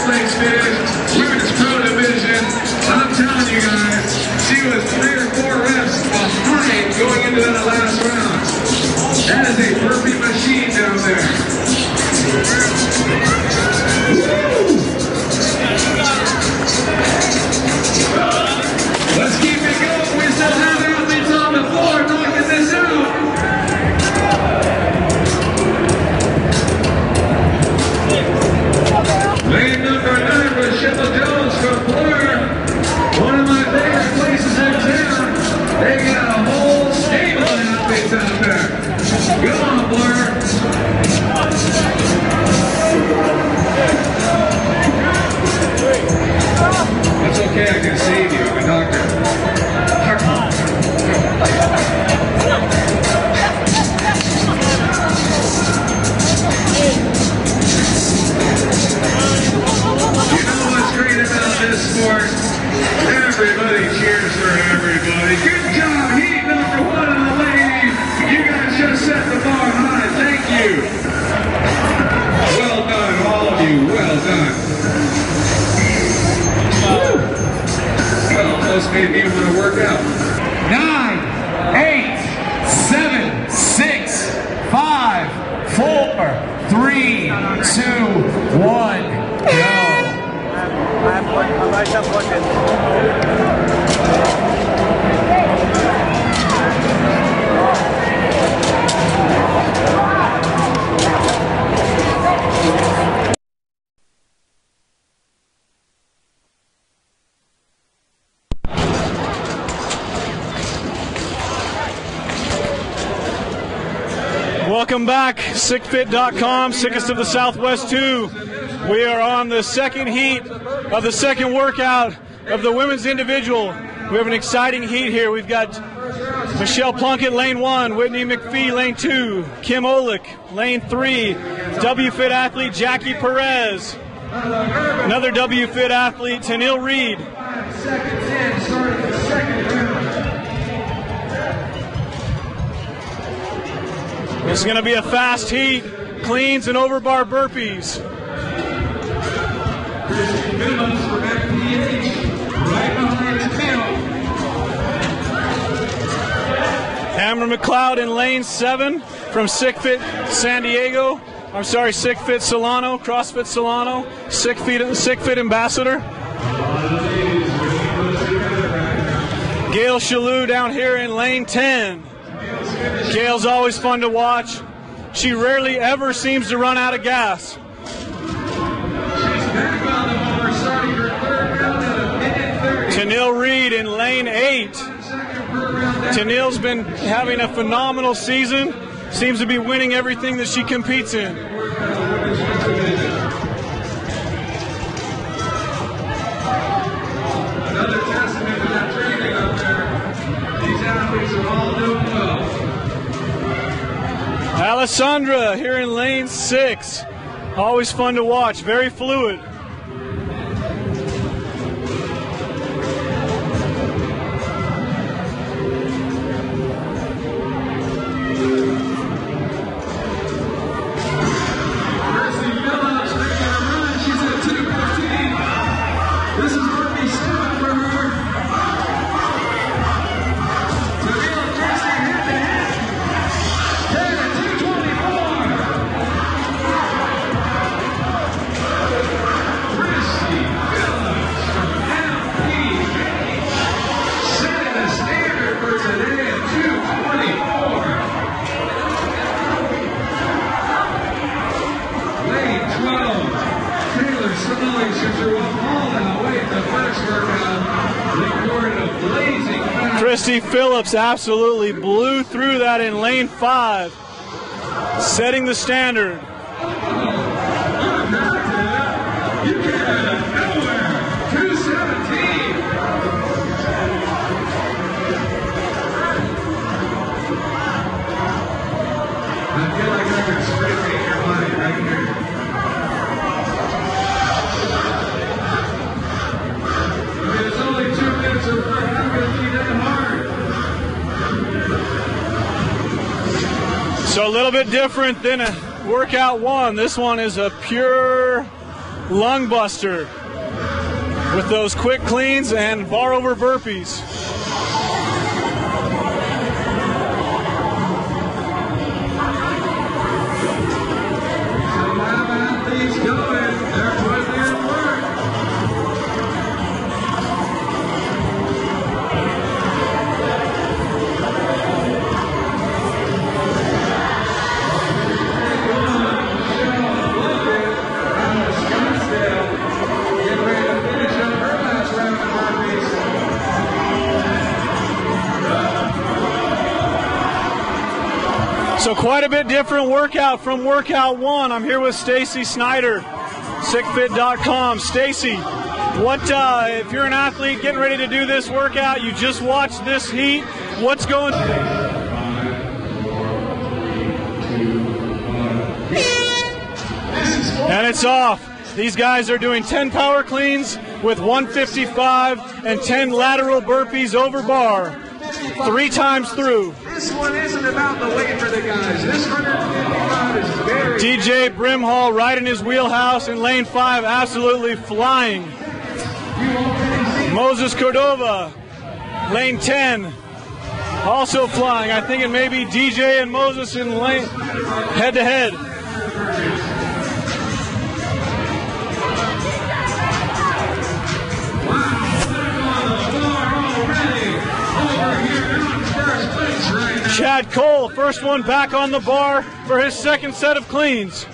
place finish, women's pro division. I'm telling you guys, she was 3 or 4 reps behind going into that last round. That is a perfect machine down there. Let's keep it going. We still have athletes on the floor knocking this out. Lane number 9, Michelle Jones from Blair. One of my favorite places in town. They got a whole stable of athletes out there. Go on, Blair. That's okay, I can save you. I'm a doctor. You know what's great about this sport? Everybody cheers for everybody. Good job, heat number 1 on the ladies. You guys just set the bar high. Thank you. Well done, all of you. Well done. Well, almost made me want to work out. 9, 8, 7, 6, 5, 4, 3, 2, 1, go. Welcome back, SICfit.com, Sickest of the Southwest 2. We are on the second heat of the second workout of the women's individual. We have an exciting heat here. We've got Michelle Plunkett, lane 1, Whitney McPhee, lane 2, Kim Olick, lane 3, WFit athlete Jackie Perez, another WFit athlete, Tanil Reed. This is going to be a fast heat, cleans and overbar burpees. Amber McLeod in lane 7 from SICfit San Diego. I'm sorry, SICfit Solano, CrossFit Solano, SICfit ambassador. Gail Shalou down here in lane 10. Gail's always fun to watch. She rarely ever seems to run out of gas. Tanil Reed in lane 8. Tanil's been having a phenomenal season. Seems to be winning everything that she competes in. Another testament to that training up there. These athletes are all doing well. Alessandra here in lane 6. Always fun to watch, very fluid. Christy Phillips absolutely blew through that in lane 5, setting the standard. So a little bit different than a workout 1. This one is a pure lung buster with those quick cleans and bar over burpees. So quite a bit different workout from workout one. I'm here with Stacy Snyder, SICfit.com. Stacy, what if you're an athlete getting ready to do this workout, you just watched this heat, what's going on? And it's off. These guys are doing 10 power cleans with 155 and 10 lateral burpees over bar, 3 times through. This one isn't about the weight for the guys. This 155 is very... DJ Brimhall right in his wheelhouse in lane 5, absolutely flying. Moses Cordova, lane 10, also flying. I think it may be DJ and Moses in lane head-to-head. Chad Cole, first one back on the bar for his second set of cleans.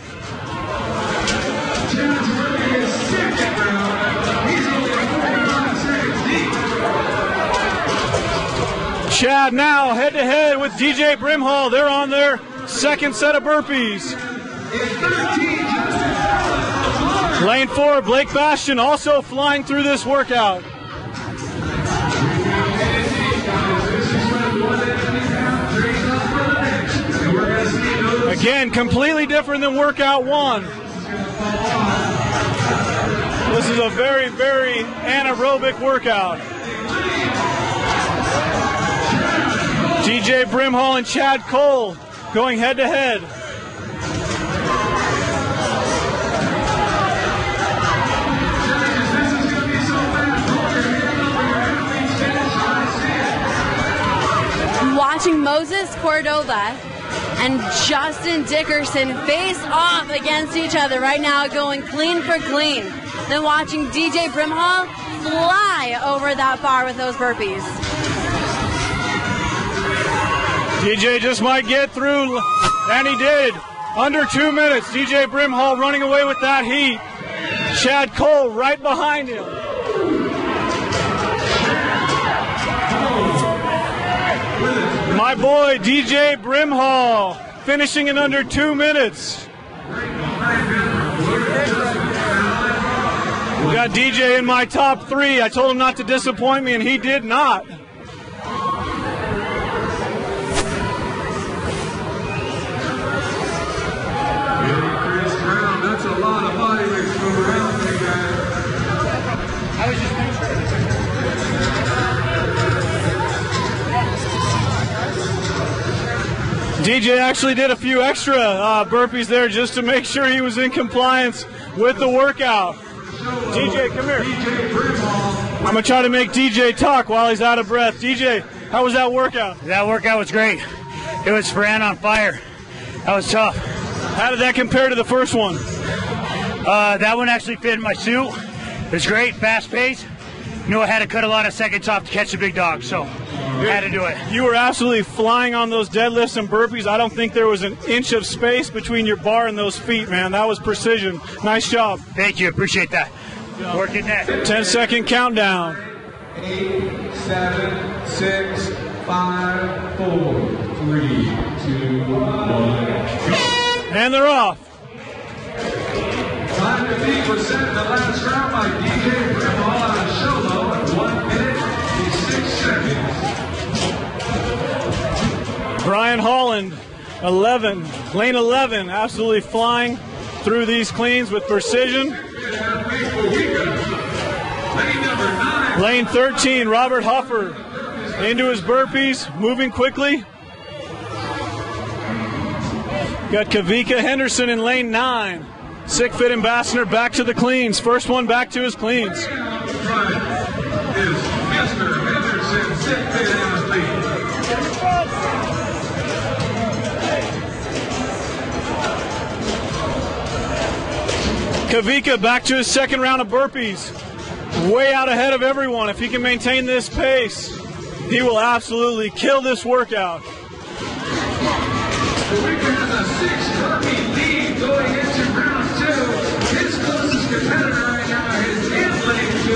Chad now head-to-head with DJ Brimhall. They're on their second set of burpees. Lane 4, Blake Bastion also flying through this workout. Again, completely different than workout one. This is a very, very anaerobic workout. DJ Brimhall and Chad Cole going head to head. Watching Moses Cordova and Justin Dickerson face off against each other right now, going clean for clean. Then watching DJ Brimhall fly over that bar with those burpees. DJ just might get through, and he did. Under 2 minutes, DJ Brimhall running away with that heat. Chad Cole right behind him. My boy, DJ Brimhall, finishing in under 2 minutes. We got DJ in my top 3. I told him not to disappoint me, and he did not. That's a lot of body weight to go around, guys. DJ actually did a few extra burpees there just to make sure he was in compliance with the workout. DJ, come here. I'm going to try to make DJ talk while he's out of breath. DJ, how was that workout? That workout was great. It was ran on fire. That was tough. How did that compare to the first one? That one actually fit in my suit. It was great, fast pace. Knew I had to cut a lot of seconds off to catch the big dog, so I had to do it. You were absolutely flying on those deadlifts and burpees. I don't think there was an inch of space between your bar and those feet, man. That was precision. Nice job. Thank you, appreciate that. Working that. 10-second countdown. 8, 7, 6, 5, 4, 3, 2, 1. And they're off. 5 to 8% in the last round by DJ Brimhall on a solo at 1 minute and 6 seconds. Brian Holland, 11, lane 11, absolutely flying through these cleans with precision. Lane 13, Robert Huffer into his burpees, moving quickly. Got Kavika Henderson in lane 9, SICFit ambassador back to the cleans. First one back to his cleans. Is Mr. Henderson, SICFit athlete. Kavika back to his second round of burpees. Way out ahead of everyone. If he can maintain this pace, he will absolutely kill this workout. Kavika has a 6 burpee lead going into round 2. His closest competitor right now is in lane 2,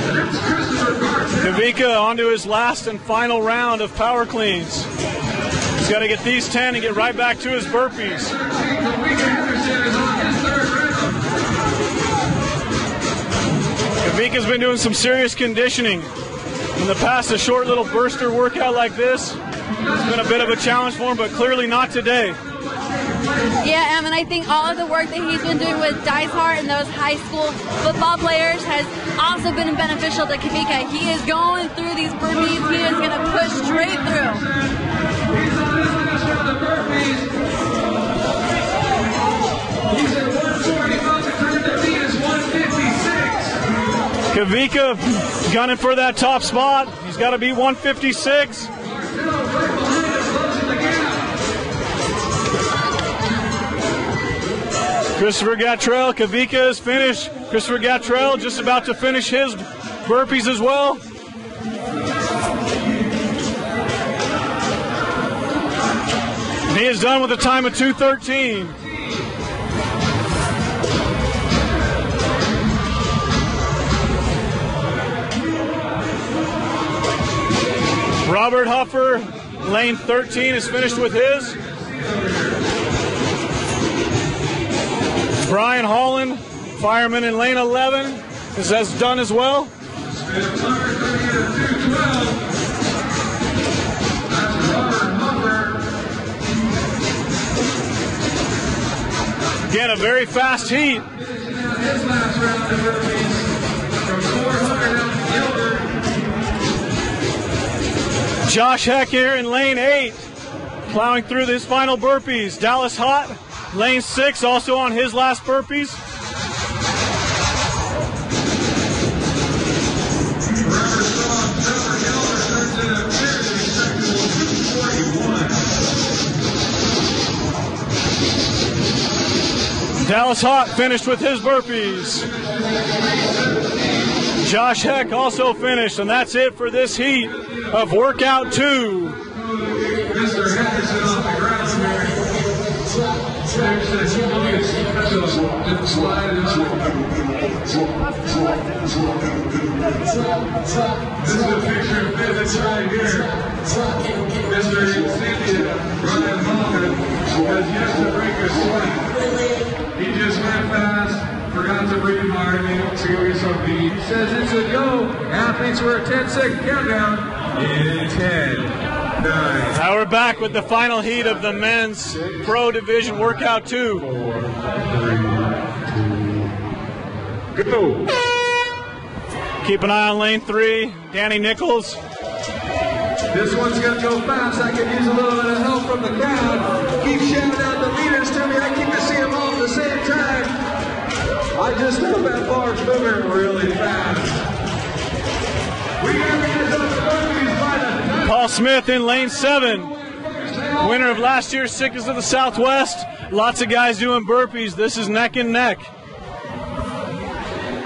and that's Christopher Garza. Kavika onto his last and final round of power cleans. He's got to get these 10 and get right back to his burpees. Kavika Henderson is on his 3rd round. Kavika's been doing some serious conditioning. In the past, a short little burster workout like this has been a bit of a challenge for him, but clearly not today. Yeah, and I think all of the work that he's been doing with Dysart and those high school football players has also been beneficial to Kavika. He is going through these burpees. He is going to push straight through. He's on his last round of burpees. He's at 140, the time to beat is 156. Kavika gunning for that top spot. He's got to beat 156. Christopher Gatrell, Kavika is finished. Christopher Gatrell just about to finish his burpees as well. He is done with a time of 2:13. Robert Huffer, lane 13, is finished with his. Brian Holland, fireman in lane 11, has done as well. Again, a very fast heat. His last round of burpees from 400 out Gilbert. Josh Heck here in lane 8, plowing through his final burpees. Dallas Hott, lane 6, also on his last burpees. Dallas Hott finished with his burpees. Josh Heck also finished, and that's it for this heat of workout 2. Mr. Henderson off the ground there. There's a slide it up. This is a picture of fitness right here. Mr. Cynthia Brian Holland has yet to break a sweat. He just went fast, forgot to breathe hard, and to go get something. He says it's a go. Athletes were a 10-second countdown. In 10, 9. Now we're back with the final heat of the men's pro division workout 2. 4, 3, 2, go. Keep an eye on lane 3, Danny Nichols. This one's going to go fast. I could use a little bit of help from the crowd. Keep shouting out the leaders to me. I keep to see them all at the same time. I just hope that bar's moving really fast. We got to get those burpees by the time. Paul Smith in lane 7, winner of last year's SICest of the Southwest. Lots of guys doing burpees. This is neck and neck.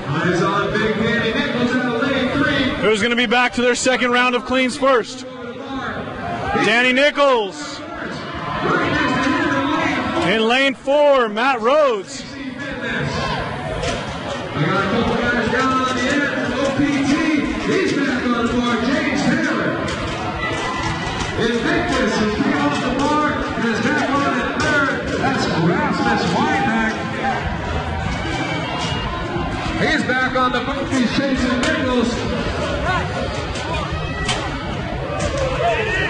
Eyes on Big Danny Nichols out of lane 3. Who's going to be back to their second round of cleans first? Danny Nichols. In lane 4, Matt Rhodes. We got a couple guys down on the end. OPT, he's back on board. James Taylor. Invictus is being off the bar and is back on at 3rd. That's Rasmus Weinberg. He's back on the burpees chasing Nichols.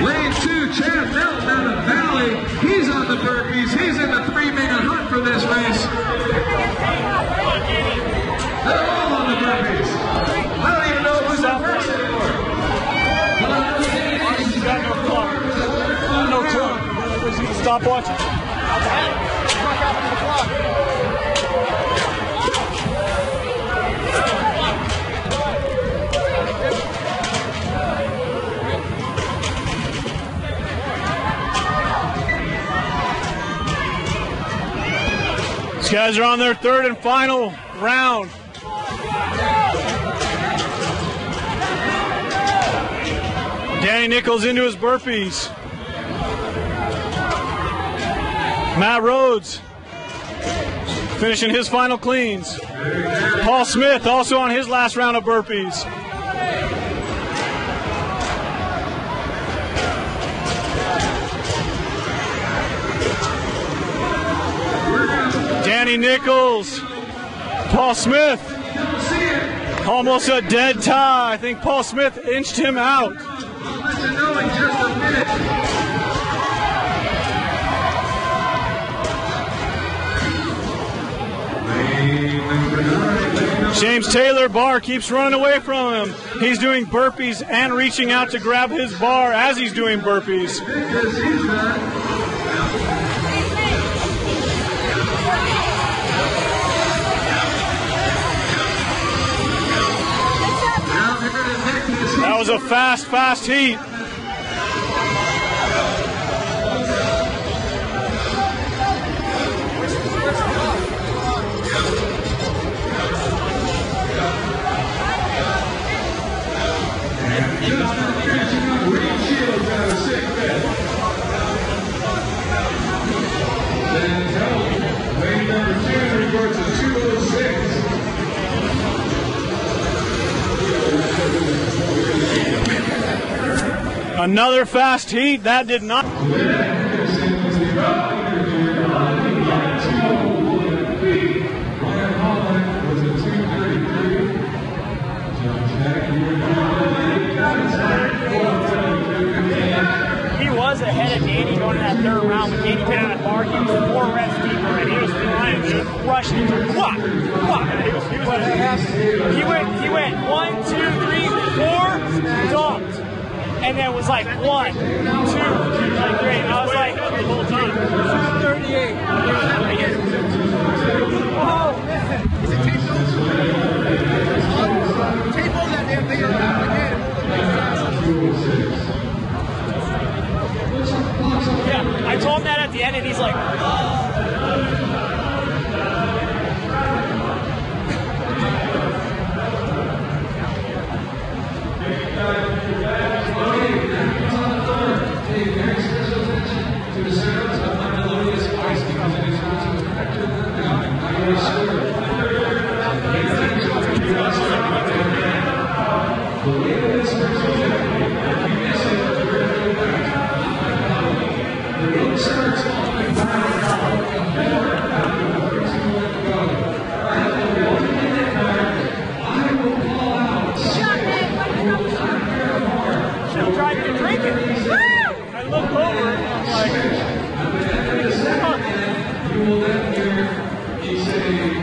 Lane 2, Chad Melton out of Valley. He's on the burpees. He's in the 3-minute hunt for this race. They're all on the burpees. I don't even know who's up first anymore. No clock. Stop watching. guys are on their third and final round. Danny Nichols into his burpees. Matt Rhodes finishing his final cleans. Paul Smith also on his last round of burpees. Danny Nichols, Paul Smith, almost a dead tie. I think Paul Smith inched him out. I'll let you know in just a minute. James Taylor bar keeps running away from him. He's doing burpees and reaching out to grab his bar as he's doing burpees. That was a fast heat. Lane number 2 reports a 206. Another fast heat. That did not. He was ahead of Danny going to that third round, but Danny went out of bar. He was 4 reps deeper, and he was flying, just rushing it. What? He went 1, 2, 3, 4, stopped. And then it was like 1, 2, like 3. I was like, the whole time. 38. Oh, is it tape tape on that damn thing around again. Yeah, I told him that at the end, and he's like,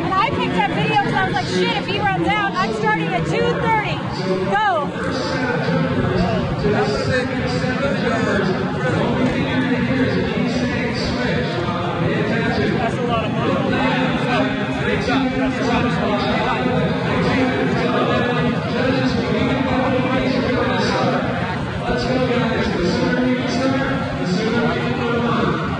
And I picked up video because I was like, shit, if he runs out, I'm starting at 2:30. Go. that's a lot of money. That's a lot of money. Let's go, guys. The sooner you can start, the sooner you can move on.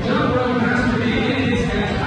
Jump rope has to be in his hands.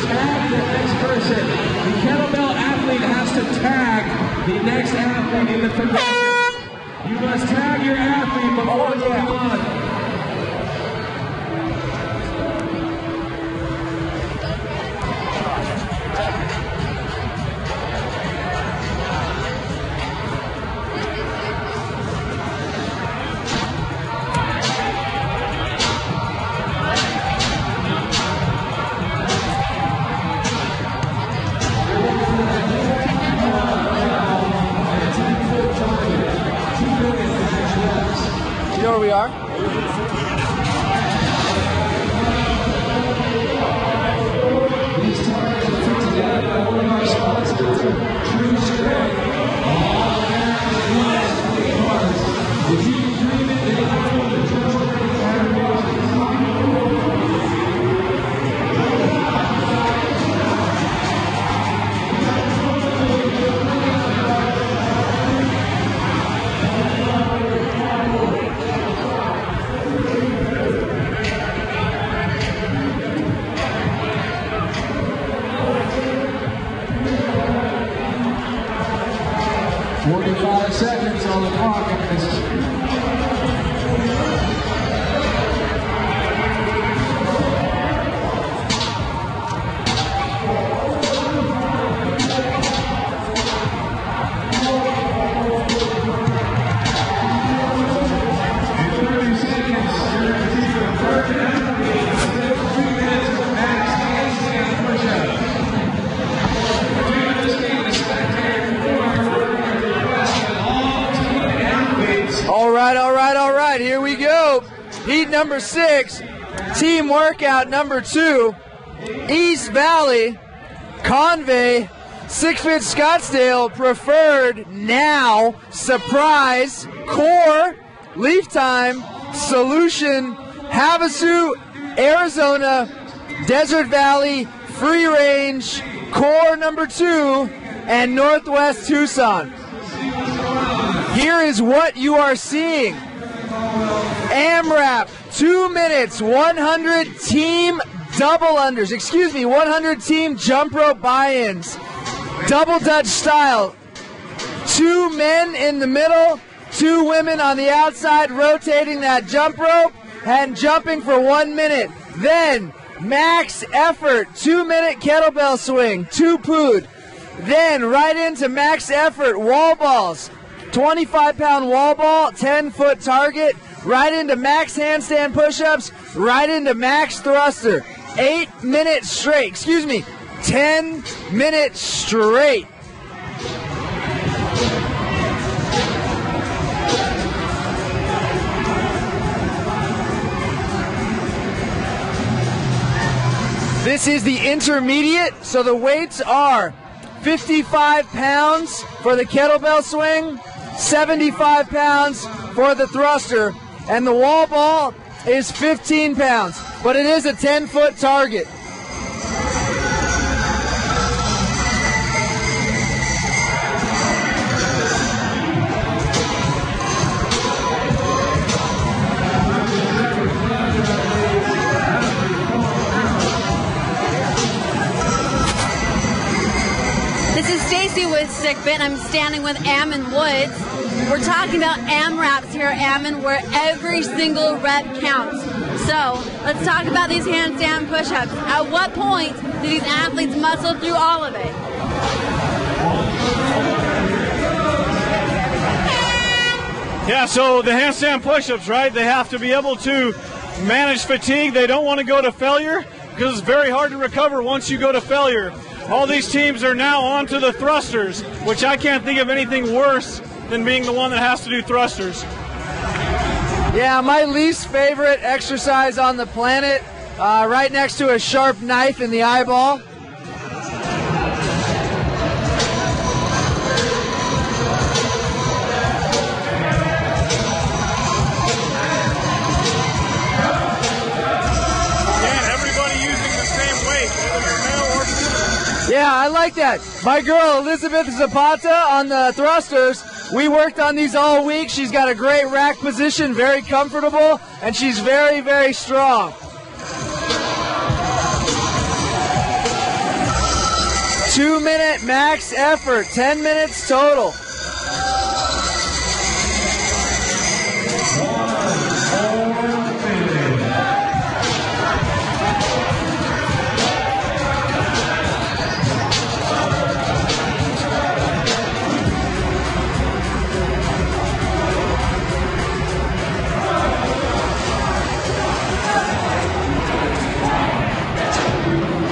tag the next person. The kettlebell athlete has to tag the next athlete in the progression. You must tag your athlete before moving on. You know where we are? These targets are put together by one of our sponsors, True Strength. If you can dream it, they are the True Strength Foundation. 45 seconds on the clock on this. All right, here we go. Heat number 6, team workout number 2, East Valley, Convey, 6-Fit Scottsdale, Preferred, Now, Surprise, Core, Leaf Time, Solution, Havasu, Arizona, Desert Valley, Free Range, Core number 2, and Northwest Tucson. Here is what you are seeing. AMRAP, 2 minutes, 100 team double unders, 100 team jump rope buy-ins. Double Dutch style. 2 men in the middle, 2 women on the outside rotating that jump rope and jumping for 1 minute. Then max effort, 2-minute kettlebell swing, 2 pood. Then right into max effort wall balls. 25-pound wall ball, 10-foot target, right into max handstand push-ups, right into max thruster. 8 minutes straight, 10 minutes straight. This is the intermediate, so the weights are 55 pounds for the kettlebell swing, 75 pounds for the thruster, and the wall ball is 15 pounds, but it is a 10-foot target. This is Stacy with SICest. I'm standing with Ammon Woods. We're talking about AMRAPs here at Ammon, where every single rep counts. So let's talk about these handstand push-ups. At what point do these athletes muscle through all of it? Yeah, so the handstand push-ups, right? They have to be able to manage fatigue. They don't want to go to failure because it's very hard to recover once you go to failure. All these teams are now onto the thrusters, which I can't think of anything worse than being the one that has to do thrusters. Yeah, my least favorite exercise on the planet, right next to a sharp knife in the eyeball. Yeah, I like that. My girl, Elizabeth Zapata, on the thrusters, we worked on these all week. She's got a great rack position, very comfortable, and she's very, very strong. 2-minute max effort, 10 minutes total.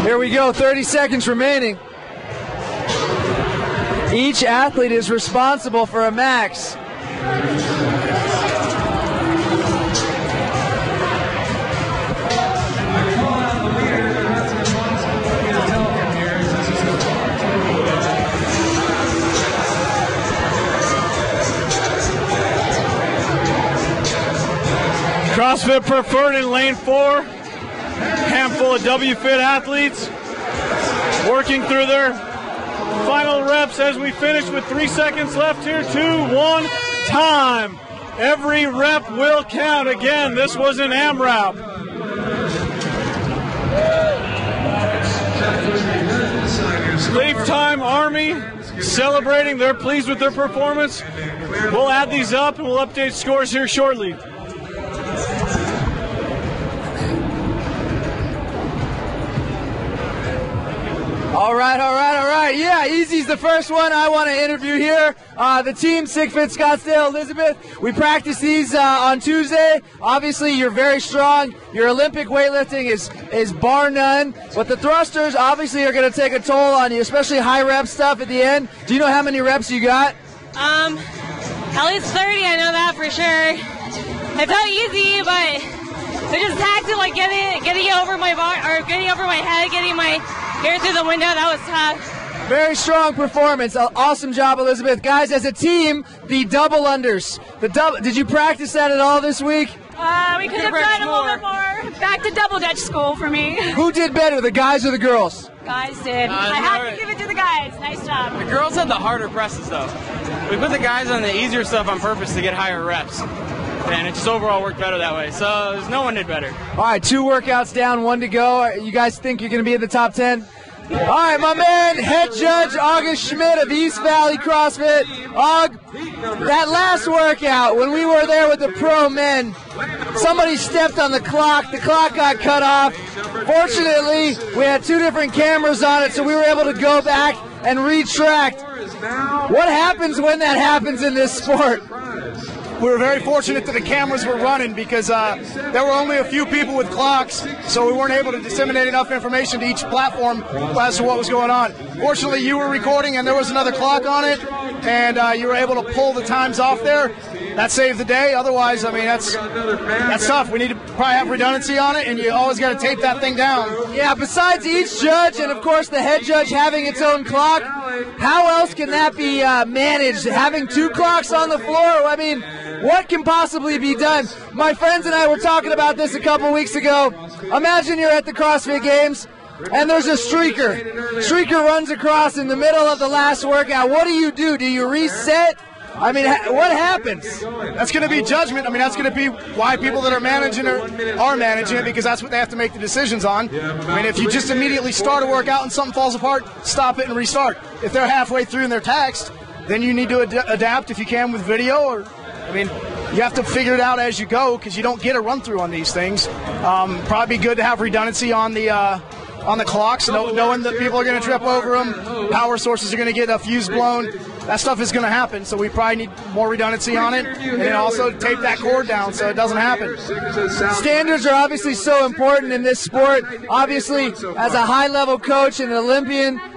Here we go, 30 seconds remaining. Each athlete is responsible for a max. CrossFit Preferred in lane 4. Handful of W-Fit athletes working through their final reps as we finish with 3 seconds left here. 2, 1, time. Every rep will count. Again, this was an AMRAP. Leaf Time Army celebrating. They're pleased with their performance. We'll add these up and we'll update scores here shortly. All right. Yeah, Easy's the first one I want to interview here. The team, SICest Scottsdale, Elizabeth. We practiced these on Tuesday. Obviously, you're very strong. Your Olympic weightlifting is bar none. But the thrusters obviously are going to take a toll on you, especially high rep stuff at the end. Do you know how many reps you got? At least 30, I know that for sure. It's not easy, but they're just tactical, like getting it over my bar, or getting over my head, getting my hair through the window. That was tough. Very strong performance. Awesome job, Elizabeth. Guys, as a team, the double unders. Did you practice that at all this week? We could have done a little bit more. Back to double Dutch school for me. Who did better, the guys or the girls? Guys did. I have to give it to the guys. Nice job. The girls had the harder presses, though. We put the guys on the easier stuff on purpose to get higher reps. And it just overall worked better that way. So no one did better. All right, 2 workouts down, 1 to go. You guys think you're going to be in the top 10? All right, my man, head judge August Schmidt of East Valley CrossFit. That last workout, when we were there with the pro men, somebody stepped on the clock. The clock got cut off. Fortunately, we had 2 different cameras on it, so we were able to go back and retract. What happens when that happens in this sport? We were very fortunate that the cameras were running because there were only a few people with clocks, so we weren't able to disseminate enough information to each platform as to what was going on. Fortunately, you were recording and there was another clock on it, and you were able to pull the times off there. That saved the day. Otherwise, I mean, that's tough. We need to probably have redundancy on it, and you always got to tape that thing down. Yeah, besides each judge and, of course, the head judge having its own clock, how else can that be managed? Having 2 clocks on the floor? I mean, what can possibly be done? My friends and I were talking about this a couple weeks ago. Imagine you're at the CrossFit Games, and there's a streaker. Streaker runs across in the middle of the last workout. What do? Do you reset? I mean, what happens? That's going to be judgment. I mean, that's going to be why people that are managing are managing it, because that's what they have to make the decisions on. I mean, if you just immediately start a workout and something falls apart, stop it and restart. If they're halfway through and they're taxed, then you need to adapt if you can with video. Or, I mean, you have to figure it out as you go because you don't get a run-through on these things. Probably good to have redundancy on the clocks, knowing that people are going to trip over them, power sources are going to get a fuse blown. That stuff is going to happen, so we probably need more redundancy on it, and then also tape that cord down so it doesn't happen. Standards are obviously so important in this sport. Obviously, as a high-level coach and an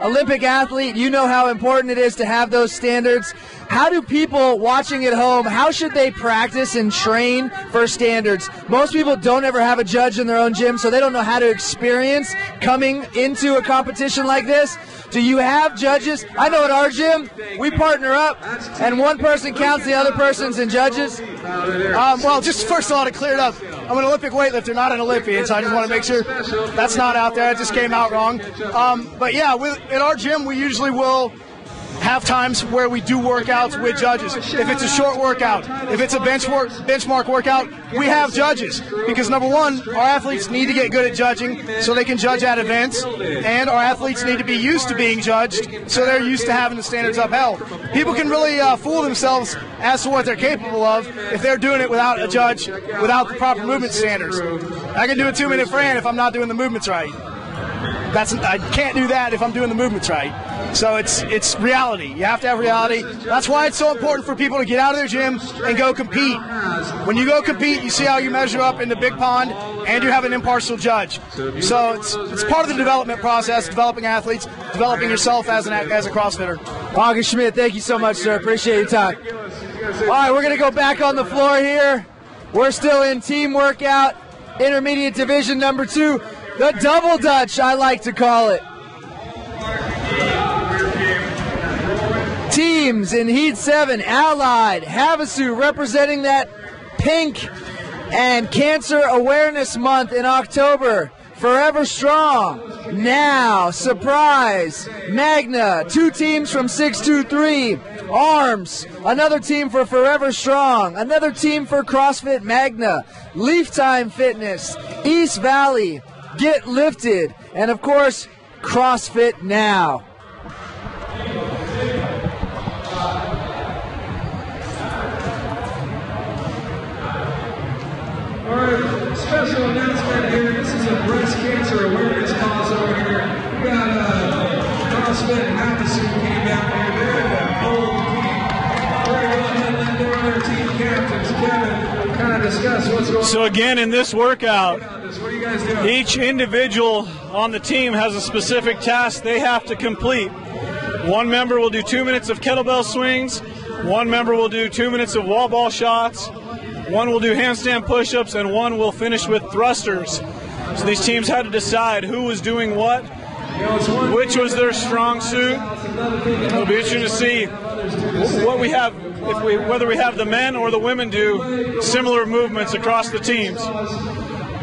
Olympic athlete, you know how important it is to have those standards. How do people watching at home, how should they practice and train for standards? Most people don't ever have a judge in their own gym, so they don't know how to experience coming into a competition like this. Do you have judges? I know at our gym, we partner up, and one person counts the other person's and judges. Well, just first of all, to clear it up, I'm an Olympic weightlifter, not an Olympian, so I just want to make sure that's not out there. It just came out wrong. But yeah, at our gym, we usually will have times where we do workouts with judges. If it's a short workout, if it's a benchmark workout, we have judges. Because number one, our athletes need to get good at judging so they can judge at events, and our athletes need to be used to being judged so they're used to having the standards upheld. People can really fool themselves as to what they're capable of if they're doing it without a judge, without the proper movement standards. I can do a 2-minute Fran if I'm not doing the movements right. I can't do that if I'm doing the movements right. So it's reality. You have to have reality. That's why it's so important for people to get out of their gym and go compete. When you go compete, you see how you measure up in the big pond, and you have an impartial judge. So it's part of the development process, developing athletes, developing yourself as a CrossFitter. August Schmidt, thank you so much, sir. Appreciate your time. All right, we're going to go back on the floor here. We're still in team workout, intermediate division number 2. The double Dutch, I like to call it. Teams in Heat 7, Allied, Havasu representing that pink and Cancer Awareness Month in October. Forever Strong, Now, Surprise, Magna, 2 teams from 623, Arms, another team for Forever Strong, another team for CrossFit Magna, Leaf Time Fitness, East Valley, Get Lifted, and of course, CrossFit Now. All right, special announcement here. This is a breast cancer awareness cause over here. We got CrossFit Havasu came out here. They're the whole team. We're going to go ahead and let their other team captains, Kevin, kind of discuss what's going on. So again, in this workout, What are you guys doing? each individual on the team has a specific task they have to complete. One member will do 2 minutes of kettlebell swings. One member will do 2 minutes of wall ball shots. One will do handstand push-ups, and one will finish with thrusters. So these teams had to decide who was doing what, which was their strong suit. It'll be interesting to see what we have, whether we have the men or the women do similar movements across the teams.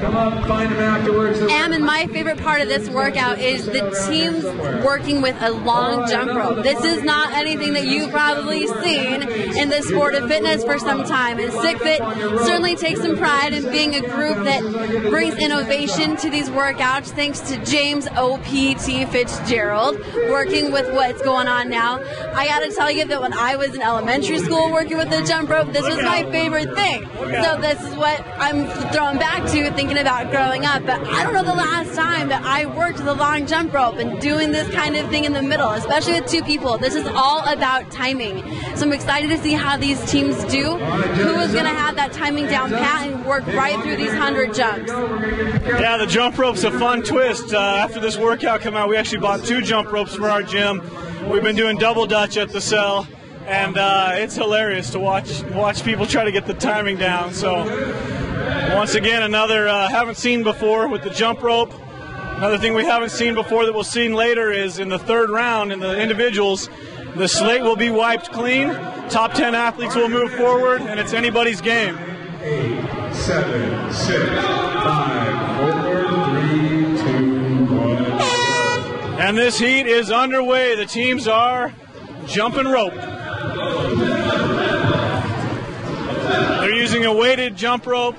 Come up, find them afterwards. And my favorite part of this workout is the teams working with a long jump rope. This is not anything that you've probably seen in the sport of fitness for some time. And SICFit certainly takes some pride in being a group that brings innovation to these workouts, thanks to James O.P.T. Fitzgerald working with what's going on now. I got to tell you that when I was in elementary school working with the jump rope, this was my favorite thing. So this is what I'm throwing back to, thinking about growing up, but I don't know the last time that I worked the long jump rope and doing this kind of thing in the middle, especially with 2 people. This is all about timing. So I'm excited to see how these teams do, who is going to have that timing down pat and work right through these 100 jumps. Yeah, the jump rope's a fun twist. After this workout came out, we actually bought 2 jump ropes for our gym. We've been doing double Dutch at the cell, and it's hilarious to watch people try to get the timing down. So once again, another haven't seen before with the jump rope. Another thing we haven't seen before that we'll see later is in the 3rd round in the individuals, the slate will be wiped clean. Top 10 athletes will move forward, and it's anybody's game. 8, 7, 6, 5, 4, 3, 2, 1. And this heat is underway. The teams are jumping rope. They're using a weighted jump rope.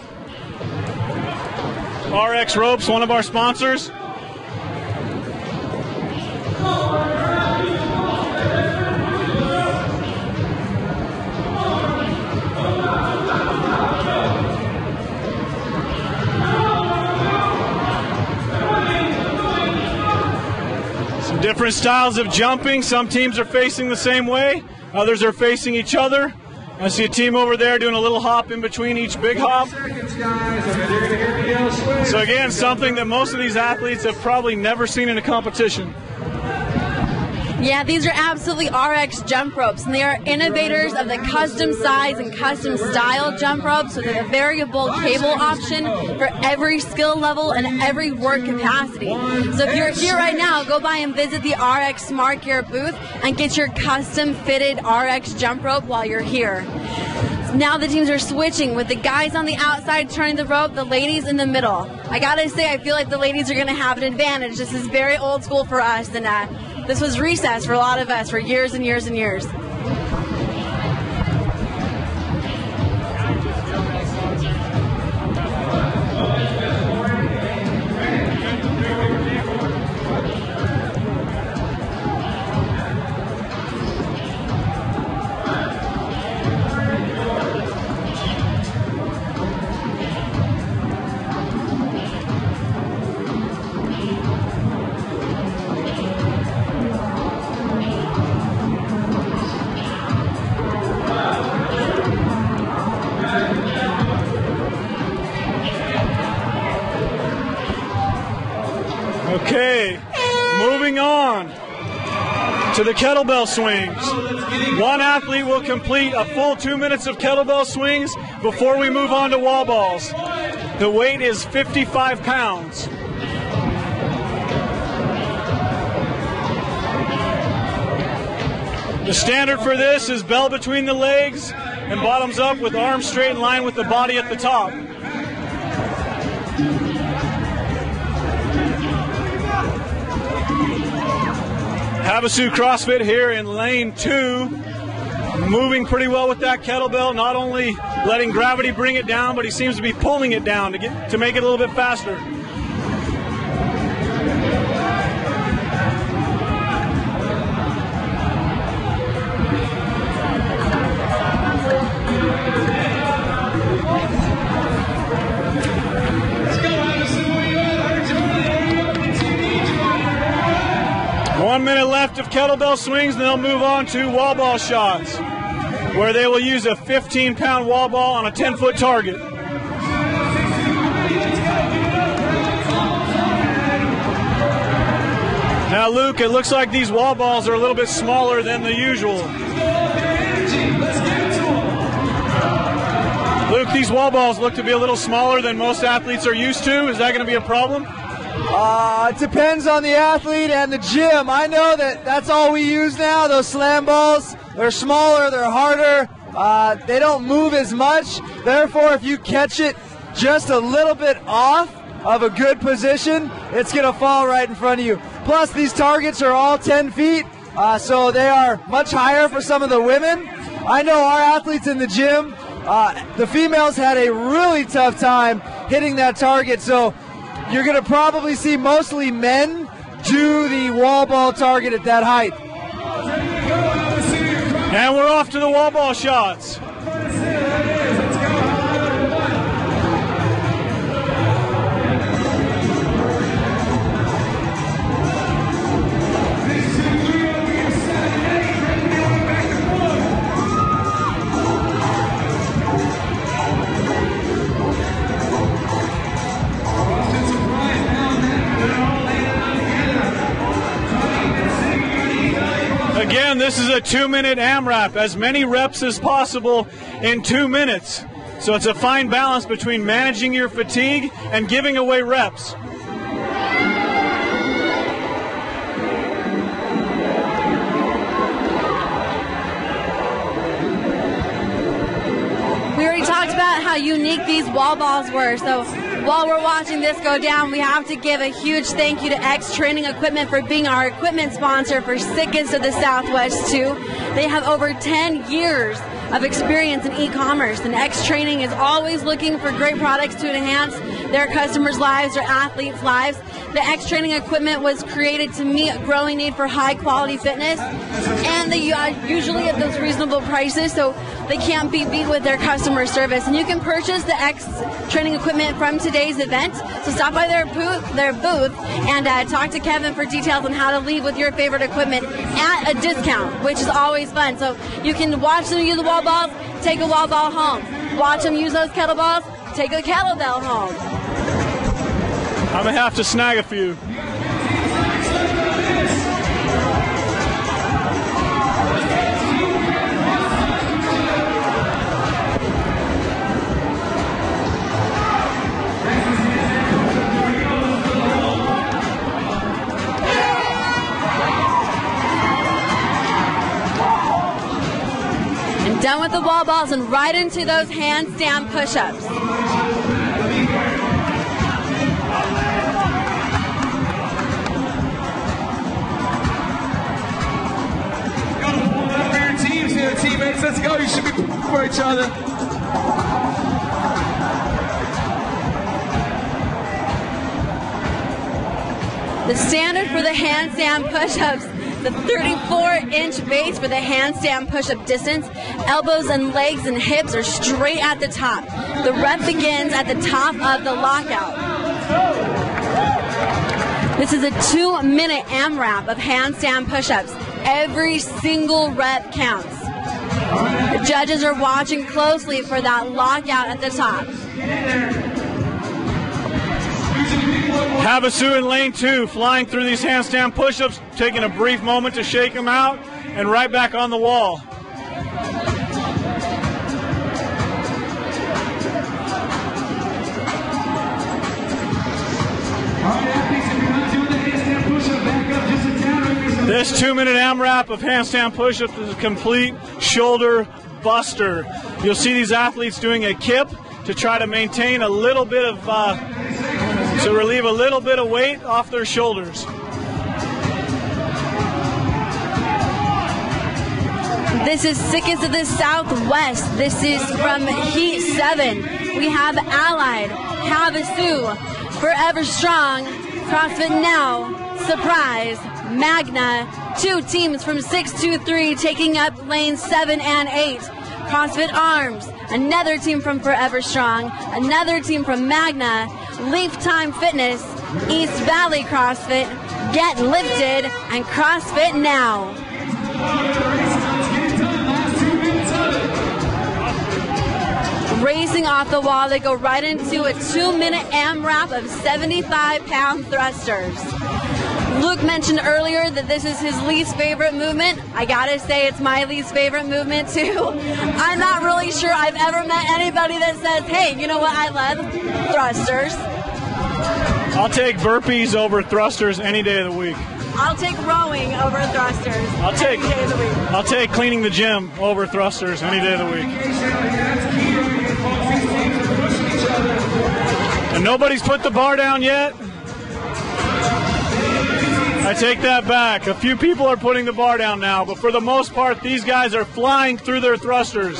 RX Ropes, one of our sponsors. Some different styles of jumping. Some teams are facing the same way, others are facing each other. I see a team over there doing a little hop in between each big hop. So again, something that most of these athletes have probably never seen in a competition. Yeah, these are absolutely RX jump ropes, and they are innovators of the custom size and custom style jump ropes with a variable cable option for every skill level and every work capacity. So if you're here right now, go by and visit the RX Smart Gear booth and get your custom fitted RX jump rope while you're here. Now the teams are switching with the guys on the outside turning the rope, the ladies in the middle. I gotta say, I feel like the ladies are gonna have an advantage. This is very old school for us, and this was recess for a lot of us for years and years and years. Okay, moving on to the kettlebell swings. One athlete will complete a full 2 minutes of kettlebell swings before we move on to wall balls. The weight is 55 pounds. The standard for this is bell between the legs and bottoms up with arms straight in line with the body at the top. Havasu CrossFit here in lane 2, moving pretty well with that kettlebell, not only letting gravity bring it down, but he seems to be pulling it down to make it a little bit faster. One minute left of kettlebell swings, and they'll move on to wall ball shots, where they will use a 15-pound wall ball on a 10-foot target. Now, Luke, it looks like these wall balls are a little bit smaller than the usual. Luke, these wall balls look to be a little smaller than most athletes are used to. Is that going to be a problem? It depends on the athlete and the gym. I know that's all we use now, those slam balls. They're smaller, they're harder, they don't move as much. Therefore, if you catch it just a little bit off of a good position, it's going to fall right in front of you. Plus, these targets are all 10 feet, so they are much higher for some of the women. I know our athletes in the gym, the females had a really tough time hitting that target, so you're going to probably see mostly men do the wall ball target at that height. And we're off to the wall ball shots. Again, this is a 2-minute AMRAP, as many reps as possible in 2 minutes. So it's a fine balance between managing your fatigue and giving away reps. We already talked about how unique these wall balls were, so while we're watching this go down, we have to give a huge thank you to X Training Equipment for being our equipment sponsor for SICest of the Southwest 2. They have over 10 years of experience in e-commerce, and X Training is always looking for great products to enhance their customers' lives or athletes' lives. The X Training equipment was created to meet a growing need for high-quality fitness, and they usually at those reasonable prices, so they can't be beat with their customer service. And you can purchase the X Training equipment from today's event, so stop by their booth and talk to Kevin for details on how to leave with your favorite equipment at a discount, which is always fun. So you can watch them use the wall balls, take a wall ball home. Watch them use those kettlebells, take a kettlebell home. I'm going to have to snag a few. And done with the wall balls and right into those handstand push-ups. other. The standard for the handstand push-ups, the 34-inch base for the handstand push-up distance. Elbows and legs and hips are straight at the top. The rep begins at the top of the lockout. This is a 2-minute AMRAP of handstand push-ups. Every single rep counts. The judges are watching closely for that lockout at the top. Havasu in lane 2, flying through these handstand push-ups, taking a brief moment to shake them out, and right back on the wall. This 2-minute AMRAP of handstand push-ups is a complete shoulder buster. You'll see these athletes doing a kip to try to maintain a little bit of, to relieve a little bit of weight off their shoulders. This is SICest of the Southwest. This is from Heat 7. We have Allied, Havasu, Forever Strong, CrossFit Now, Surprise, Magna, 2 teams from 623 taking up lanes 7 and 8. CrossFit Arms, another team from Forever Strong, another team from Magna, Leaf Time Fitness, East Valley CrossFit, Get Lifted, and CrossFit Now. Racing off the wall, they go right into a 2-minute AMRAP of 75-pound thrusters. Luke mentioned earlier that this is his least favorite movement. I gotta say it's my least favorite movement too. I'm not really sure I've ever met anybody that says, hey, you know what, I love thrusters. I'll take burpees over thrusters any day of the week. I'll take rowing over thrusters any day of the week. I'll take cleaning the gym over thrusters any day of the week. And nobody's put the bar down yet. I take that back. A few people are putting the bar down now, but for the most part, these guys are flying through their thrusters.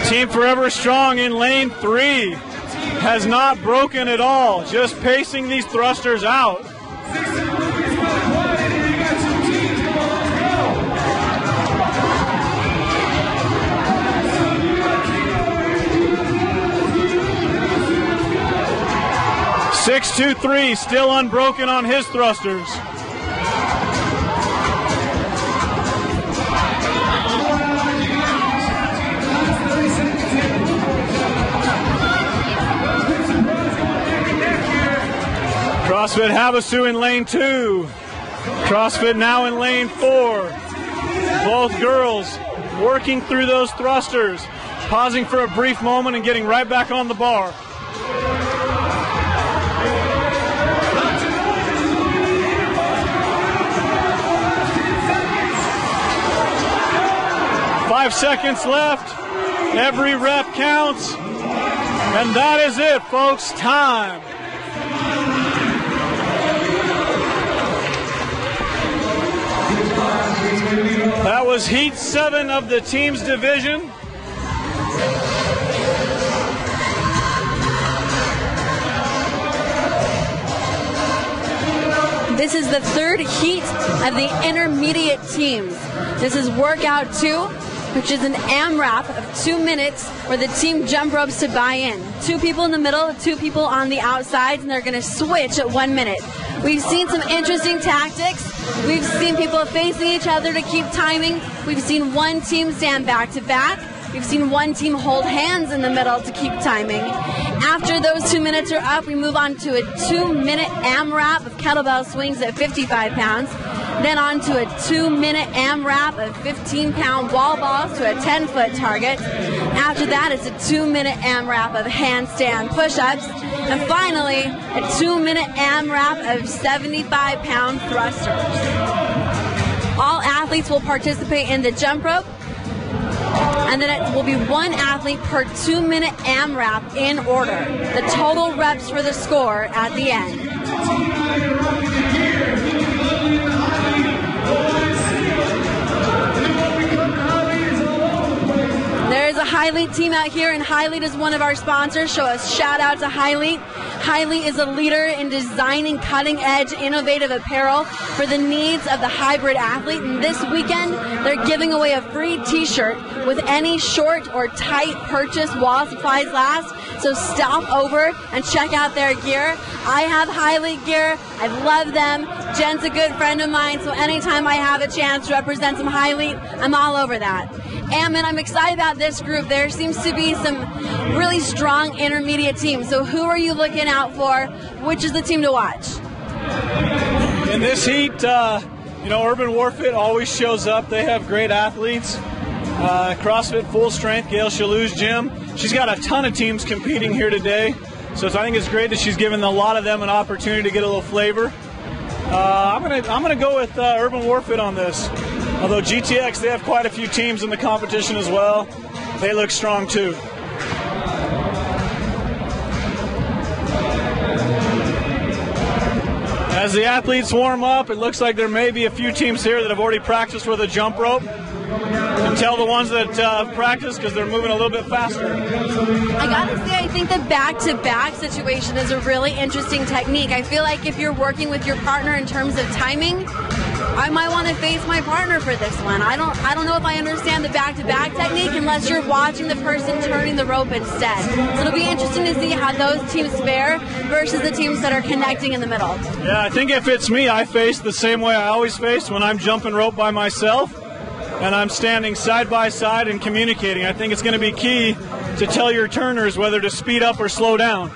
Team Forever Strong in lane 3 has not broken at all, just pacing these thrusters out. Six, 2, 3, still unbroken on his thrusters. CrossFit Havasu in lane 2. CrossFit Now in lane 4. Both girls working through those thrusters, pausing for a brief moment and getting right back on the bar. Five seconds left. Every rep counts. And that is it, folks. Time. That was Heat 7 of the teams division. This is the third heat of the intermediate teams. This is workout 2, which is an AMRAP of 2 minutes where the team jump ropes to buy in. 2 people in the middle, 2 people on the outsides, and they're going to switch at 1 minute. We've seen some interesting tactics. We've seen people facing each other to keep timing. We've seen one team stand back to back. We've seen one team hold hands in the middle to keep timing. After those 2 minutes are up, we move on to a 2-minute AMRAP of kettlebell swings at 55 pounds. Then on to a 2-minute AMRAP of 15-pound wall balls to a 10-foot target. After that, it's a 2-minute AMRAP of handstand push-ups. And finally, a 2-minute AMRAP of 75-pound thrusters. All athletes will participate in the jump rope. And then it will be 1 athlete per 2-minute AMRAP in order. The total reps for the score at the end. a Highlead team out here, and Highlead is one of our sponsors. So a shout out to Highlead. Highlead is a leader in designing cutting-edge, innovative apparel for the needs of the hybrid athlete. And this weekend, they're giving away a free t-shirt with any short or tight purchase while supplies last. So stop over and check out their gear. I have Highlead gear. I love them. Jen's a good friend of mine, so anytime I have a chance to represent some Highlead, I'm all over that. And I'm excited about this group. There seems to be some really strong intermediate teams. So who are you looking out for? Which is the team to watch? In this heat, Urban Warfit always shows up. They have great athletes. CrossFit Full Strength, Gail Shalou's gym. She's got a ton of teams competing here today. So I think it's great that she's given a lot of them an opportunity to get a little flavor. I'm gonna go with Urban Warfit on this. Although GTX, they have quite a few teams in the competition as well. They look strong too. As the athletes warm up, it looks like there may be a few teams here that have already practiced with a jump rope. You can tell the ones that practice because they're moving a little bit faster. I gotta say, I think the back-to-back situation is a really interesting technique. I feel like if you're working with your partner in terms of timing, I might want to face my partner for this one. I don't know if I understand the back-to-back technique unless you're watching the person turning the rope instead. So it'll be interesting to see how those teams fare versus the teams that are connecting in the middle. Yeah, I think if it's me, I face the same way I always face when I'm jumping rope by myself and I'm standing side by side and communicating. I think it's going to be key to tell your turners whether to speed up or slow down.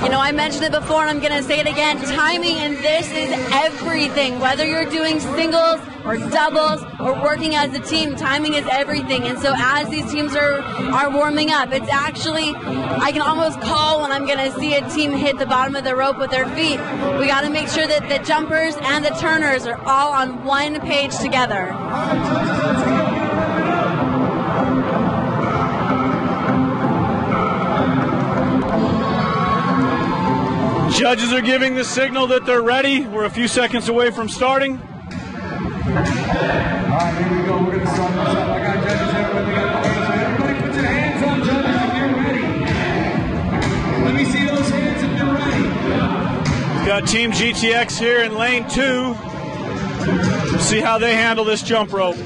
You know, I mentioned it before and I'm going to say it again. Timing in this is everything. Whether you're doing singles or doubles or working as a team, timing is everything. And so as these teams are warming up, it's actually, I can almost call when I'm going to see a team hit the bottom of the rope with their feet. We got to make sure that the jumpers and the turners are all on one page together. Judges are giving the signal that they're ready. We're a few seconds away from starting. All right, here we go. We're going to start this up. I got judges here. We got partners. Everybody put your hands up, judges, if you're ready. Let me see those hands if you're ready. We've got Team GTX here in lane 2. We'll see how they handle this jump rope.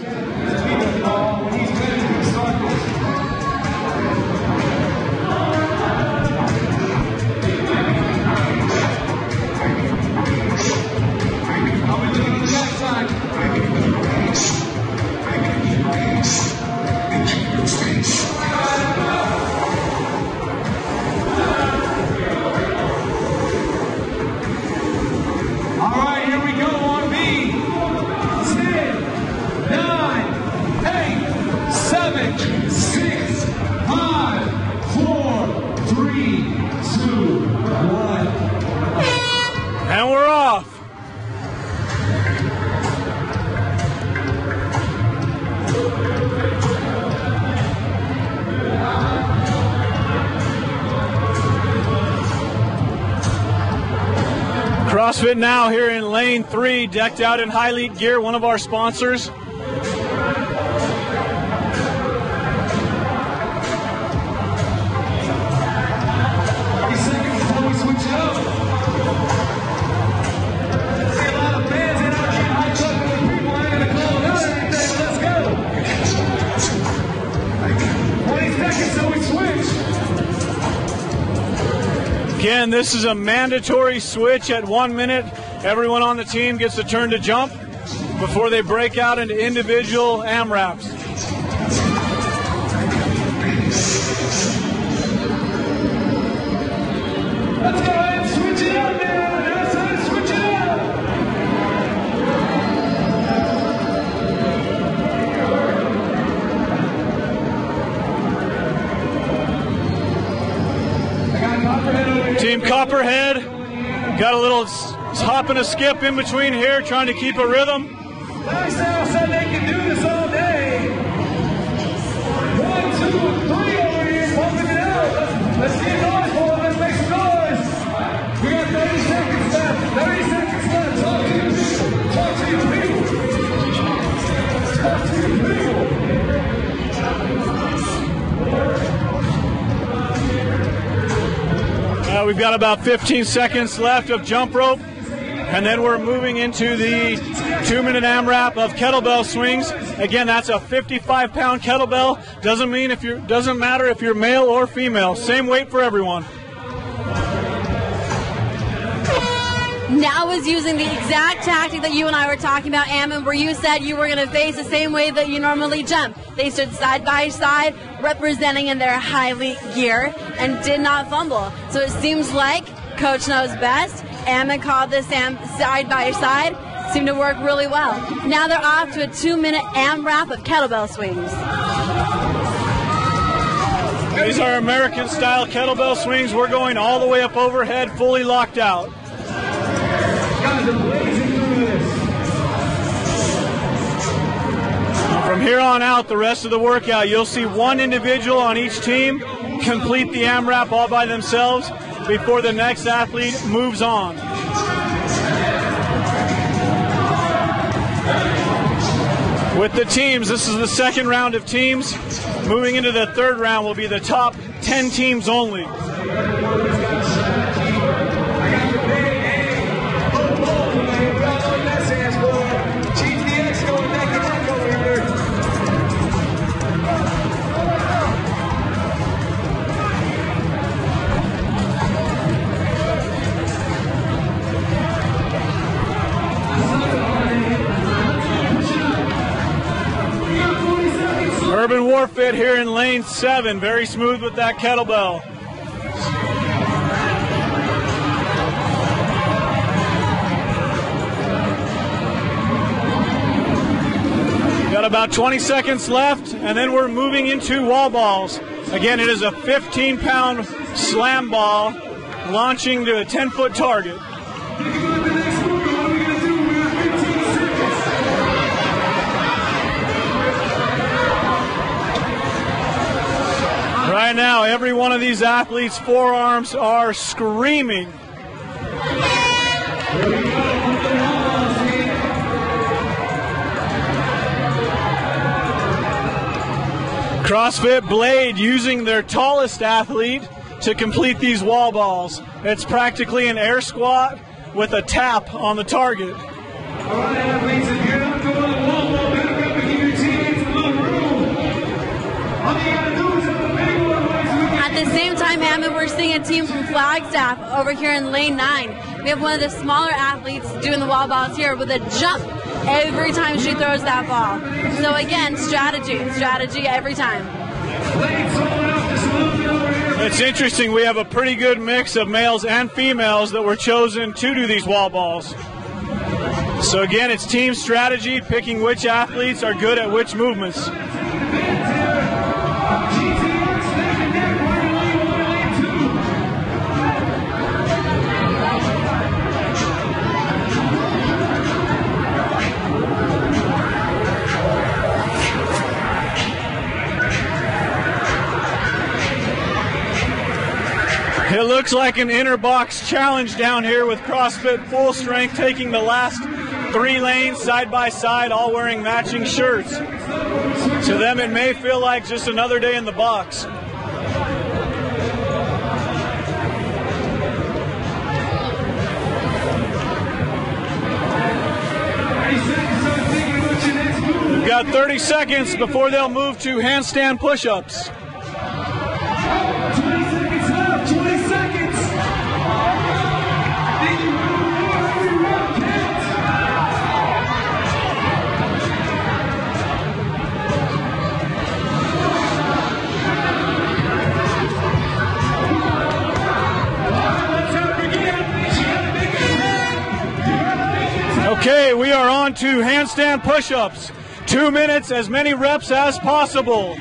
And we're off. CrossFit Now here in lane 3, decked out in Highlead gear, one of our sponsors. Again, this is a mandatory switch at 1 minute. Everyone on the team gets a turn to jump before they break out into individual AMRAPs. Let's go ahead and switch it up now. Let's switch it up. Team Copperhead got a little hop and a skip in between here, trying to keep a rhythm. Nice now, so they can do this all day. 1, 2, 3 over here, pumping it out. Let's see a noise, boys. Let's make some noise. We got 30 seconds left. 30 seconds left. Talk to your people. Talk to your people. Talk to your people. we've got about 15 seconds left of jump rope, and then we're moving into the 2-minute AMRAP of kettlebell swings. Again, that's a 55-pound kettlebell. Doesn't matter if you're male or female. Same weight for everyone. Now is using the exact tactic that you and I were talking about, Ammon, where you said you were going to face the same way that you normally jump. They stood side by side, representing in their high elite gear, and did not fumble. So it seems like Coach knows best. Ammon called this side by side. Seemed to work really well. Now they're off to a 2-minute AMRAP of kettlebell swings. These are American-style kettlebell swings. We're going all the way up overhead, fully locked out. From here on out, the rest of the workout, you'll see one individual on each team complete the AMRAP all by themselves before the next athlete moves on. With the teams, this is the second round of teams. Moving into the third round will be the top 10 teams only. Urban Warfit here in lane 7, very smooth with that kettlebell. Got about 20 seconds left, and then we're moving into wall balls. Again, it is a 15-pound slam ball launching to a 10-foot target. Right now, every one of these athletes' forearms are screaming. CrossFit Blade using their tallest athlete to complete these wall balls. It's practically an air squat with a tap on the target. All right, athletes, if you're not going to wall ball, back up and give your teammates a little room. All you got to do is have a big one. At the same time, Ammon, we're seeing a team from Flagstaff over here in lane 9. We have one of the smaller athletes doing the wall balls here with a jump every time she throws that ball. So again, strategy every time. It's interesting, we have a pretty good mix of males and females that were chosen to do these wall balls. So again, it's team strategy, picking which athletes are good at which movements. It looks like an inner box challenge down here with CrossFit Full Strength taking the last 3 lanes side by side, all wearing matching shirts. To them, it may feel like just another day in the box. We've got 30 seconds before they'll move to handstand push-ups. 20 seconds. Okay, we are on to handstand push-ups. 2 minutes, as many reps as possible.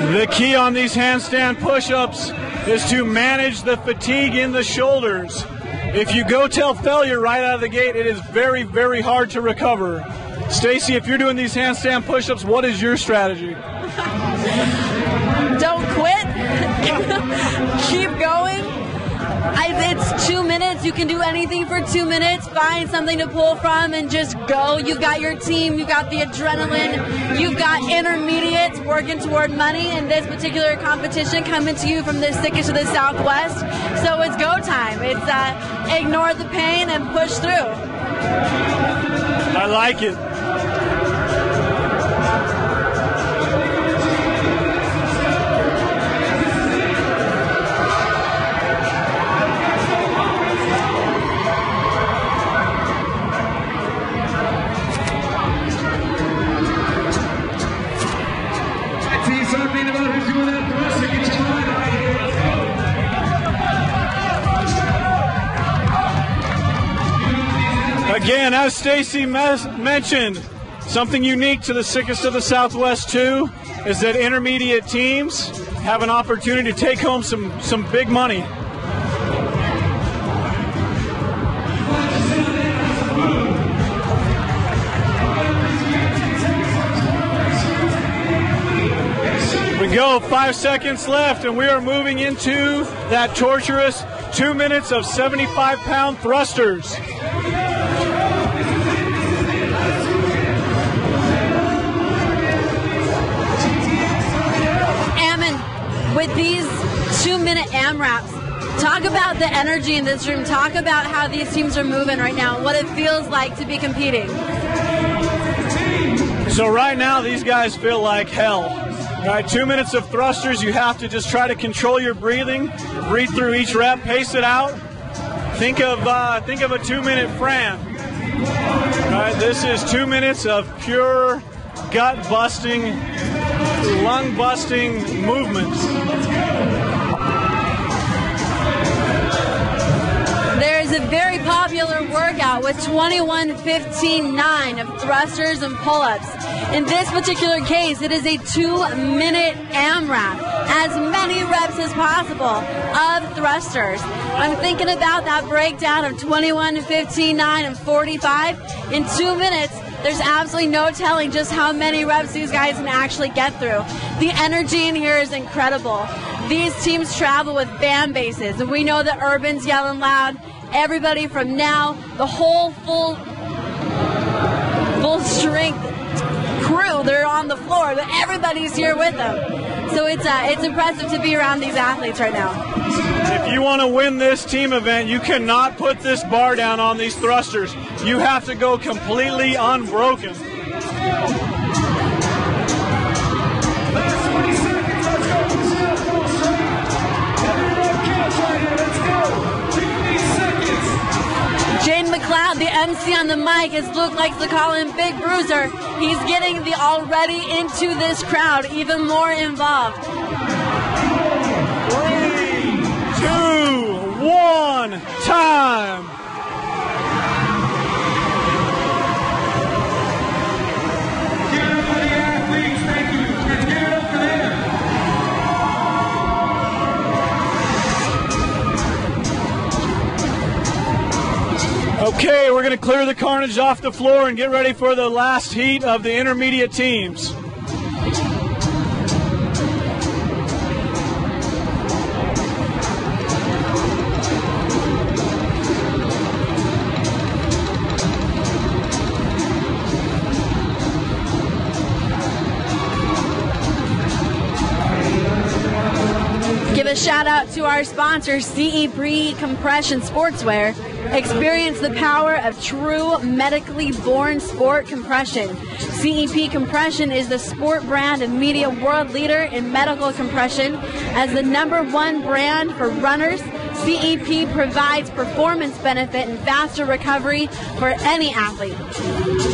The key on these handstand push-ups is to manage the fatigue in the shoulders. If you go till failure right out of the gate, it is very, very hard to recover. Stacy, if you're doing these handstand push-ups, what is your strategy? Don't quit. Keep going. It's 2 minutes. You can do anything for 2 minutes. Find something to pull from and just go. You've got your team. You've got the adrenaline. You've got intermediates working toward money in this particular competition coming to you from the SICest of the Southwest. So it's go time. It's ignore the pain and push through. I like it. Something about who's doing that thrust against Again, as Stacy mentioned, something unique to the SICest of the Southwest too is that intermediate teams have an opportunity to take home some big money. We go, 5 seconds left, and we are moving into that torturous 2 minutes of 75-pound thrusters. Ammon, with these 2-minute AMRAPs, talk about the energy in this room. Talk about how these teams are moving right now, what it feels like to be competing. So right now, these guys feel like hell. All right, 2 minutes of thrusters. You have to just try to control your breathing, breathe through each rep, pace it out. Think of a 2-minute Fran. All right, this is 2 minutes of pure gut-busting, lung-busting movements. There's a very popular workout with 21-15-9 of thrusters and pull-ups. In this particular case, it is a 2-minute AMRAP, as many reps as possible of thrusters. I'm thinking about that breakdown of 21-15-9 and 45. In 2 minutes, there's absolutely no telling just how many reps these guys can actually get through. The energy in here is incredible. These teams travel with fan bases, and we know that Urban's yelling loud. Everybody from now, the whole full strength crew, they're on the floor, but everybody's here with them. So it's impressive to be around these athletes right now. If you want to win this team event, you cannot put this bar down on these thrusters. You have to go completely unbroken. Jaden McLeod, the MC on the mic, has Luke likes to call him Big Bruiser. He's getting the already into this crowd even more involved. 3, 2, 1, time. Okay, we're going to clear the carnage off the floor and get ready for the last heat of the intermediate teams. Give a shout out to our sponsor, CEP Compression Sportswear. Experience the power of true medically born sport compression. CEP Compression is the sport brand and media world leader in medical compression. As the #1 brand for runners, CEP provides performance benefit and faster recovery for any athlete.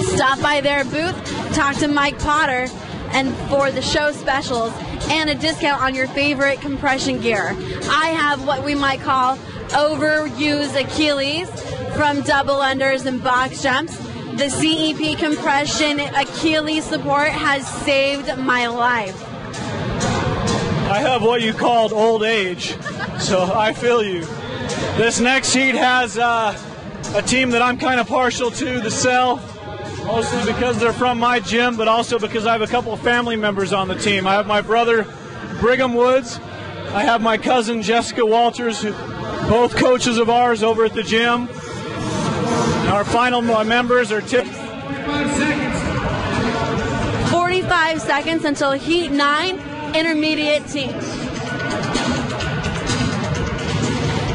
Stop by their booth, talk to Mike Potter, and for the show specials and a discount on your favorite compression gear. I have what we might call overused Achilles from double unders and box jumps. The CEP compression Achilles support has saved my life. I have what you called old age, so I feel you. This next heat has a team that I'm kind of partial to, the Cell, mostly because they're from my gym, but also because I have a couple of family members on the team. I have my brother, Brigham Woods, I have my cousin Jessica Walters, both coaches of ours over at the gym. Our final members are tipped. 45 seconds until Heat 9, intermediate team.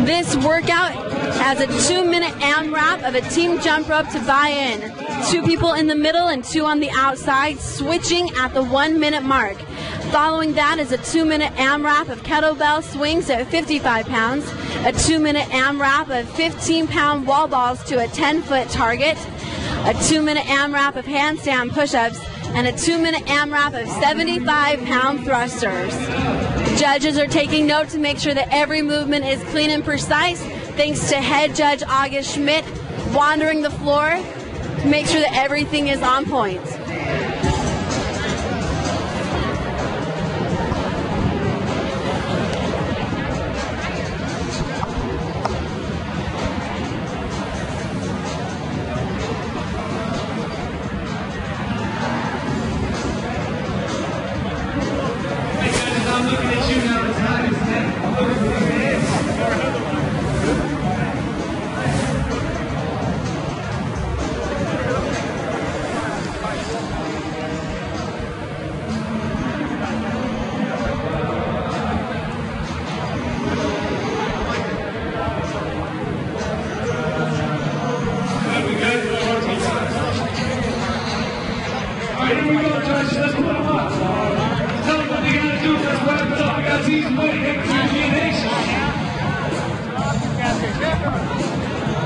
This workout has a 2-minute AMRAP of a team jump rope to buy in. 2 people in the middle and 2 on the outside, switching at the 1-minute mark. Following that is a 2-minute AMRAP of kettlebell swings at 55 pounds, a 2-minute AMRAP of 15-pound wall balls to a 10-foot target, a 2-minute AMRAP of handstand push-ups, and a 2-minute AMRAP of 75-pound thrusters. Judges are taking note to make sure that every movement is clean and precise, thanks to head judge August Schmidt wandering the floor to make sure that everything is on point.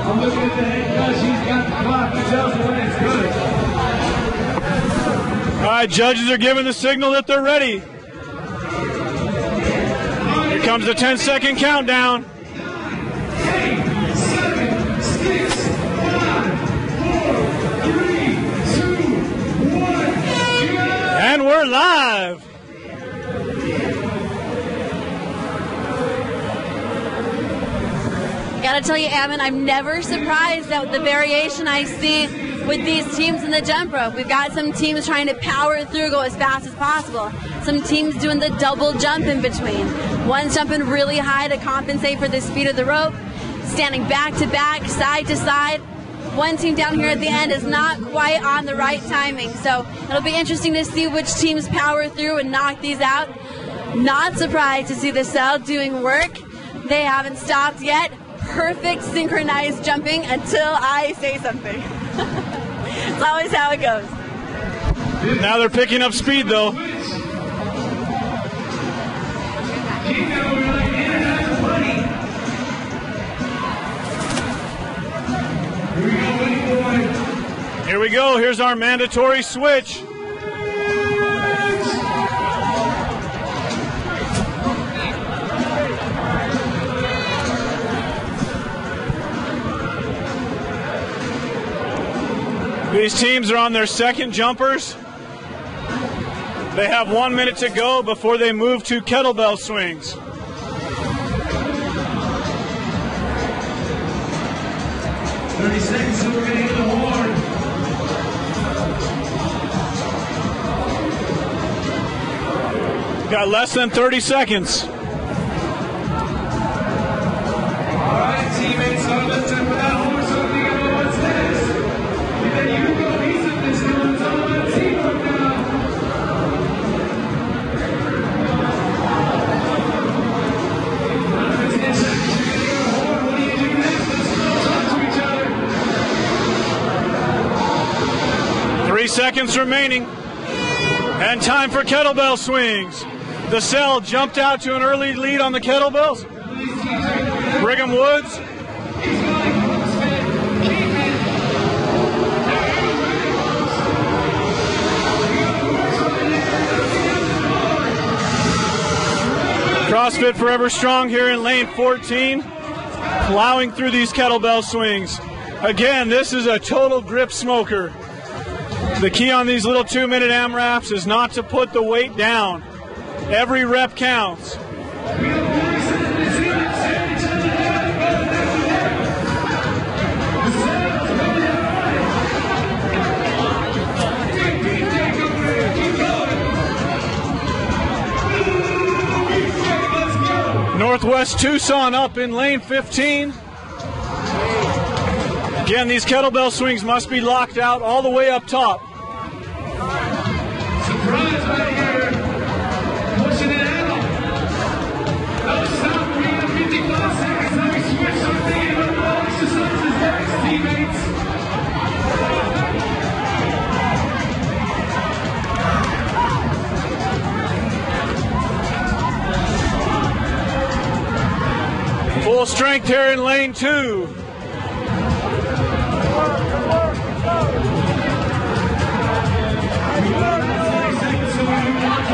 I'm looking at the head judge. He's got the clock. He tells me when it's good. All right, judges are giving the signal that they're ready. Here comes the 10-second countdown. 8, 7, 6, 5, 4, 3, 2, 1. And we're live. Gotta tell you, Evan, I'm never surprised at the variation I see with these teams in the jump rope. We've got some teams trying to power through, go as fast as possible. Some teams doing the double jump in between. One's jumping really high to compensate for the speed of the rope, standing back to back, side to side. One team down here at the end is not quite on the right timing. So it'll be interesting to see which teams power through and knock these out. Not surprised to see the cell doing work. They haven't stopped yet. Perfect synchronized jumping until I say something. It's always how it goes. Now they're picking up speed, though. Here we go. Here's our mandatory switch. These teams are on their second jumpers. They have 1 minute to go before they move to kettlebell swings. So we're going to hit the horn. Got less than 30 seconds. All right, teammates, so let's jump with that horse. So think about what's next. And then you go easy at this one. It's all about teamwork now. After 10 seconds, you're going to get a horn. What do you do next? Let's go talk to each other. 3 seconds remaining. And time for kettlebell swings. The cell jumped out to an early lead on the kettlebells. Brigham Woods. CrossFit Forever Strong here in lane 14, plowing through these kettlebell swings. Again, this is a total grip smoker. The key on these little 2-minute AMRAPs is not to put the weight down. Every rep counts. Let's go. Northwest Tucson up in lane 15. Again, these kettlebell swings must be locked out all the way up top. Surprise right here. Pushing it out. No stop. We have 55 seconds. Let me switch something. Exercise his legs, teammates. Full strength here in lane 2.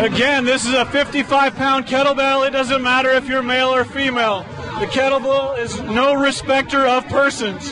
Again, this is a 55-pound kettlebell. It doesn't matter if you're male or female. The kettlebell is no respecter of persons.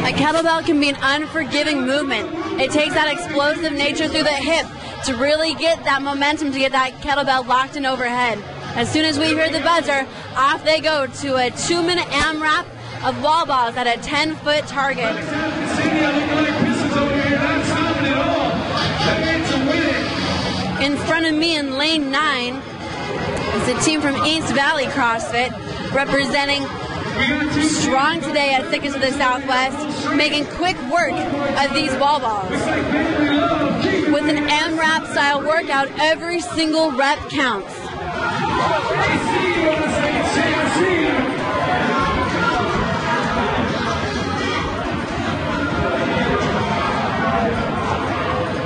A kettlebell can be an unforgiving movement. It takes that explosive nature through the hip to really get that momentum, to get that kettlebell locked in overhead. As soon as we hear the buzzer, off they go to a 2-minute AMRAP of wall balls at a 10-foot target. In front of me in lane 9 is a team from East Valley CrossFit representing strong today at SICest of the Southwest, making quick work of these wall balls. With an AMRAP style workout, every single rep counts.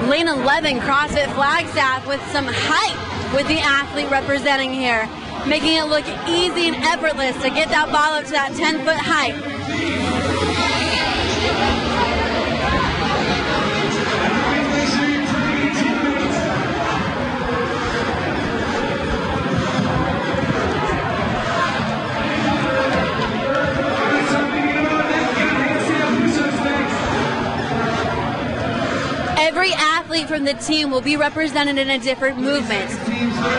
Lane 11 CrossFit Flagstaff with some height with the athlete representing here, making it look easy and effortless to get that ball up to that 10-foot height. Every athlete from the team will be represented in a different movement.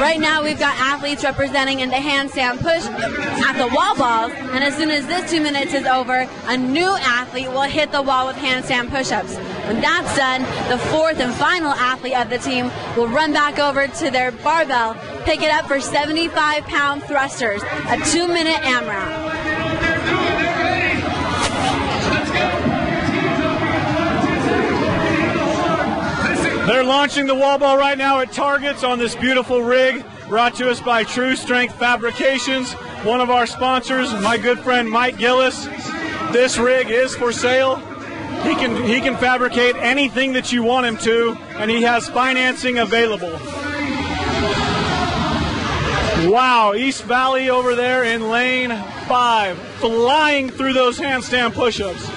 Right now we've got athletes representing in the handstand push at the wall balls, and as soon as this 2 minutes is over, a new athlete will hit the wall with handstand push-ups. When that's done, the fourth and final athlete of the team will run back over to their barbell, pick it up for 75-pound thrusters, a 2-minute AMRAP. They're launching the wall ball right now at targets on this beautiful rig brought to us by True Strength Fabrications, one of our sponsors, my good friend Mike Gillis. This rig is for sale. He can fabricate anything that you want him to, and he has financing available. Wow, East Valley over there in lane 5, flying through those handstand push-ups.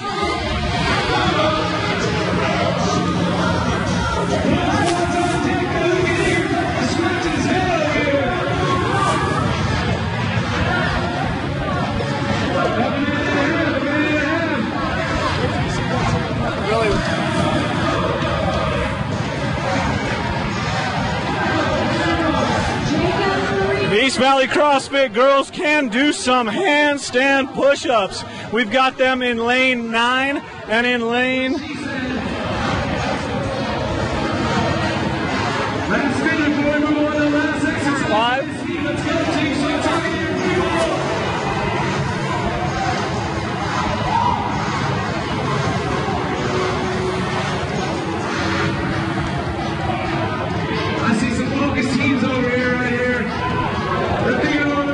The East Valley CrossFit girls can do some handstand push-ups. We've got them in lane 9 and in lane 5.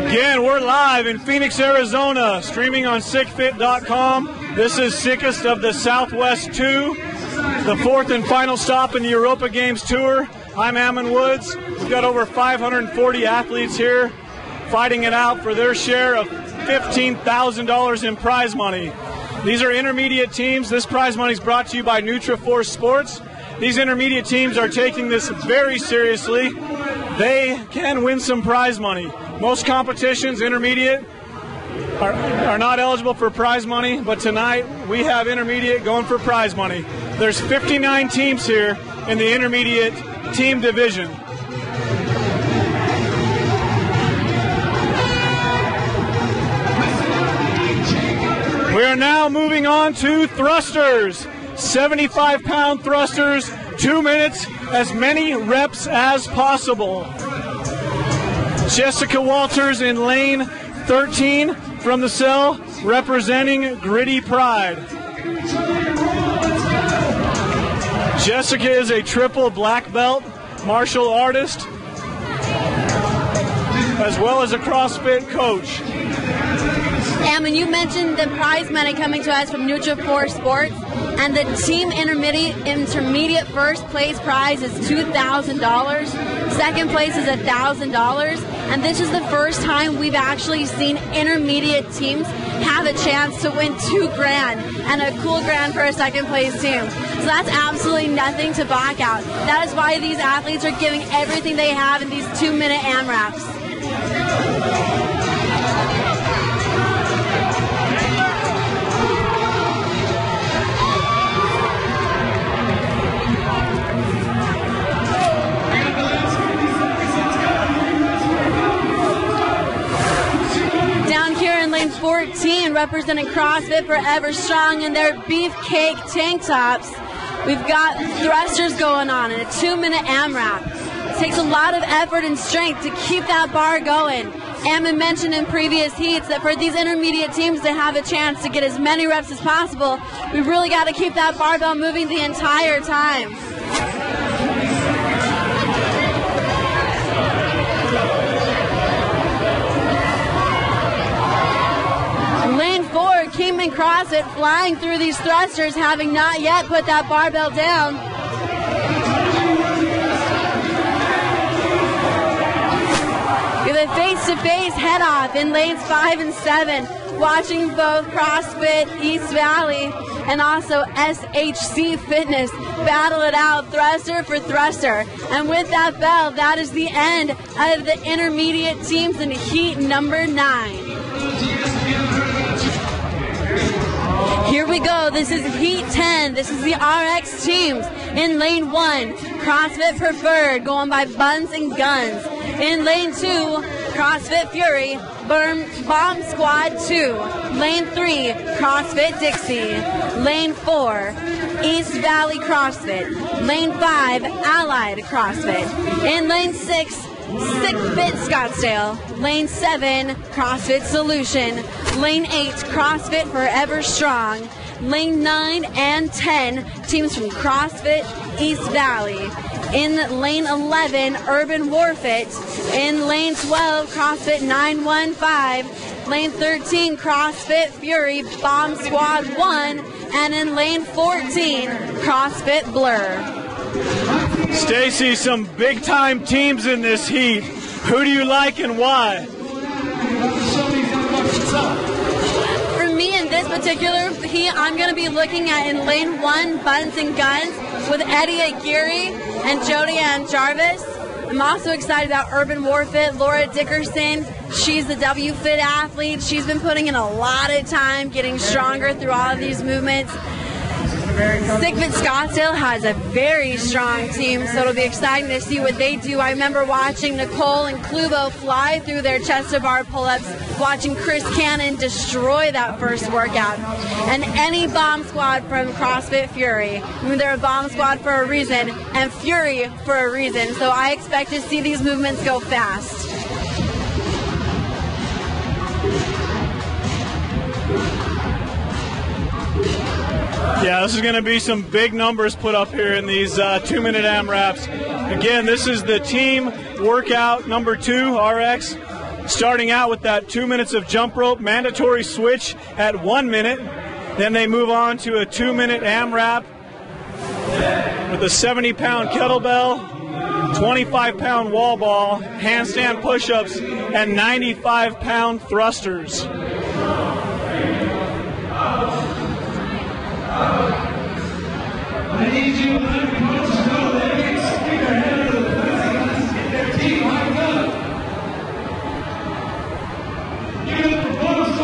Again, we're live in Phoenix, Arizona, streaming on SICfit.com. This is SICest of the Southwest 2, the fourth and final stop in the Europa Games Tour. I'm Ammon Woods. We've got over 540 athletes here fighting it out for their share of $15,000 in prize money. These are intermediate teams. This prize money is brought to you by Nutriforce Sports. These intermediate teams are taking this very seriously. They can win some prize money. Most competitions, intermediate, are not eligible for prize money, but tonight we have intermediate going for prize money. There's 59 teams here in the intermediate team division. We are now moving on to thrusters. 75-pound thrusters, 2 minutes, as many reps as possible. Jessica Walters in lane 13 from the cell, representing Gritty Pride. Jessica is a triple black belt martial artist, as well as a CrossFit coach. And you mentioned the prize money coming to us from Nutra4 Sports, and the team intermediate first place prize is $2,000. Second place is $1,000, and this is the first time we've actually seen intermediate teams have a chance to win $2,000 and a cool grand for a second place team. So that's absolutely nothing to back out. That is why these athletes are giving everything they have in these 2-minute AMRAPs. Down here in lane 14, representing CrossFit Forever Strong in their beefcake tank tops, we've got thrusters going on in a 2-minute AMRAP. It takes a lot of effort and strength to keep that bar going. Ammon mentioned in previous heats that for these intermediate teams to have a chance to get as many reps as possible, we really got to keep that barbell moving the entire time. Lane 4, Kingman CrossFit flying through these thrusters, having not yet put that barbell down. We have a face-to-face head-off in lanes 5 and 7, watching both CrossFit East Valley and also SICest Fitness battle it out thruster for thruster. And with that bell, that is the end of the intermediate teams in heat number 9. Here we go. This is heat 10. This is the RX teams. In lane 1, CrossFit Preferred going by Buns and Guns. In lane 2, CrossFit Fury, Bomb Squad 2. Lane 3, CrossFit Dixie. Lane 4, East Valley CrossFit. Lane 5, Allied CrossFit. In lane 6, SICest Scottsdale. Lane 7, CrossFit Solution. Lane 8, CrossFit Forever Strong. Lane 9 and 10, teams from CrossFit East Valley. In lane 11, Urban Warfit. In lane 12, CrossFit 915. Lane 13, CrossFit Fury Bomb Squad 1. And in lane 14, CrossFit Blur. Stacy, some big-time teams in this heat. Who do you like and why? For me, in this particular heat, I'm going to be looking at in lane 1, Buns and Guns, with Eddie Aguirre and Jody Ann Jarvis. I'm also excited about Urban Warfit, Laura Dickerson. She's the WFit athlete. She's been putting in a lot of time, getting stronger through all of these movements. SICest Scottsdale has a very strong team, so it'll be exciting to see what they do. I remember watching Nicole and Klubo fly through their chest-to-bar pull-ups, watching Chris Cannon destroy that first workout. And any bomb squad from CrossFit Fury. I mean, they're a bomb squad for a reason, and Fury for a reason. So I expect to see these movements go fast. Yeah, this is going to be some big numbers put up here in these 2-minute AMRAPs. Again, this is the team workout number 2, RX. Starting out with that 2 minutes of jump rope, mandatory switch at 1 minute. Then they move on to a 2-minute AMRAP with a 70-pound kettlebell, 25-pound wall ball, handstand push-ups, and 95-pound thrusters. I need you coaches to know that they stick ahead of the fence, get their team lined up. You got the bonus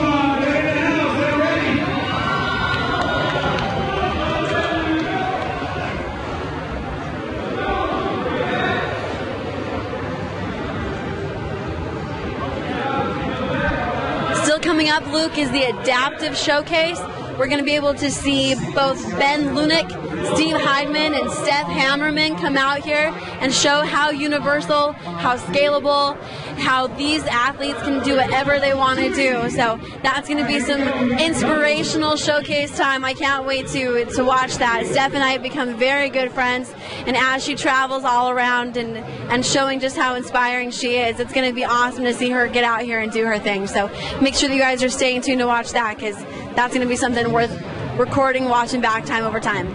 Also coming up, Luke, is the Adaptive Showcase. We're going to be able to see both Ben Lunick, Steve Heidman, and Steph Hammerman come out here and show how universal, how scalable, how these athletes can do whatever they want to do. So that's going to be some inspirational showcase time. I can't wait to watch that. Steph and I have become very good friends, and as she travels all around and showing just how inspiring she is, it's going to be awesome to see her get out here and do her thing. So make sure that you guys are staying tuned to watch that, because that's going to be something worth recording, watching back time over time.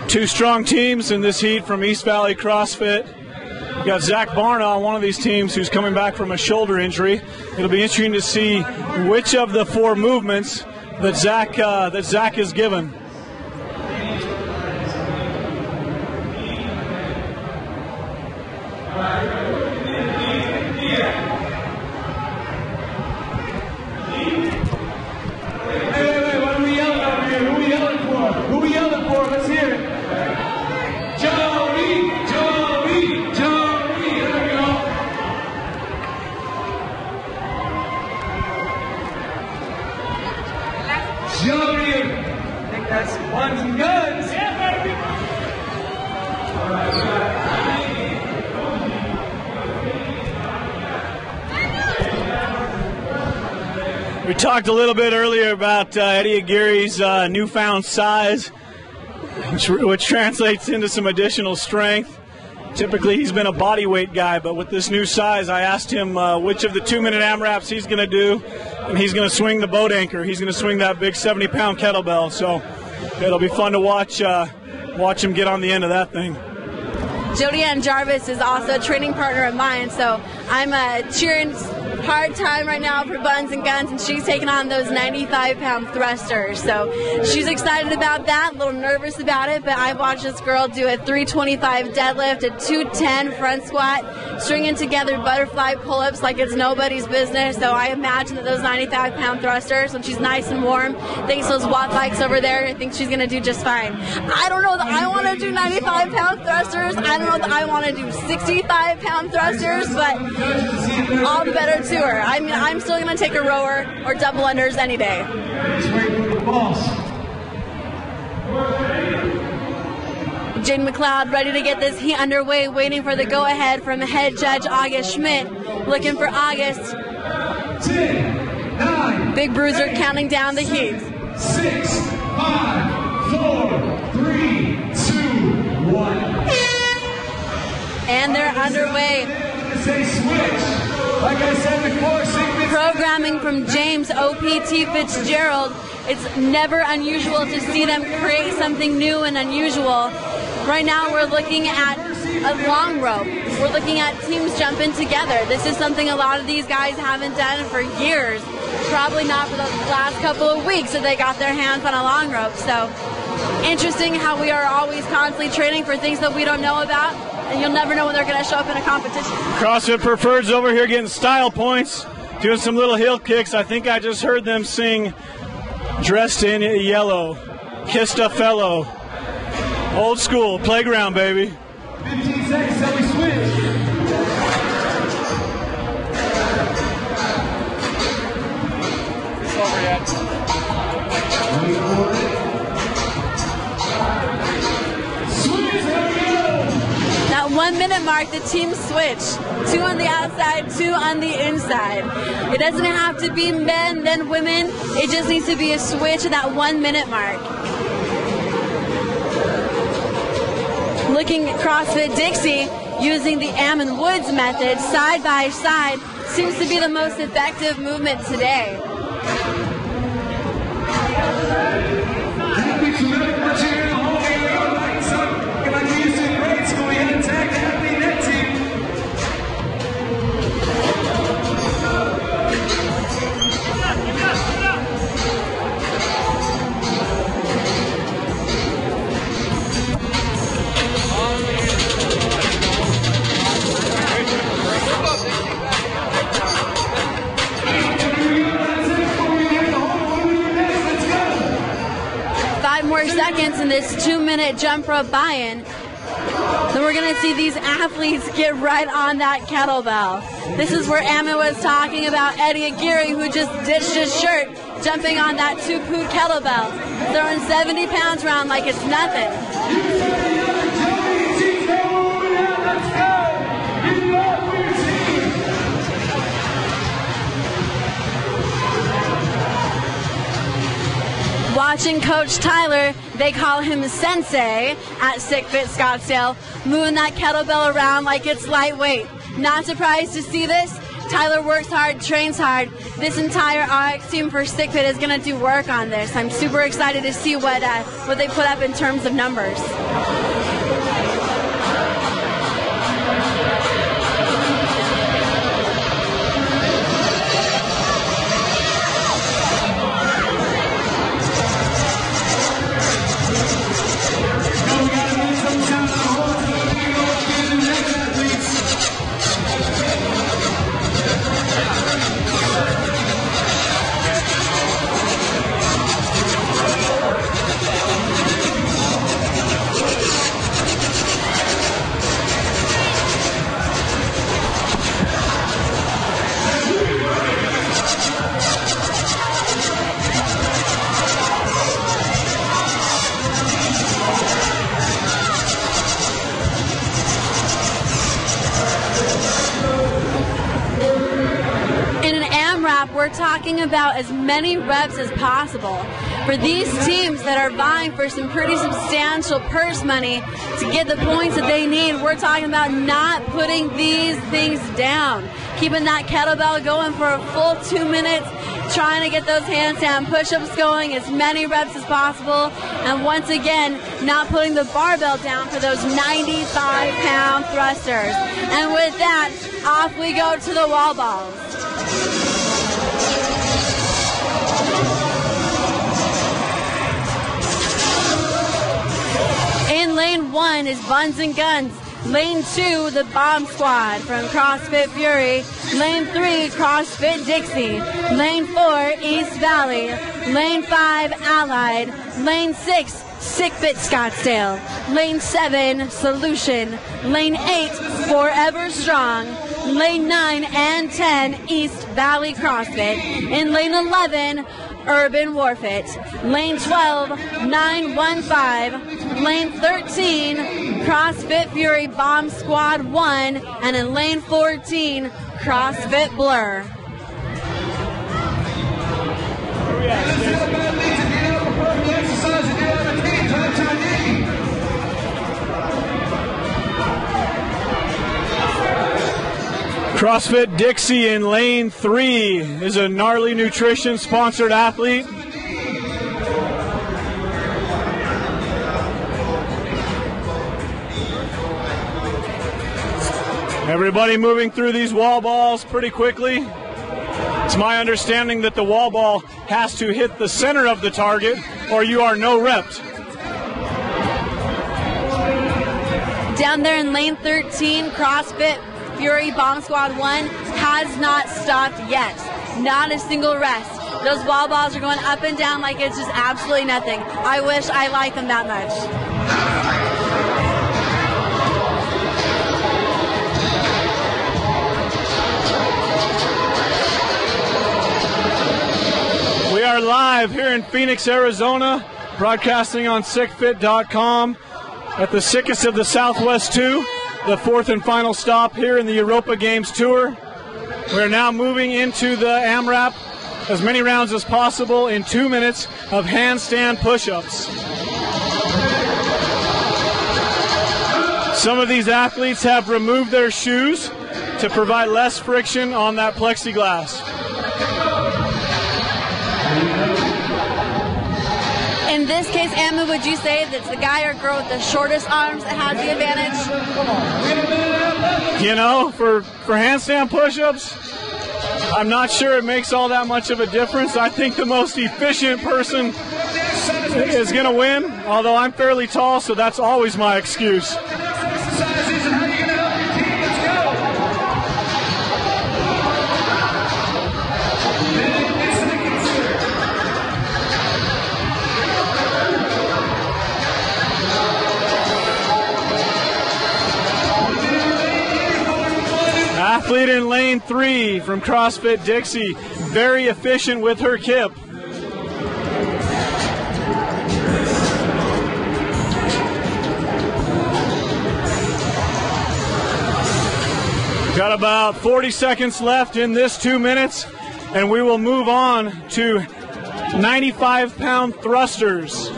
Two strong teams in this heat from East Valley CrossFit. You got Zach Barna on one of these teams who's coming back from a shoulder injury. It'll be interesting to see which of the four movements that Zach is given. We talked a little bit earlier about Eddie Aguirre's newfound size, which translates into some additional strength. Typically, he's been a body weight guy, but with this new size, I asked him which of the 2-minute AMRAPs he's going to do, and he's going to swing the boat anchor. He's going to swing that big 70-pound kettlebell, so it'll be fun to watch him get on the end of that thing. Jody Ann Jarvis is also a training partner of mine, so I'm cheering hard time right now for Buns and Guns, and she's taking on those 95-pound thrusters. So she's excited about that, a little nervous about it, but I've watched this girl do a 325 deadlift, a 210 front squat, stringing together butterfly pull-ups like it's nobody's business. So I imagine that those 95-pound thrusters, when she's nice and warm, thanks to those watt bikes over there, I think she's going to do just fine. I don't know that I want to do 95-pound thrusters. I don't know that I want to do 65-pound thrusters, but all the better to her. I mean, I'm still going to take a rower or double unders any day. Jaden McLeod ready to get this heat underway, waiting for the go-ahead from head judge August Schmidt. Looking for August. 10, 9, Big Bruiser counting down the heat. 6, 5, 4, 3, 2, 1. And they're underway. Like I said before, programming from James OPT Fitzgerald. It's never unusual to see them create something new and unusual. Right now we're looking at a long rope. We're looking at teams jumping together. This is something a lot of these guys haven't done for years. Probably not for the last couple of weeks that they got their hands on a long rope. So interesting how we are always constantly training for things that we don't know about, and you'll never know when they're going to show up in a competition. CrossFit Preferred's over here getting style points, doing some little hill kicks. I think I just heard them sing Dressed in Yellow, Kissed a Fellow. Old school, playground, baby. 15 seconds till we switch. It's over yet. That 1 minute mark, the team switch. 2 on the outside, 2 on the inside. It doesn't have to be men, then women. It just needs to be a switch at that 1 minute mark. Looking at CrossFit Dixie, using the Ammon Woods method, side by side, seems to be the most effective movement today. minutes in this 2-minute jump rope buy-in, then we're going to see these athletes get right on that kettlebell. This is where Amma was talking about Eddie Aguirre, who just ditched his shirt, jumping on that 2-poot kettlebell, throwing 70 pounds around like it's nothing. Watching Coach Tyler, they call him Sensei at SICest Scottsdale, moving that kettlebell around like it's lightweight. Not surprised to see this. Tyler works hard, trains hard. This entire RX team for SICest is going to do work on this. I'm super excited to see what they put up in terms of numbers. We're talking about as many reps as possible. For these teams that are vying for some pretty substantial purse money to get the points that they need, we're talking about not putting these things down. Keeping that kettlebell going for a full 2 minutes, trying to get those handstand push-ups going, as many reps as possible, and once again, not putting the barbell down for those 95-pound thrusters. And with that, off we go to the wall balls. In lane 1 is Buns and Guns. Lane 2, the Bomb Squad from CrossFit Fury. Lane 3, CrossFit Dixie. Lane 4, East Valley. Lane 5, Allied. Lane 6, SICest Scottsdale. Lane 7, Solution. Lane 8, Forever Strong. Lane 9 and 10, East Valley CrossFit. In lane 11, Urban Warfit. Lane 12, 915. Lane 13, CrossFit Fury Bomb Squad 1. And in lane 14, CrossFit Blur. CrossFit Dixie in lane 3 is a Gnarly Nutrition sponsored athlete. Everybody moving through these wall balls pretty quickly. It's my understanding that the wall ball has to hit the center of the target or you are no repped. Down there in lane 13, CrossFit Fury Bomb Squad 1 has not stopped yet. Not a single rest. Those wall balls are going up and down like it's just absolutely nothing. I wish I liked them that much. We are live here in Phoenix, Arizona, broadcasting on SICfit.com at the SICest of the Southwest 2. The fourth and final stop here in the Europa Games Tour. We're now moving into the AMRAP, as many rounds as possible in 2 minutes of handstand push-ups. Some of these athletes have removed their shoes to provide less friction on that plexiglass. In this case, Amma, would you say that the guy or girl with the shortest arms that has the advantage? You know, for handstand push-ups, I'm not sure it makes all that much of a difference. I think the most efficient person is going to win, although I'm fairly tall, so that's always my excuse. lane 3 from CrossFit Dixie. Very efficient with her kip. Got about 40 seconds left in this 2 minutes, and we will move on to 95-pound thrusters.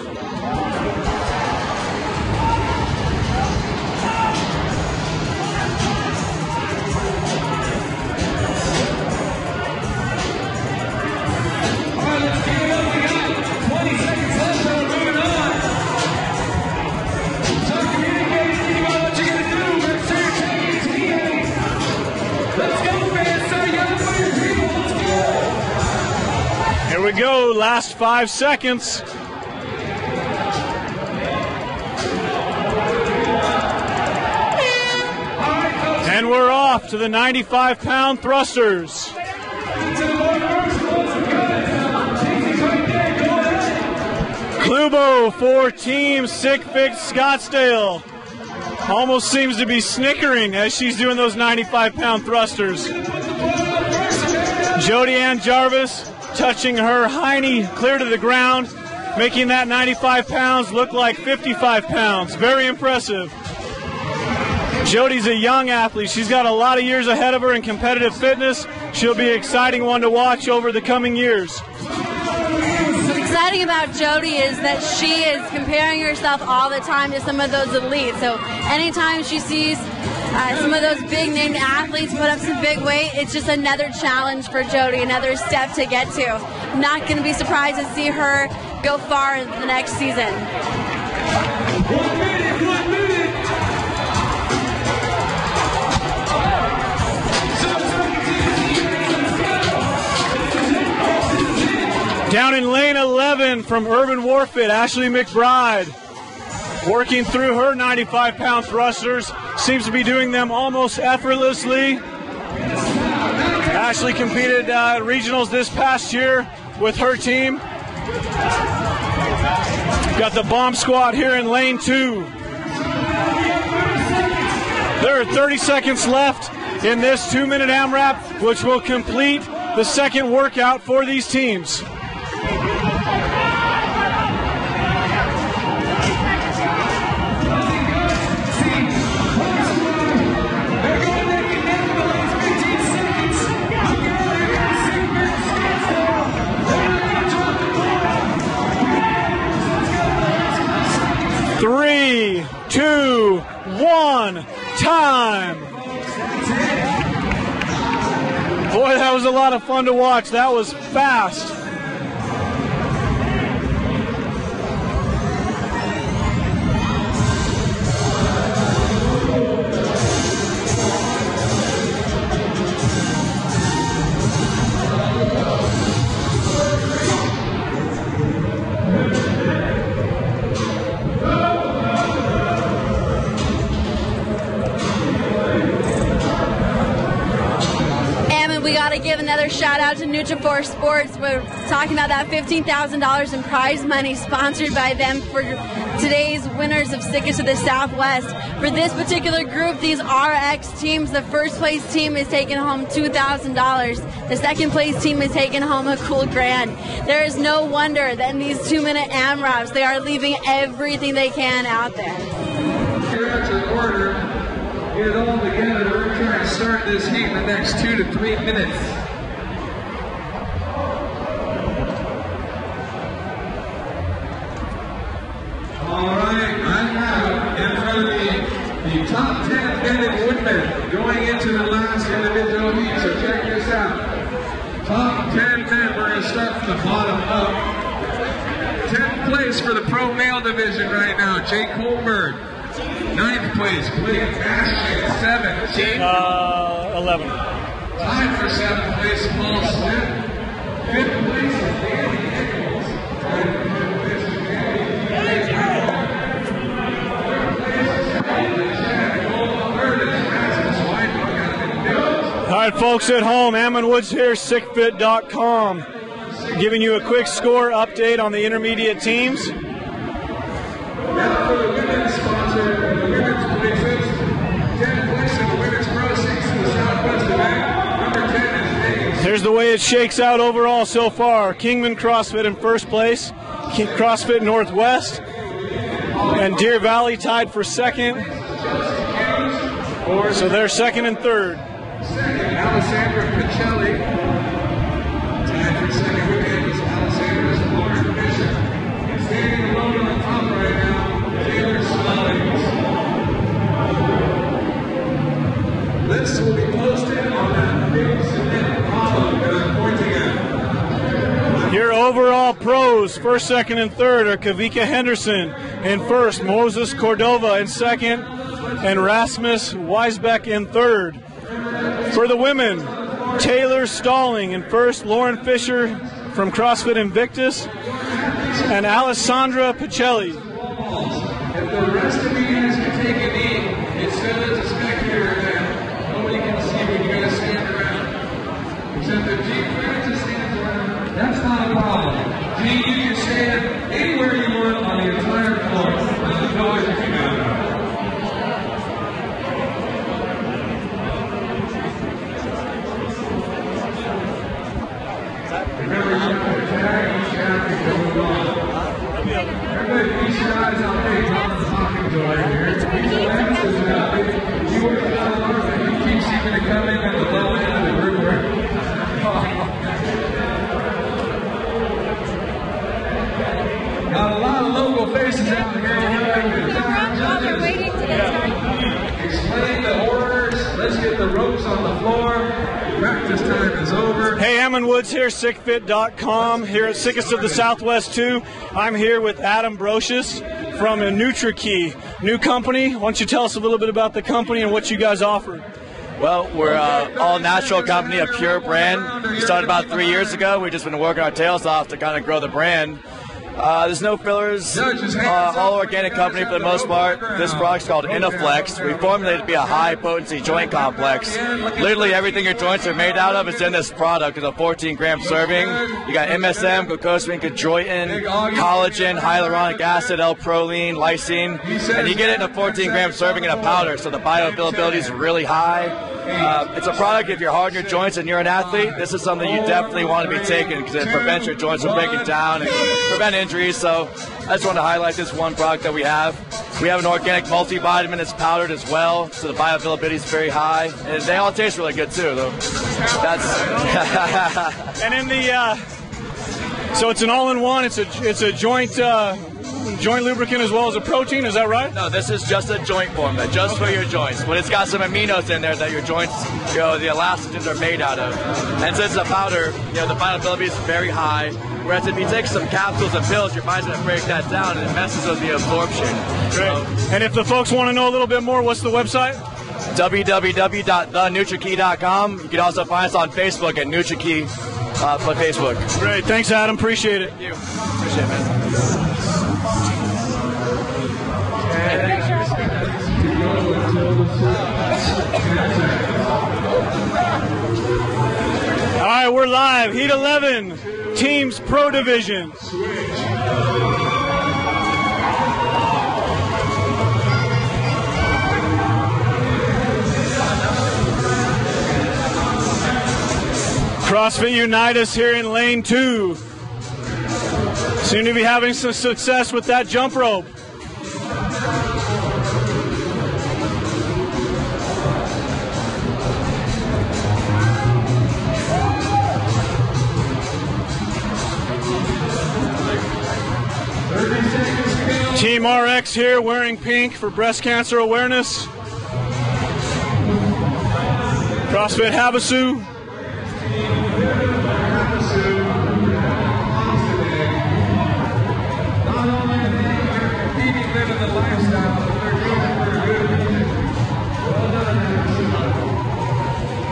Here we go, last 5 seconds. And we're off to the 95-pound thrusters. Klubo for Team SICest Scottsdale. Almost seems to be snickering as she's doing those 95-pound thrusters. Jody Ann Jarvis touching her hiney clear to the ground, making that 95 pounds look like 55 pounds. Very impressive. Jody's a young athlete. She's got a lot of years ahead of her in competitive fitness. She'll be an exciting one to watch over the coming years. What's exciting about Jody is that she is comparing herself all the time to some of those elites. So anytime she sees some of those big named athletes put up some big weight, it's just another challenge for Jody, another step to get to. Not going to be surprised to see her go far in the next season. 1 minute, 1 minute. Down in lane 11 from Urban Warfit, Ashley McBride. Working through her 95-pound thrusters, seems to be doing them almost effortlessly. Ashley competed at regionals this past year with her team. Got the bomb squat here in lane 2. There are 30 seconds left in this 2-minute AMRAP, which will complete the second workout for these teams. Three, 2, 1, time. Boy, that was a lot of fun to watch. That was fast. We got to give another shout out to Nutrifor Sports. We're talking about that $15,000 in prize money sponsored by them for today's winners of SICest of the Southwest. For this particular group, these RX teams, the first place team is taking home $2,000. The second place team is taking home a cool $1,000. There is no wonder that in these 2-minute AMRAPs, they are leaving everything they can out there. Get it all together. We're trying to start this heat in the next 2 to 3 minutes. All right, right now, in front of me, the top 10 men and women going into the last individual heat. So check this out. Top 10 men, we're going to start from the bottom up. 10th place for the pro male division right now, Jake Holmberg. 9th place, Blake Ashton, 17. 11. Tied for 7th place, Paul Smith. 5th place is Danny Nichols. Tied for 5th place is Danny Nichols. All right, folks at home, Ammon Woods here, SICfit.com, giving you a quick score update on the intermediate teams. Now for the women's sponsor, the women's places. 10th place in the women's pro 6 in the Southwest event. Here's the way it shakes out overall so far. Kingman CrossFit in first place, CrossFit Northwest, and Deer Valley tied for second. So they're second and third. Alessandra Picelli. Tied for second with Alessandra's Lauren Fisher. And standing alone on top right now, Taylor Stallings. This will be posted on that big cement column that I'm pointing at. Your overall pros, first, second, and third, are Kavika Henderson in first, Moses Cordova in second, and Rasmus Weisbeck in third. For the women, Taylor Stalling in first, Lauren Fisher from CrossFit Invictus, and Alessandra Picelli. If the rest of you guys can take a knee, it's still as a spectator event. Nobody can see when you guys stand around. Except if Gene Francis stands around, that's not a problem. Gene, you can stand anywhere you want on the entire floor. There's no way to do that. Remember, you have to tag each athlete that we're on. Everybody, feast your eyes on Dave Thomas talking to right here. He's a master athlete. He works out a lot, and he keeps seeming to come in at the low end of the group. Got a lot of local faces out here. They're waiting to get started. Explain the orders. Let's get the ropes on the floor. Practice time is over. Hey, Emmon Woods here, SICfit.com, here at Sickest of the Southwest 2. I'm here with Adam Brocious from NutriKey, new company. Why don't you tell us a little bit about the company and what you guys offer? Well, we're an all-natural company, a pure brand. We started about 3 years ago. We've just been working our tails off to kind of grow the brand. There's no fillers, all organic company for the most part. This product's called Inaflex. We formulated to be a high-potency joint complex. Literally everything your joints are made out of is in this product. It's a 14-gram serving. You got MSM, glucosamine, chondroitin, collagen, hyaluronic acid, L-proline, lysine, and you get it in a 14-gram serving in a powder, so the bioavailability is really high. It's a product, if you're hard on your joints and you're an athlete, this is something you definitely want to be taking because it prevents your joints from breaking down and prevent injuries. So I just want to highlight this one product that we have. We have an organic multivitamin that's powdered as well, so the bioavailability is very high. And they all taste really good too, though. That's and in the so it's an all-in-one. It's a joint lubricant as well as a protein. Is that right? No, this is just a joint formula, just for your joints. But it's got some aminos in there that your joints, the elastogens are made out of. And since it's a powder, the bioavailability is very high. Whereas if you take some capsules and pills, your body's going to break that down and it messes with the absorption. Great. And if the folks want to know a little bit more, what's the website? www.thenutrikey.com. You can also find us on Facebook at NutriKey for Facebook. Great. Thanks, Adam. Appreciate it. Thank you. Appreciate it, man. All right, we're live. Heat 11, Teams Pro Division. CrossFit Unitas here in lane 2. Seem to be having some success with that jump rope. Team RX here wearing pink for breast cancer awareness. CrossFit Havasu.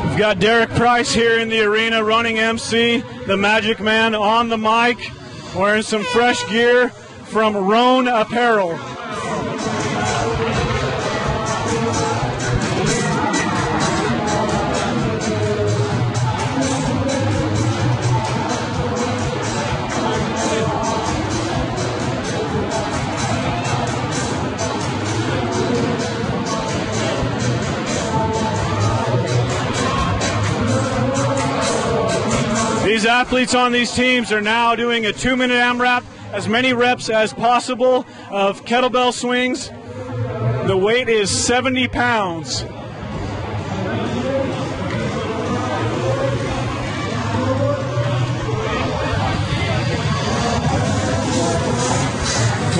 We've got Derek Price here in the arena running MC, the Magic Man on the mic, wearing some fresh gear from Roan Apparel. These athletes on these teams are now doing a 2-minute AMRAP, as many reps as possible of kettlebell swings. The weight is 70 pounds. We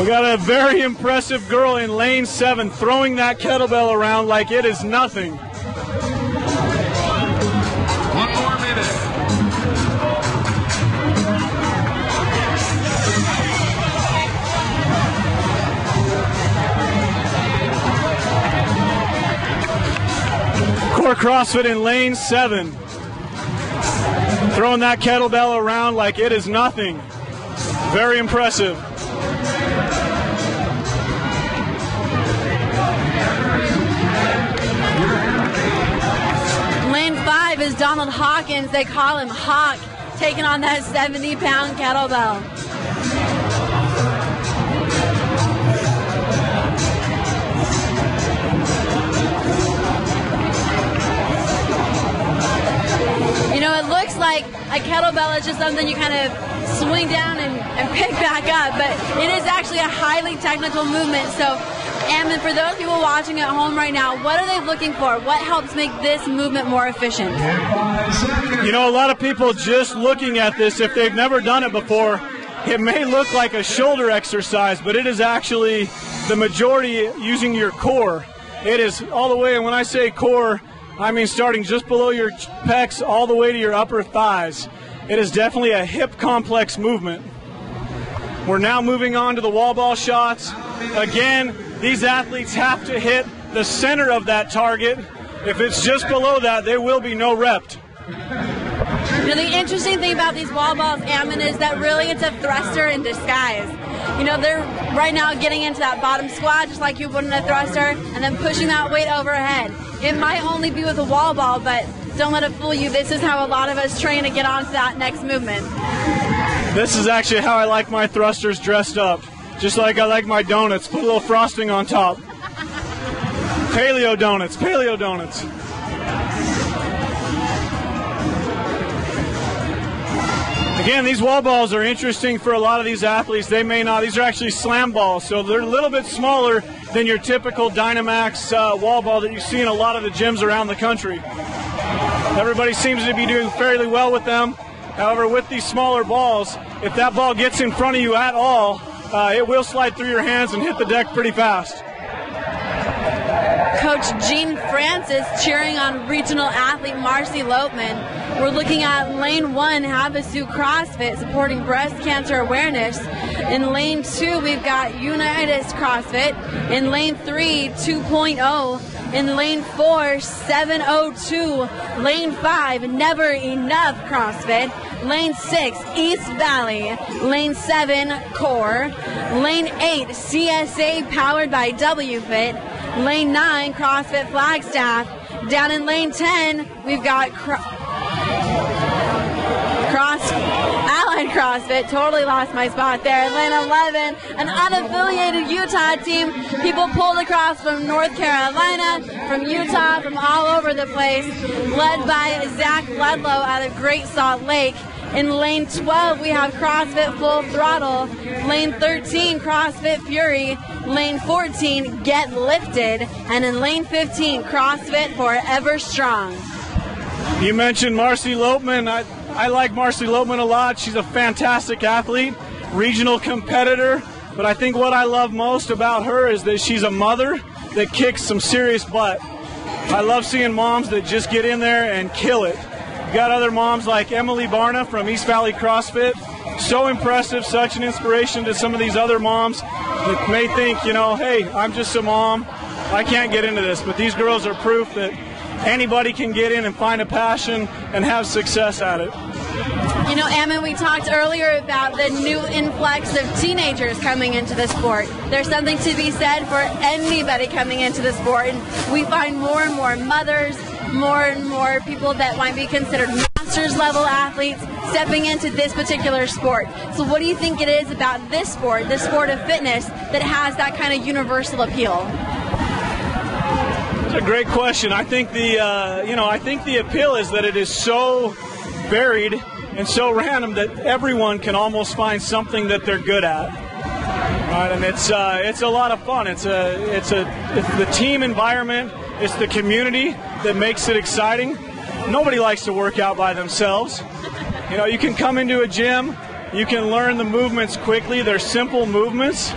got a very impressive girl in lane 7 throwing that kettlebell around like it is nothing. 1 more minute. Core CrossFit in lane 7. Throwing that kettlebell around like it is nothing. Very impressive. Lane 5 is Donald Hawkins. They call him Hawk, taking on that 70-pound kettlebell. You know, it looks like a kettlebell is just something you kind of swing down and pick back up, but it is actually a highly technical movement. So, Ammon, for those people watching at home right now, what are they looking for? What helps make this movement more efficient? You know, a lot of people just looking at this, if they've never done it before, it may look like a shoulder exercise, but it is actually the majority using your core. It is all the way, and when I say core, I mean starting just below your pecs all the way to your upper thighs. It is definitely a hip complex movement. We're now moving on to the wall ball shots. Again, these athletes have to hit the center of that target. If it's just below that, there will be no rep. You know, the interesting thing about these wall balls, Ammon, is that really it's a thruster in disguise. You know, they're right now getting into that bottom squat just like you would in a thruster, and then pushing that weight overhead. It might only be with a wall ball, but don't let it fool you. This is how a lot of us train to get onto that next movement. This is actually how I like my thrusters dressed up. Just like I like my donuts. Put a little frosting on top. Paleo donuts, paleo donuts. Again, these wall balls are interesting for a lot of these athletes. They may not, these are actually slam balls, so they're a little bit smaller than your typical Dynamax wall ball that you see in a lot of the gyms around the country. Everybody seems to be doing fairly well with them. However, with these smaller balls, if that ball gets in front of you at all, it will slide through your hands and hit the deck pretty fast. Coach Gene Francis cheering on regional athlete Marcy Lopeman. We're looking at lane 1, Havasu CrossFit, supporting breast cancer awareness. In lane 2, we've got Unitas CrossFit. In lane 3, 2.0. In lane 4, 702. Lane 5, Never Enough CrossFit. Lane 6, East Valley. Lane 7, Core. Lane 8, CSA powered by WFit. Lane 9, CrossFit Flagstaff. Down in lane 10, we've got Allied CrossFit. Totally lost my spot there. Lane 11, an unaffiliated Utah team. People pulled across from North Carolina, from Utah, from all over the place. Led by Zach Ludlow out of Great Salt Lake. In lane 12, we have CrossFit Full Throttle. Lane 13, CrossFit Fury. Lane 14, Get Lifted. And in lane 15, CrossFit Forever Strong. You mentioned Marcy Lopeman. I like Marcy Lopeman a lot. She's a fantastic athlete, regional competitor. But I think what I love most about her is that she's a mother that kicks some serious butt. I love seeing moms that just get in there and kill it. Got other moms like Emily Barna from East Valley CrossFit. So impressive, such an inspiration to some of these other moms that may think, you know, hey, I'm just a mom, I can't get into this. But these girls are proof that anybody can get in and find a passion and have success at it. You know, Ammon, we talked earlier about the new influx of teenagers coming into the sport. There's something to be said for anybody coming into the sport, and we find more and more mothers, more and more people that might be considered masters level athletes stepping into this particular sport. So what do you think it is about this sport of fitness, that has that kind of universal appeal? It's a great question. I think the appeal is that it is so varied and so random that everyone can almost find something that they're good at. Right, and it's a lot of fun. It's the team environment. It's the community that makes it exciting. Nobody likes to work out by themselves. You know, you can come into a gym, you can learn the movements quickly. They're simple movements.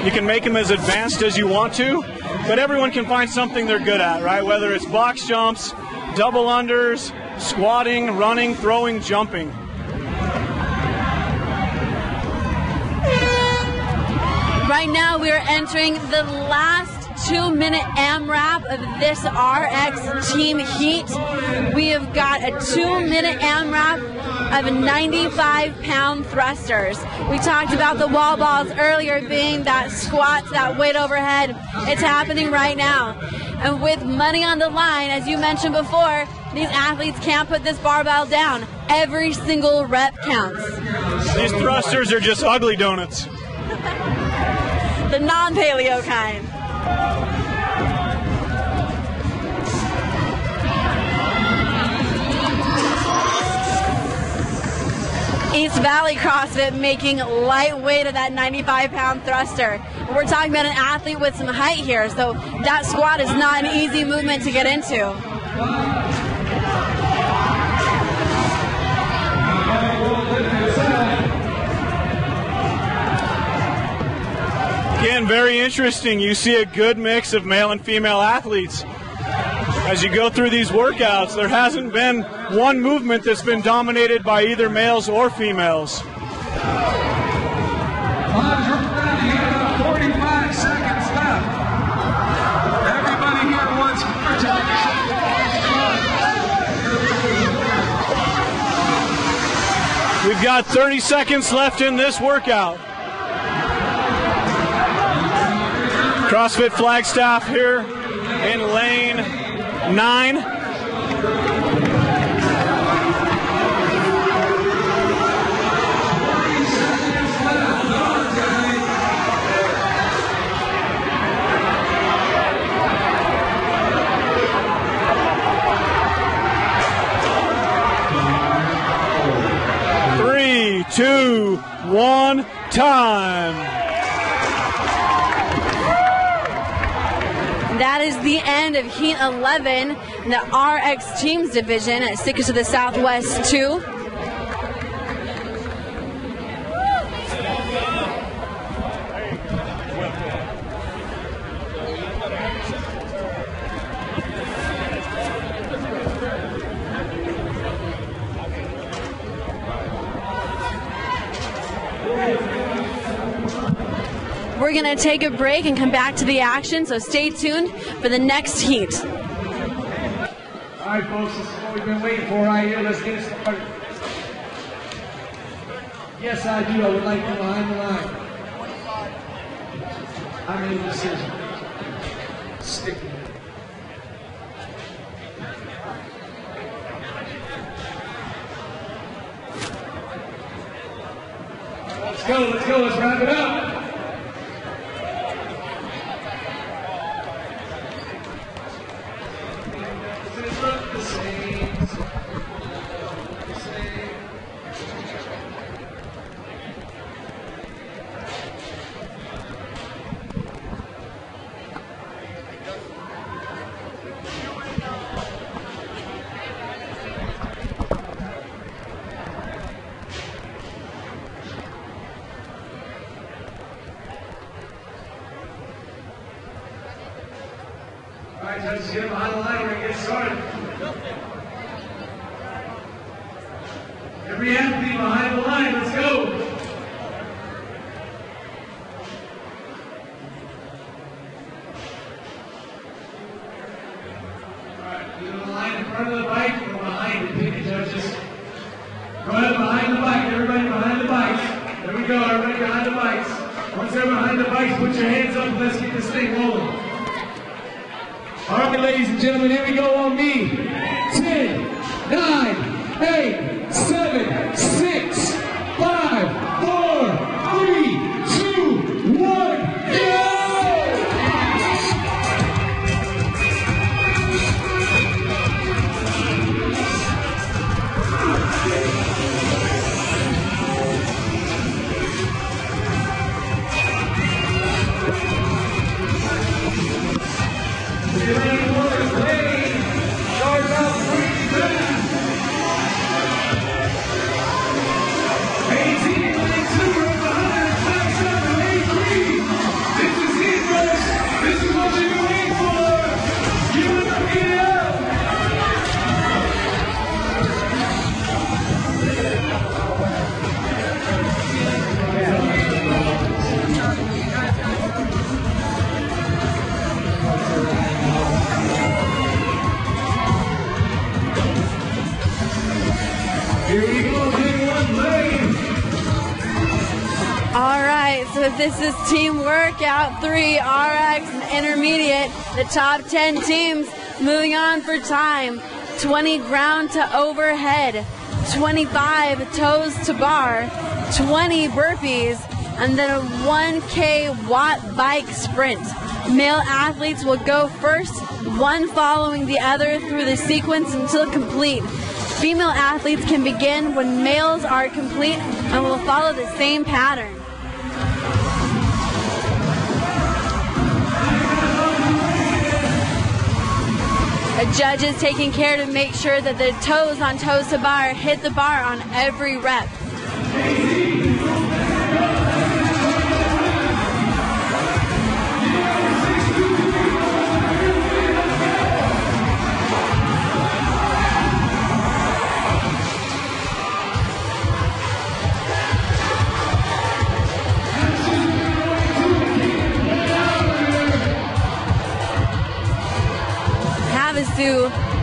You can make them as advanced as you want to, but everyone can find something they're good at, right? Whether it's box jumps, double unders, squatting, running, throwing, jumping. Right now we are entering the last 2-minute AMRAP of this RX team heat. We have got a 2-minute AMRAP of 95-pound thrusters. We talked about the wall balls earlier being that squats, that weight overhead. It's happening right now. And with money on the line, as you mentioned before, these athletes can't put this barbell down. Every single rep counts. These thrusters are just ugly donuts. The non-paleo kind. East Valley CrossFit making lightweight of that 95-pound thruster. We're talking about an athlete with some height here, so that squat is not an easy movement to get into. Again, very interesting. You see a good mix of male and female athletes. As you go through these workouts, there hasn't been one movement that's been dominated by either males or females. 45 seconds left. Everybody here wants more time. We've got 30 seconds left in this workout. CrossFit Flagstaff here in lane 9. Three, 2, 1, time. That is the end of Heat 11 in the RX Teams division at SICest of the Southwest 2. We're going to take a break and come back to the action, so stay tuned for the next heat. All right, folks, this is what we've been waiting for right here. Let's get it started. Yes, I do. I would like you behind the line. I made a decision. Stick with it. Let's go, let's wrap it up. All right, judges, get behind the line. We're going to get started. Every athlete behind the line. Let's go. All right, get on the line in front of the bike or behind it. Pick it, judges. Go ahead, behind the bike. Everybody behind the bikes. There we go. Everybody behind the bikes. Once they're behind the bikes, put your hands up and let's get this thing rolling. All right, ladies and gentlemen, here we go on me. 10, 9, 8, 7, 6, 5, 4, 3, 2, 1, go! All right, so this is Team Workout 3, RX and Intermediate, the top 10 teams moving on for time. 20 ground to overhead, 25 toes to bar, 20 burpees, and then a 1K watt bike sprint. Male athletes will go first, one following the other through the sequence until complete. Female athletes can begin when males are complete and will follow the same pattern. The judge is taking care to make sure that the toes on toes to bar hit the bar on every rep.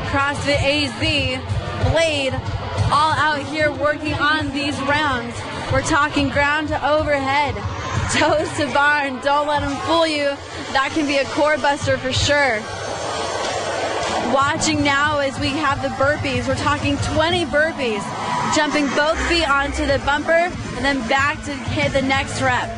CrossFit AZ, Blade, all out here working on these rounds. We're talking ground to overhead, toes to bar, and don't let them fool you. That can be a core buster for sure. Watching now as we have the burpees. We're talking 20 burpees, jumping both feet onto the bumper and then back to hit the next rep.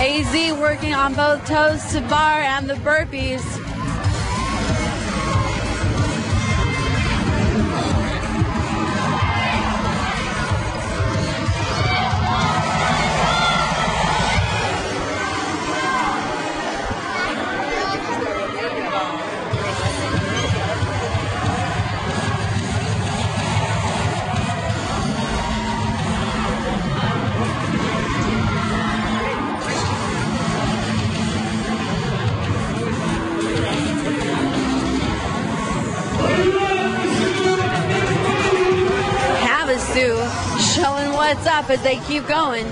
AZ working on both toes to bar and the burpees. Showing what's up as they keep going.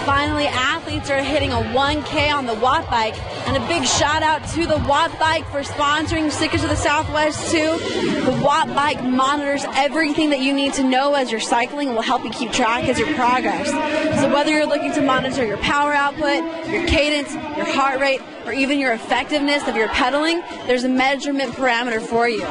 Finally, athletes are hitting a 1K on the Watt Bike, and a big shout out to the Watt Bike for sponsoring SICest of the Southwest too. The Watt Bike monitors everything that you need to know as you're cycling and will help you keep track as your progress. So whether you're looking to monitor your power output, your cadence, your heart rate, or even your effectiveness of your pedaling, there's a measurement parameter for you.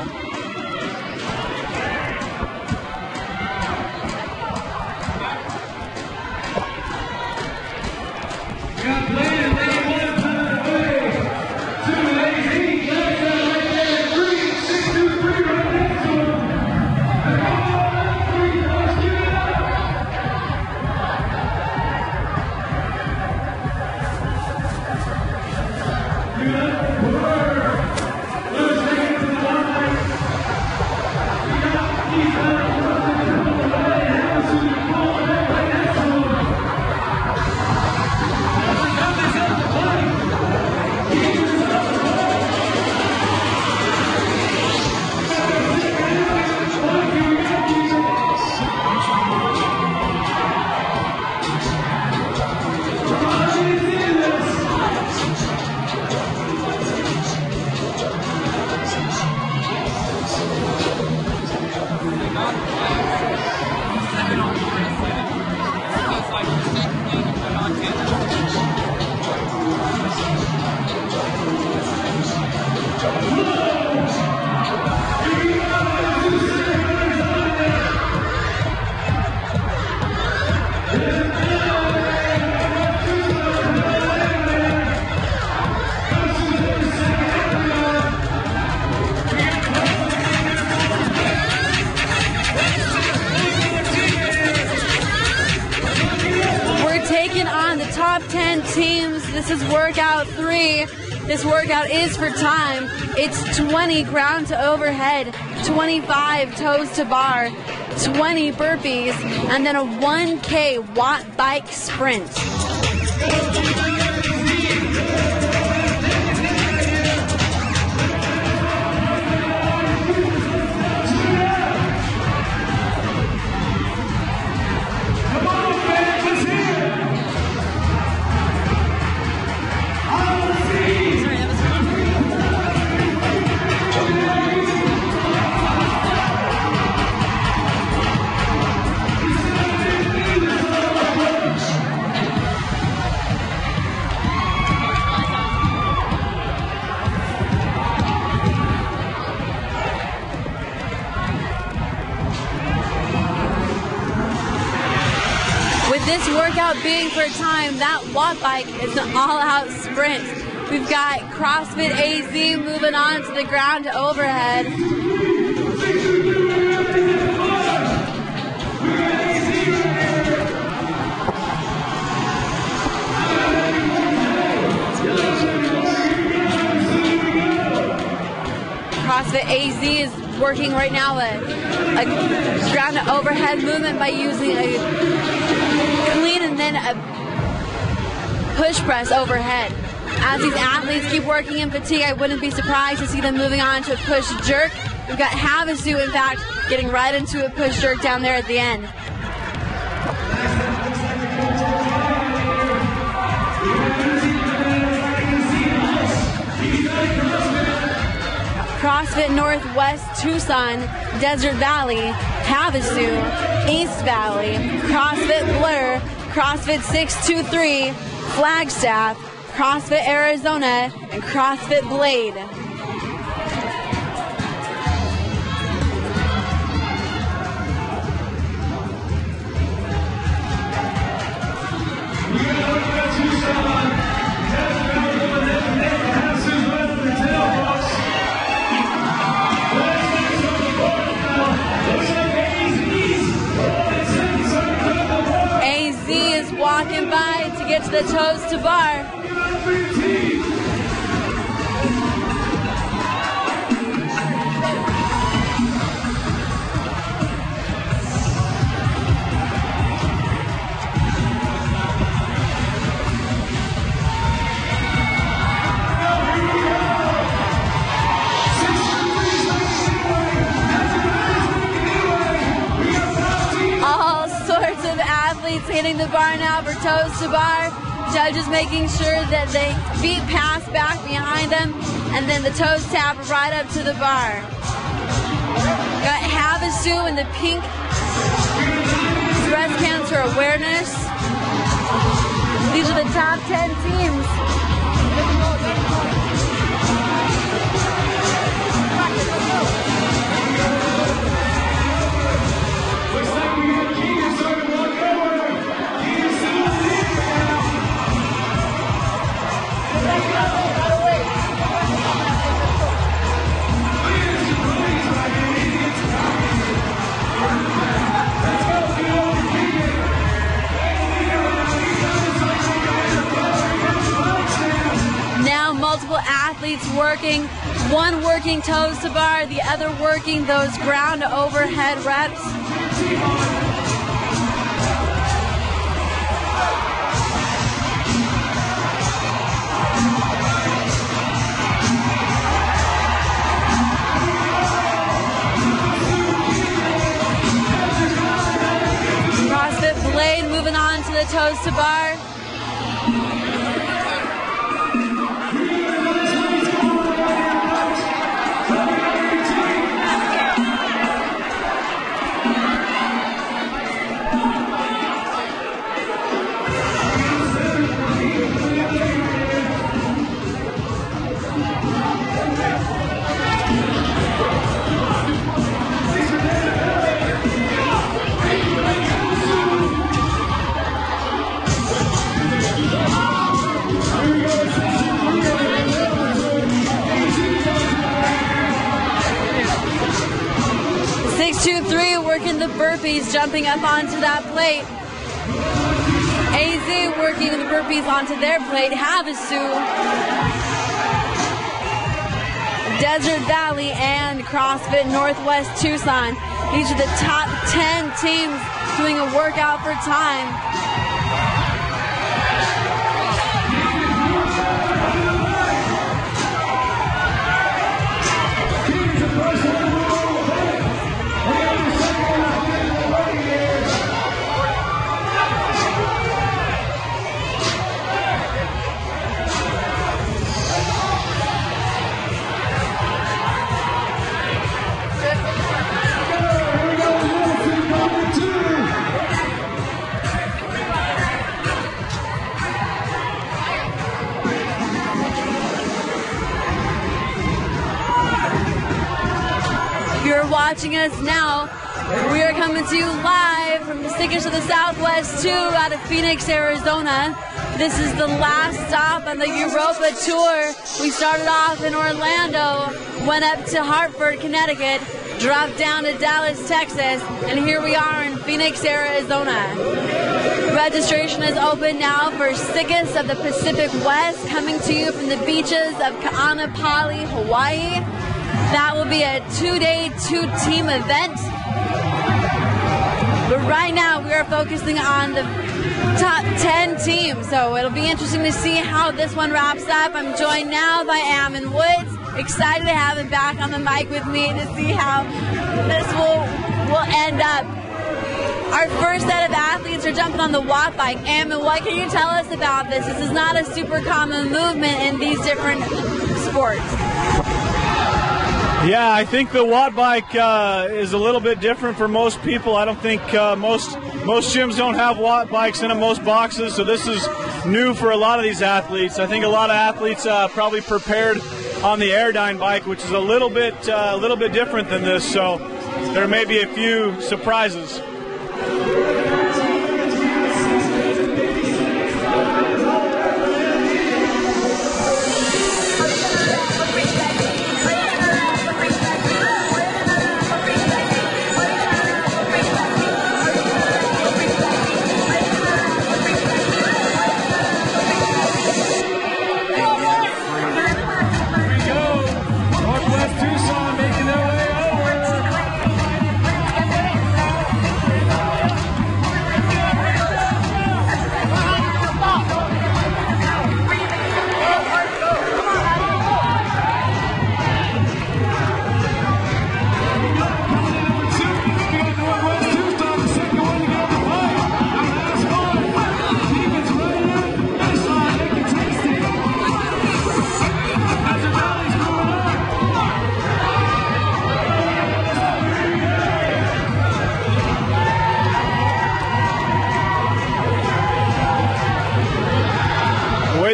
10 teams. This is workout 3. This workout is for time. It's 20 ground to overhead, 25 toes to bar, 20 burpees, and then a 1K watt bike sprint. This workout being for time, that watt bike is an all-out sprint. We've got CrossFit AZ moving on to the ground to overhead. CrossFit AZ is working right now a ground to overhead movement by using a clean and then a push press overhead. As these athletes keep working in fatigue, I wouldn't be surprised to see them moving on to a push jerk. We've got Havasu, in fact, getting right into a push jerk down there at the end. CrossFit Northwest Tucson, Desert Valley, Havasu, East Valley, CrossFit Blur, CrossFit 623, Flagstaff, CrossFit Arizona, and CrossFit Blade. Walking by to get to the toes to bar. All sorts of athletes hitting the bar now for toes to bar. Judges making sure that they feet pass back behind them and then the toes tap right up to the bar. Got Havasu in the pink breast cancer awareness. These are the top 10 teams. Multiple athletes working, one working toes to bar, the other working those ground to overhead reps. CrossFit Blade moving on to the toes to bar. Working the burpees, jumping up onto that plate. AZ working the burpees onto their plate. Havasu, Desert Valley, and CrossFit Northwest Tucson. These are the top 10 teams doing a workout for time. Watching us now, we are coming to you live from the SICest of the Southwest 2 out of Phoenix, Arizona. This is the last stop on the Europa Tour. We started off in Orlando, went up to Hartford, Connecticut, dropped down to Dallas, Texas, and here we are in Phoenix, Arizona. Registration is open now for SICest of the Pacific West, coming to you from the beaches of Ka'anapali, Hawaii. That will be a 2-day, 2-team event. But right now we are focusing on the top 10 teams, so it'll be interesting to see how this one wraps up. I'm joined now by Ammon Woods. Excited to have him back on the mic with me to see how this will end up. Our first set of athletes are jumping on the watt bike. Ammon, what can you tell us about this? This is not a super common movement in these different sports. Yeah, I think the watt bike is a little bit different for most people. I don't think most gyms don't have watt bikes in most boxes, so this is new for a lot of these athletes. I think a lot of athletes probably prepared on the Airdyne bike, which is a little bit different than this. So there may be a few surprises.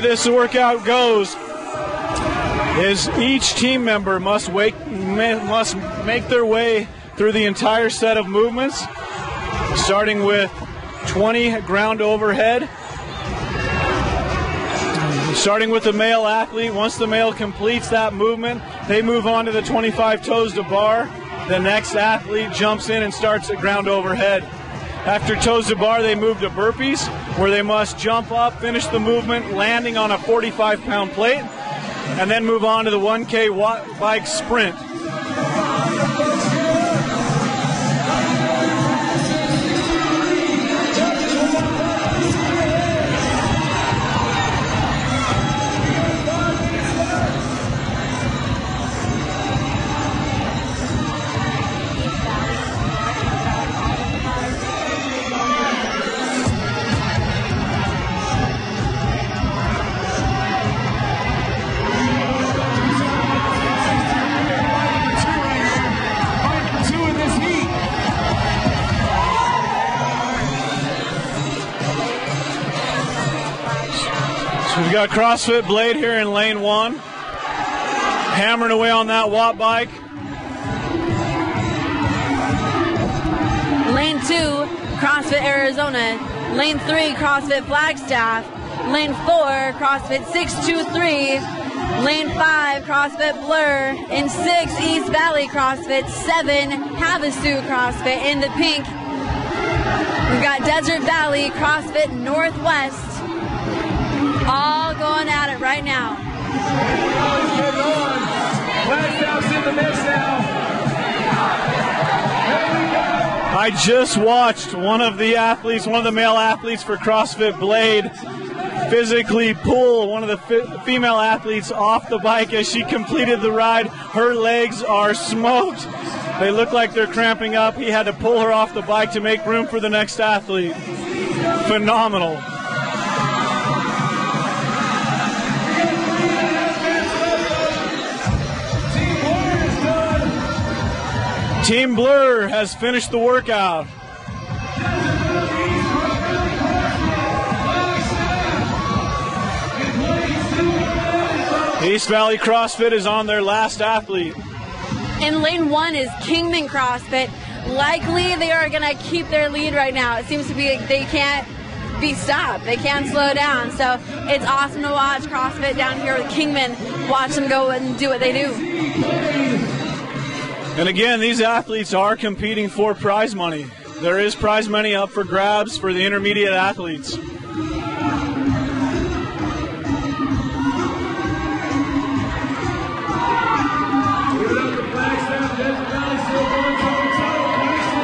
This workout goes is each team member must make their way through the entire set of movements, starting with 20 ground overhead. Starting with the male athlete, once the male completes that movement, they move on to the 25 toes to bar. The next athlete jumps in and starts at ground overhead. After toes to bar, they move to burpees, where they must jump up, finish the movement, landing on a 45-pound plate, and then move on to the 1K watt bike sprint. We've got CrossFit Blade here in lane 1, hammering away on that watt bike. Lane 2, CrossFit Arizona. Lane 3, CrossFit Flagstaff. Lane 4, CrossFit 623. Lane 5, CrossFit Blur. In 6, East Valley CrossFit. 7, Havasu CrossFit in the pink. We've got got Desert Valley, CrossFit Northwest, all going at it right now. In the mix now. I just watched one of the male athletes for CrossFit Blade, physically pull one of the female athletes off the bike as she completed the ride. Her legs are smoked. They look like they're cramping up. He had to pull her off the bike to make room for the next athlete. Phenomenal. Team Blur has finished the workout. East Valley CrossFit is on their last athlete. In lane 1 is Kingman CrossFit. Likely they are going to keep their lead right now. It seems to be they can't be stopped. They can't slow down. So it's awesome to watch CrossFit down here with Kingman. Watch them go and do what they do. And again, these athletes are competing for prize money. There is prize money up for grabs for the intermediate athletes.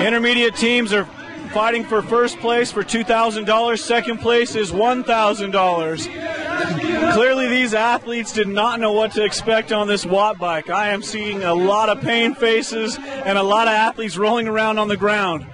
Intermediate teams are fighting for first place for $2,000. Second place is $1,000. Clearly these athletes did not know what to expect on this watt bike. I am seeing a lot of pain faces and a lot of athletes rolling around on the ground.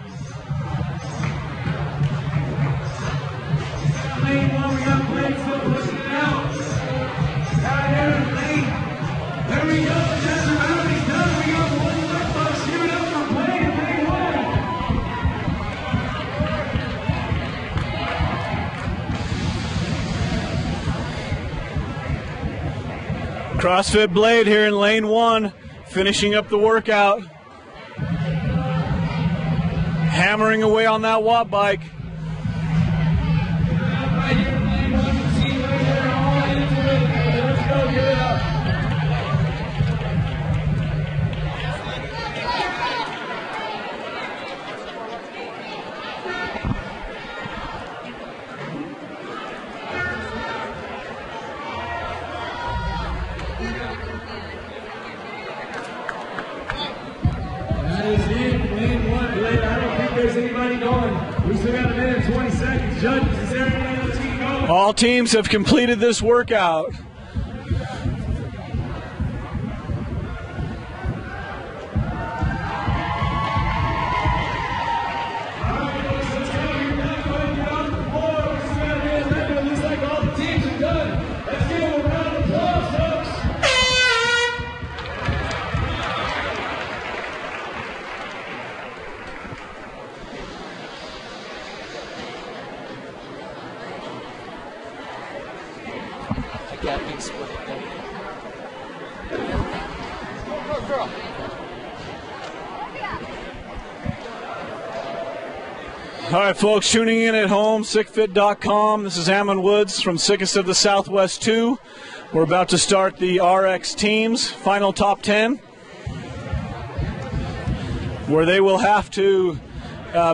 CrossFit Blade here in lane 1, finishing up the workout. Hammering away on that watt bike. All teams have completed this workout. All right, folks, tuning in at home, SICfit.com. This is Ammon Woods from SICest of the Southwest 2. We're about to start the RX teams, final top 10, where they will have to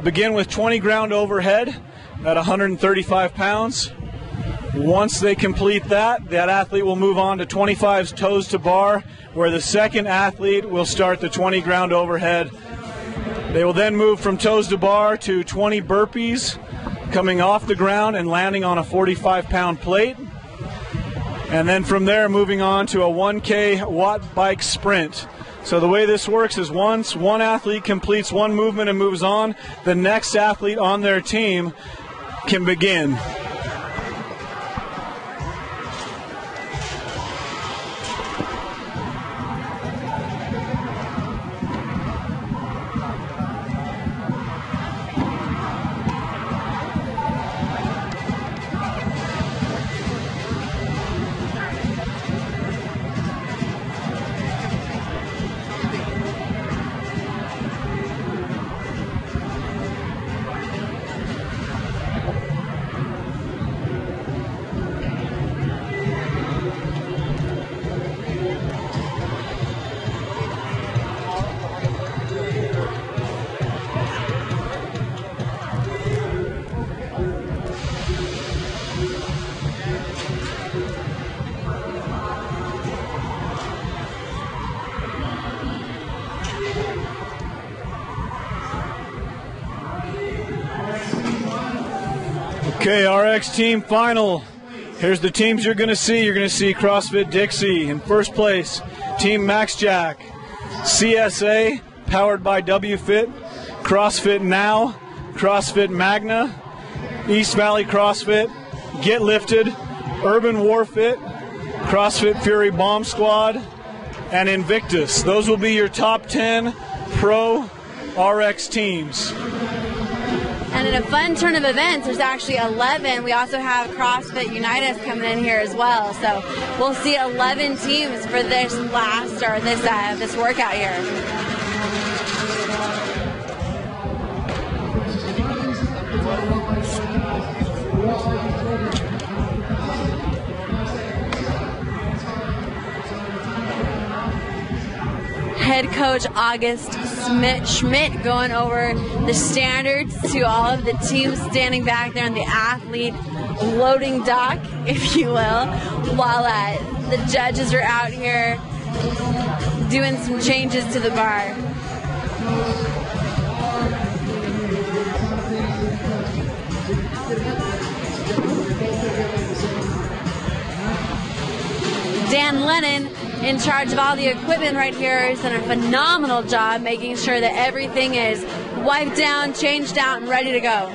begin with 20 ground overhead at 135 pounds. Once they complete that athlete will move on to 25 toes to bar, where the second athlete will start the 20 ground overhead. They will then move from toes to bar to 20 burpees, coming off the ground and landing on a 45-pound plate. And then from there, moving on to a 1K watt bike sprint. So the way this works is once one athlete completes one movement and moves on, the next athlete on their team can begin. Okay, RX team final. Here's the teams you're going to see. You're going to see CrossFit Dixie in first place. Team Max Jack. CSA, powered by WFit. CrossFit Now. CrossFit Magna. East Valley CrossFit. Get Lifted. Urban Warfit. CrossFit Fury Bomb Squad. And Invictus. Those will be your top 10 pro RX teams. And in a fun turn of events, there's actually 11. We also have CrossFit Unitas coming in here as well. So we'll see 11 teams for this this workout here. Head coach August Schmidt going over the standards to all of the teams standing back there in the athlete loading dock, if you will, while the judges are out here doing some changes to the bar. Dan Lennon, in charge of all the equipment right here, has done a phenomenal job making sure that everything is wiped down, changed out, and ready to go.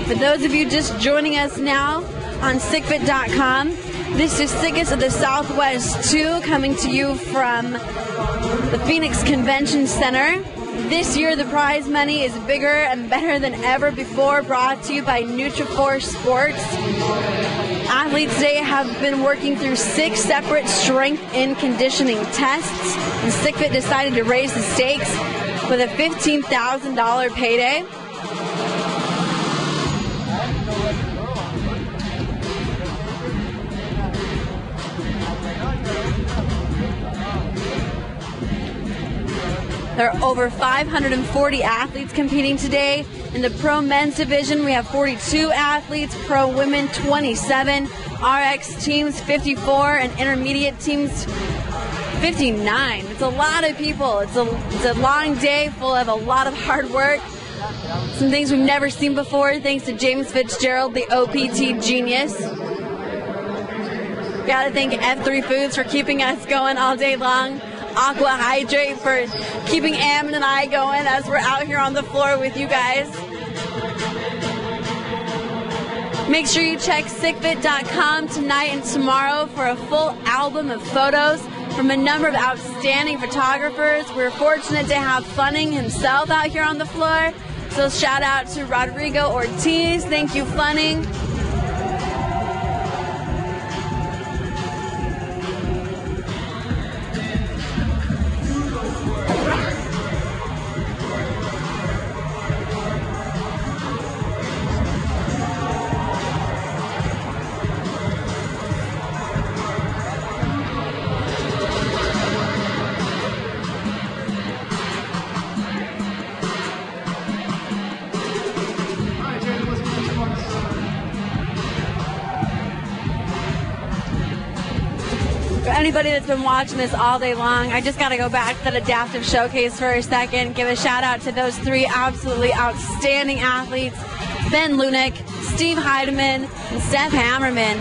For those of you just joining us now on SICfit.com, this is SICest of the Southwest 2 coming to you from the Phoenix Convention Center. This year the prize money is bigger and better than ever before, brought to you by Nutriforce Sports. Athletes today have been working through 6 separate strength and conditioning tests, and SICfit decided to raise the stakes with a $15,000 payday. There are over 540 athletes competing today. In the pro men's division, we have 42 athletes, pro women 27, RX teams 54, and intermediate teams 59. It's a lot of people. It's a long day full of a lot of hard work. Some things we've never seen before, thanks to James Fitzgerald, the OPT genius. Gotta thank F3 Foods for keeping us going all day long. Aqua Hydrate for keeping Ammon and I going as we're out here on the floor with you guys. Make sure you check SICfit.com tonight and tomorrow for a full album of photos from a number of outstanding photographers. We're fortunate to have Funning himself out here on the floor. So shout out to Rodrigo Ortiz. Thank you, Funning. Anybody that's been watching this all day long, I just got to go back to that adaptive showcase for a second. Give a shout out to those 3 absolutely outstanding athletes, Ben Lunick, Steve Heidemann, and Steph Hammerman.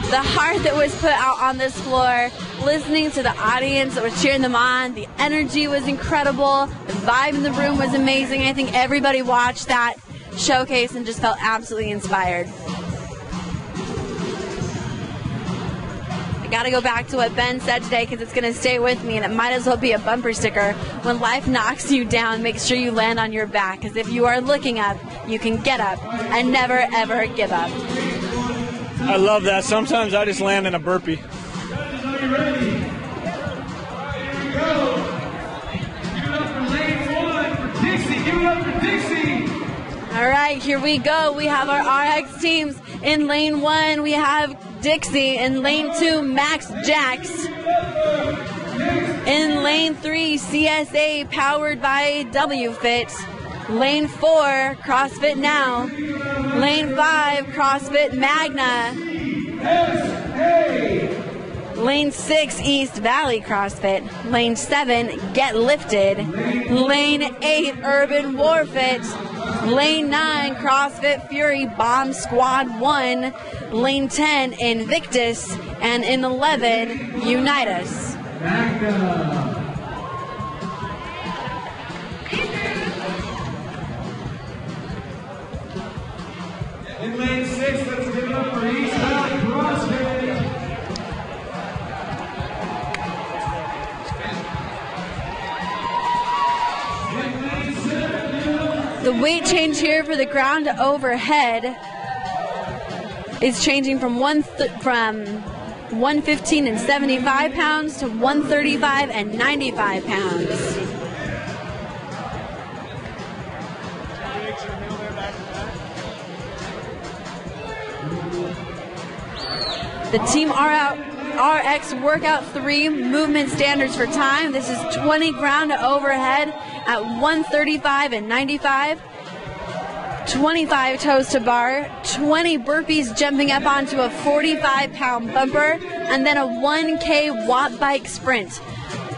The heart that was put out on this floor, listening to the audience that was cheering them on, the energy was incredible, the vibe in the room was amazing. I think everybody watched that showcase and just felt absolutely inspired. Got to go back to what Ben said today because it's going to stay with me, and it might as well be a bumper sticker. When life knocks you down, make sure you land on your back, because if you are looking up, you can get up and never, ever give up. I love that. Sometimes I just land in a burpee. All right. right, here we go. We have our RX teams. In lane 1, we have Dixie. In lane 2, Max Jax. In lane 3, CSA powered by WFit. Lane 4, CrossFit Now. Lane 5, CrossFit Magna. Lane 6, East Valley CrossFit. Lane 7, Get Lifted. Lane 8, Urban Warfit. Lane 9, CrossFit Fury Bomb Squad 1. Lane 10, Invictus. And in 11, Unite Us. In lane 6, let's give it up for East Valley CrossFit. The weight change here for the ground to overhead is changing from 115 and 75 pounds to 135 and 95 pounds. The Team RX Workout 3 movement standards for time. This is 20 ground to overhead at 135 and 95. 25 toes to bar, 20 burpees jumping up onto a 45-pound bumper, and then a 1K watt bike sprint.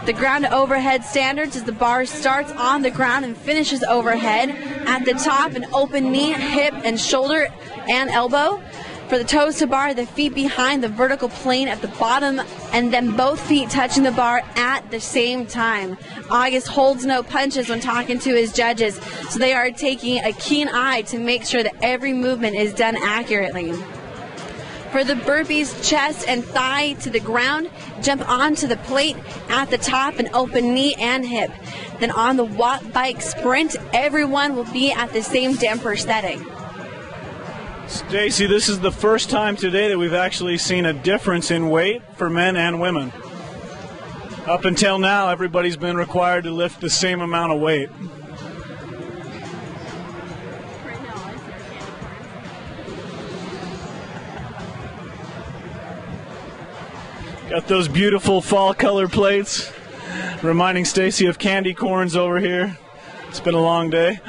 The ground to overhead standards is the bar starts on the ground and finishes overhead. At the top, an open knee, hip, and shoulder and elbow. For the toes to bar, the feet behind the vertical plane at the bottom, and then both feet touching the bar at the same time. August holds no punches when talking to his judges, so they are taking a keen eye to make sure that every movement is done accurately. For the burpees, chest and thigh to the ground, jump onto the plate at the top, an open knee and hip. Then on the watt bike sprint, everyone will be at the same damper setting. Stacy, this is the first time today that we've actually seen a difference in weight for men and women. Up until now, everybody's been required to lift the same amount of weight. Got those beautiful fall color plates, reminding Stacy of candy corns over here. It's been a long day.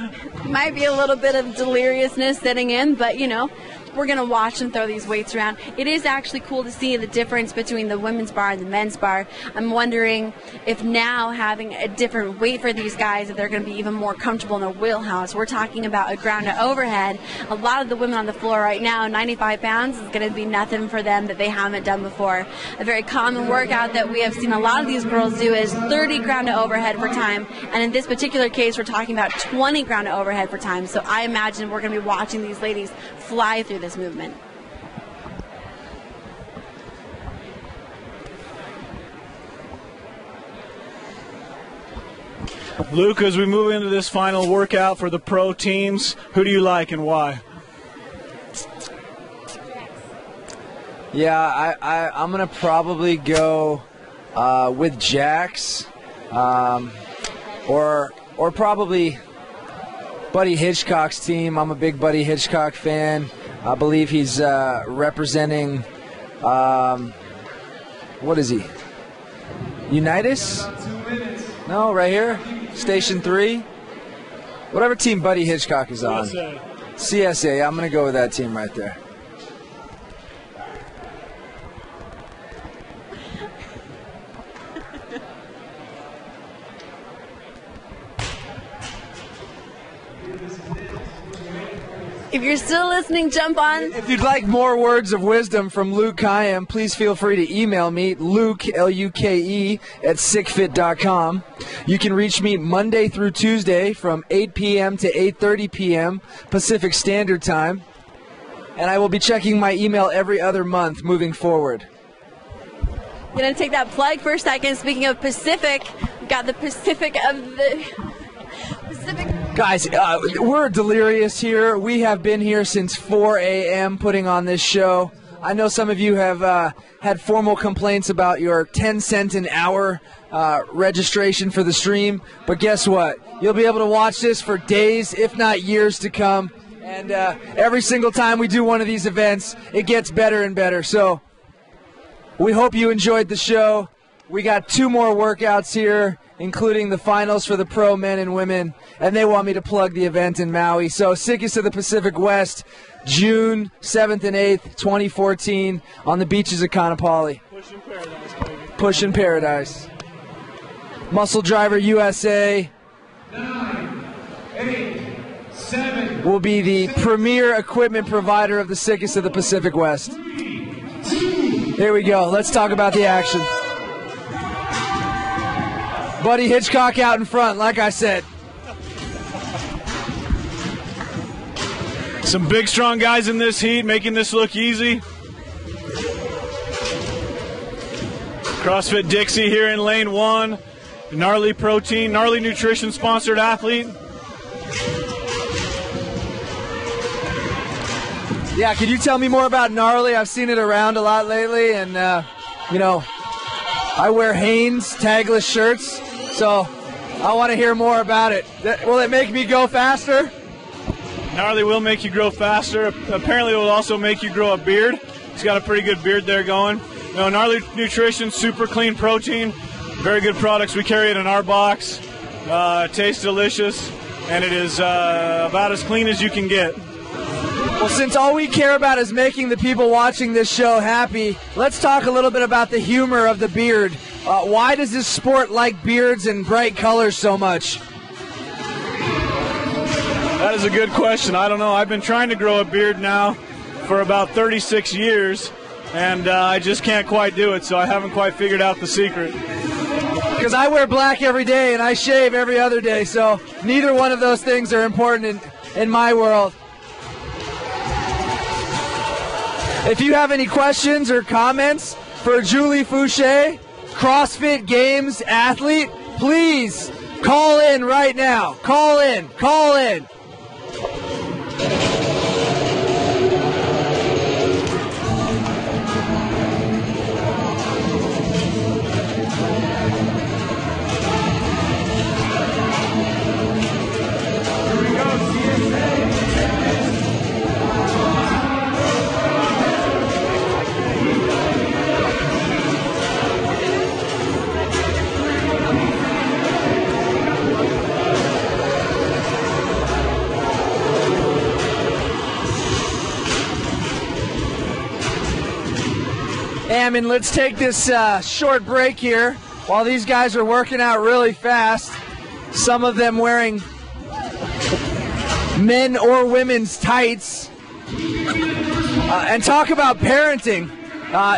Might be a little bit of deliriousness setting in, but you know, we're going to watch them throw these weights around. It is actually cool to see the difference between the women's bar and the men's bar. I'm wondering if now having a different weight for these guys, if they're going to be even more comfortable in their wheelhouse. We're talking about a ground to overhead. A lot of the women on the floor right now, 95 pounds is going to be nothing for them that they haven't done before. A very common workout that we have seen a lot of these girls do is 30 ground to overhead for time. And in this particular case, we're talking about 20 ground to overhead for time. So I imagine we're going to be watching these ladies fly through this movement. Luke, as we move into this final workout for the pro teams, who do you like and why? Yeah, I'm going to probably go with Jax or probably Buddy Hitchcock's team. I'm a big Buddy Hitchcock fan. I believe he's representing, what is he? Unitas? No, right here. Station 3. Whatever team Buddy Hitchcock is on. CSA. I'm going to go with that team right there. If you're still listening, jump on. If you'd like more words of wisdom from Luke Kayam, please feel free to email me, Luke, L-U-K-E, at SICfit.com. You can reach me Monday through Tuesday from 8 p.m. to 8:30 p.m. Pacific Standard Time. And I will be checking my email every other month moving forward. I'm going to take that plug for a second. Speaking of Pacific, we've got the Pacific of the... Pacific. Guys, we're delirious here. We have been here since 4 a.m. putting on this show. I know some of you have had formal complaints about your 10-cent an hour registration for the stream, but guess what? You'll be able to watch this for days, if not years to come, And every single time we do one of these events, it gets better and better. So we hope you enjoyed the show. We got 2 more workouts here, including the finals for the pro men and women, and they want me to plug the event in Maui. So SICest of the Pacific West, June 7th and 8th, 2014, on the beaches of Kaanapali. Pushing Paradise, baby. Pushing Paradise. Muscle Driver USA 9, 8, 7. will be the premier equipment provider of the SICest of the Pacific West. Here we go. Let's talk about the action. Buddy Hitchcock out in front, like I said. Some big, strong guys in this heat, making this look easy. CrossFit Dixie here in lane 1. Gnarly Protein, Gnarly Nutrition sponsored athlete. Yeah, could you tell me more about Gnarly? I've seen it around a lot lately, and, you know, I wear Hanes tagless shirts, so I want to hear more about it. Will it make me go faster? Gnarly will make you grow faster. Apparently it will also make you grow a beard. He's got a pretty good beard there going. You know, Gnarly Nutrition, super clean protein, very good products. We carry it in our box. It tastes delicious, and it is about as clean as you can get. Well, since all we care about is making the people watching this show happy, let's talk a little bit about the humor of the beard. Why does this sport like beards and bright colors so much? That is a good question. I don't know. I've been trying to grow a beard now for about 36 years, and I just can't quite do it, so I haven't quite figured out the secret. Because I wear black every day and I shave every other day, so neither one of those things are important in my world. If you have any questions or comments for Julie Fouché, CrossFit Games athlete, please call in right now. Call in. Call in. And let's take this short break here while these guys are working out really fast. Some of them wearing men or women's tights. And talk about parenting.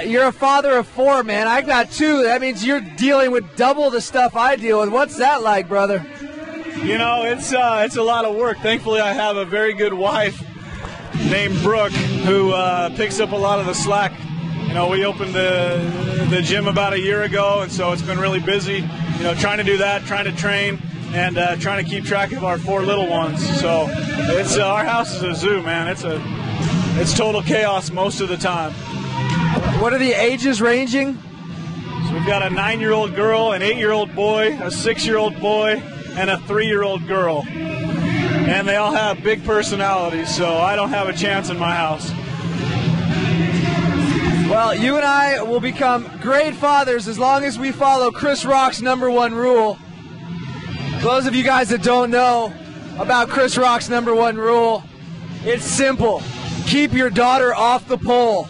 You're a father of 4, man. I got 2. That means you're dealing with double the stuff I deal with. What's that like, brother? You know, it's a lot of work. Thankfully, I have a very good wife named Brooke who picks up a lot of the slack. You know, we opened the gym about a year ago, and so it's been really busy, you know, trying to do that, trying to train, and trying to keep track of our 4 little ones. So it's our house is a zoo, man. It's total chaos most of the time. What are the ages ranging? So we've got a 9-year-old girl, an 8-year-old boy, a 6-year-old boy, and a 3-year-old girl. And they all have big personalities, so I don't have a chance in my house. Well, you and I will become great fathers as long as we follow Chris Rock's #1 rule. Those of you guys that don't know about Chris Rock's #1 rule, it's simple. Keep your daughter off the pole.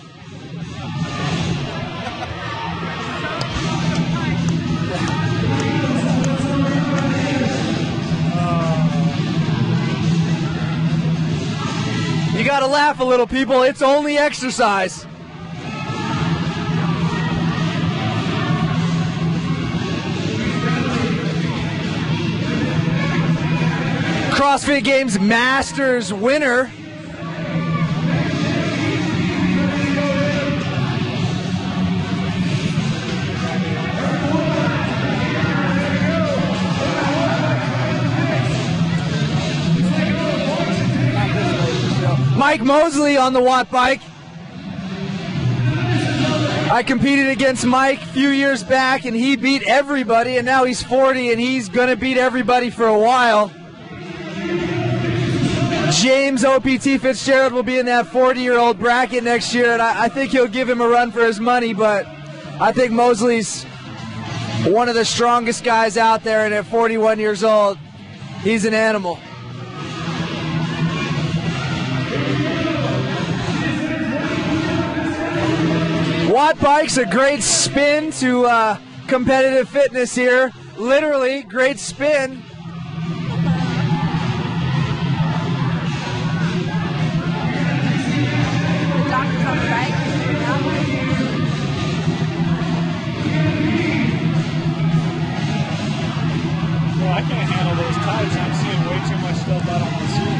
You gotta laugh a little, people. It's only exercise. CrossFit Games Masters winner. Mike Mosley on the watt bike. I competed against Mike a few years back and he beat everybody, and now he's 40 and he's going to beat everybody for a while. James OPT Fitzgerald will be in that 40-year-old bracket next year, and I think he'll give him a run for his money, but I think Mosley's one of the strongest guys out there, and at 41 years old, he's an animal. Watt Bike's a great spin to competitive fitness here. Literally, great spin. Well, I can't handle those tides. I'm seeing way too much stuff out on my screen.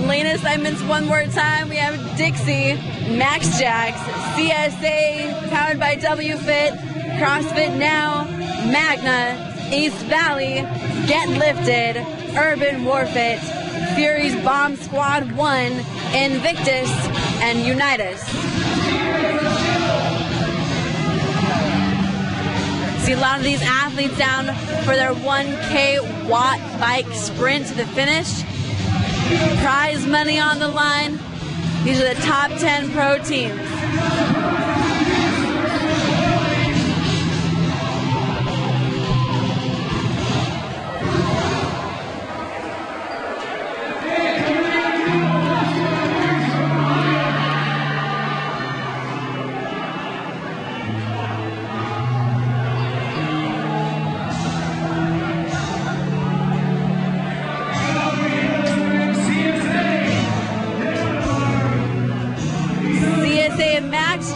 Lane assignments one more time. We have Dixie, Max Jacks, CSA, powered by WFit, CrossFit Now, Magna, East Valley, Get Lifted, Urban Warfit, Fury's Bomb Squad 1, Invictus, and Unitas. See a lot of these athletes down for their 1K Watt Bike sprint to the finish. Prize money on the line. These are the top 10 pro teams.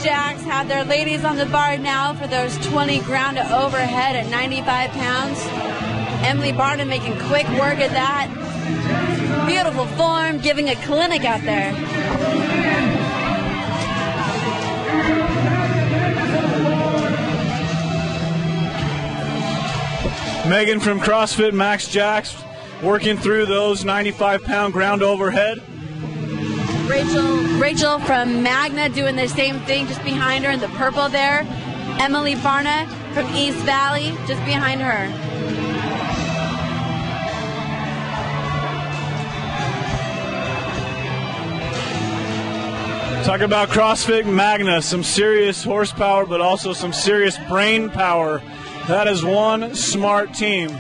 Jacks have their ladies on the bar now for those 20 ground to overhead at 95 pounds. Emily Barnum making quick work at that. Beautiful form, giving a clinic out there. Megan from CrossFit Max Jacks working through those 95-pound ground overhead. Rachel from Magna doing the same thing just behind her in the purple there. Emily Barna from East Valley just behind her. Talk about CrossFit Magna, some serious horsepower, but also some serious brain power. That is one smart team.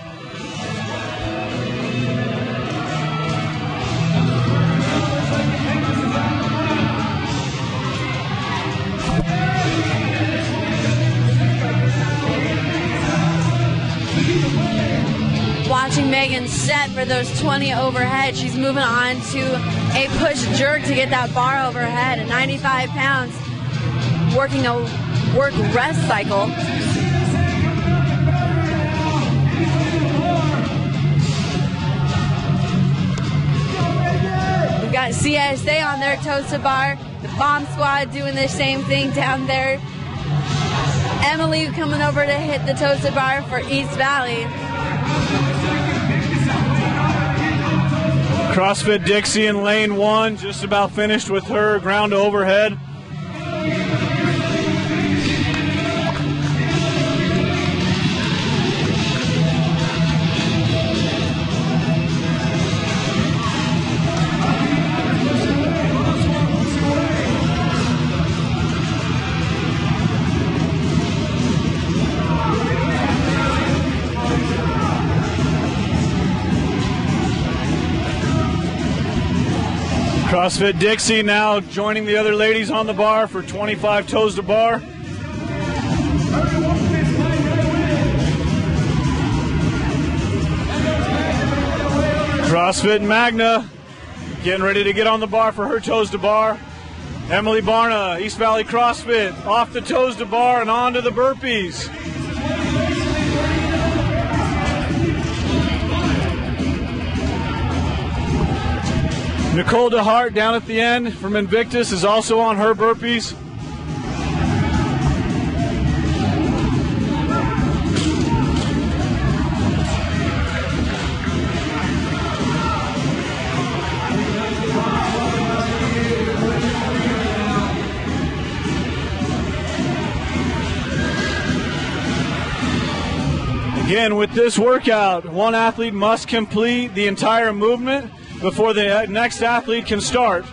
Watching Megan set for those 20 overhead. She's moving on to a push jerk to get that bar overhead at 95 pounds. Working a work rest cycle. We've got CSA on their toasted bar. The Bomb Squad doing the same thing down there. Emily coming over to hit the toasted bar for East Valley. CrossFit Dixie in lane 1, just about finished with her ground to overhead. CrossFit Dixie now joining the other ladies on the bar for 25 toes to bar. CrossFit Magna getting ready to get on the bar for her toes to bar. Emily Barna, East Valley CrossFit, off the toes to bar and on to the burpees. Nicole DeHart down at the end from Invictus is also on her burpees. Again, with this workout, one athlete must complete the entire movement before the next athlete can start.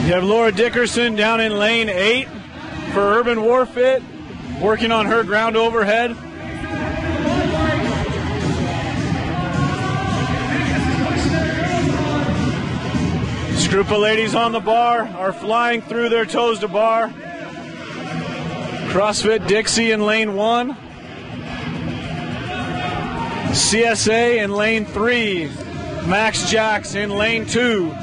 You have Laura Dickerson down in lane 8 for Urban Warfit, working on her ground overhead. This group of ladies on the bar are flying through their toes to bar. CrossFit Dixie in lane 1. CSA in lane 3. Max Jacks in lane 2.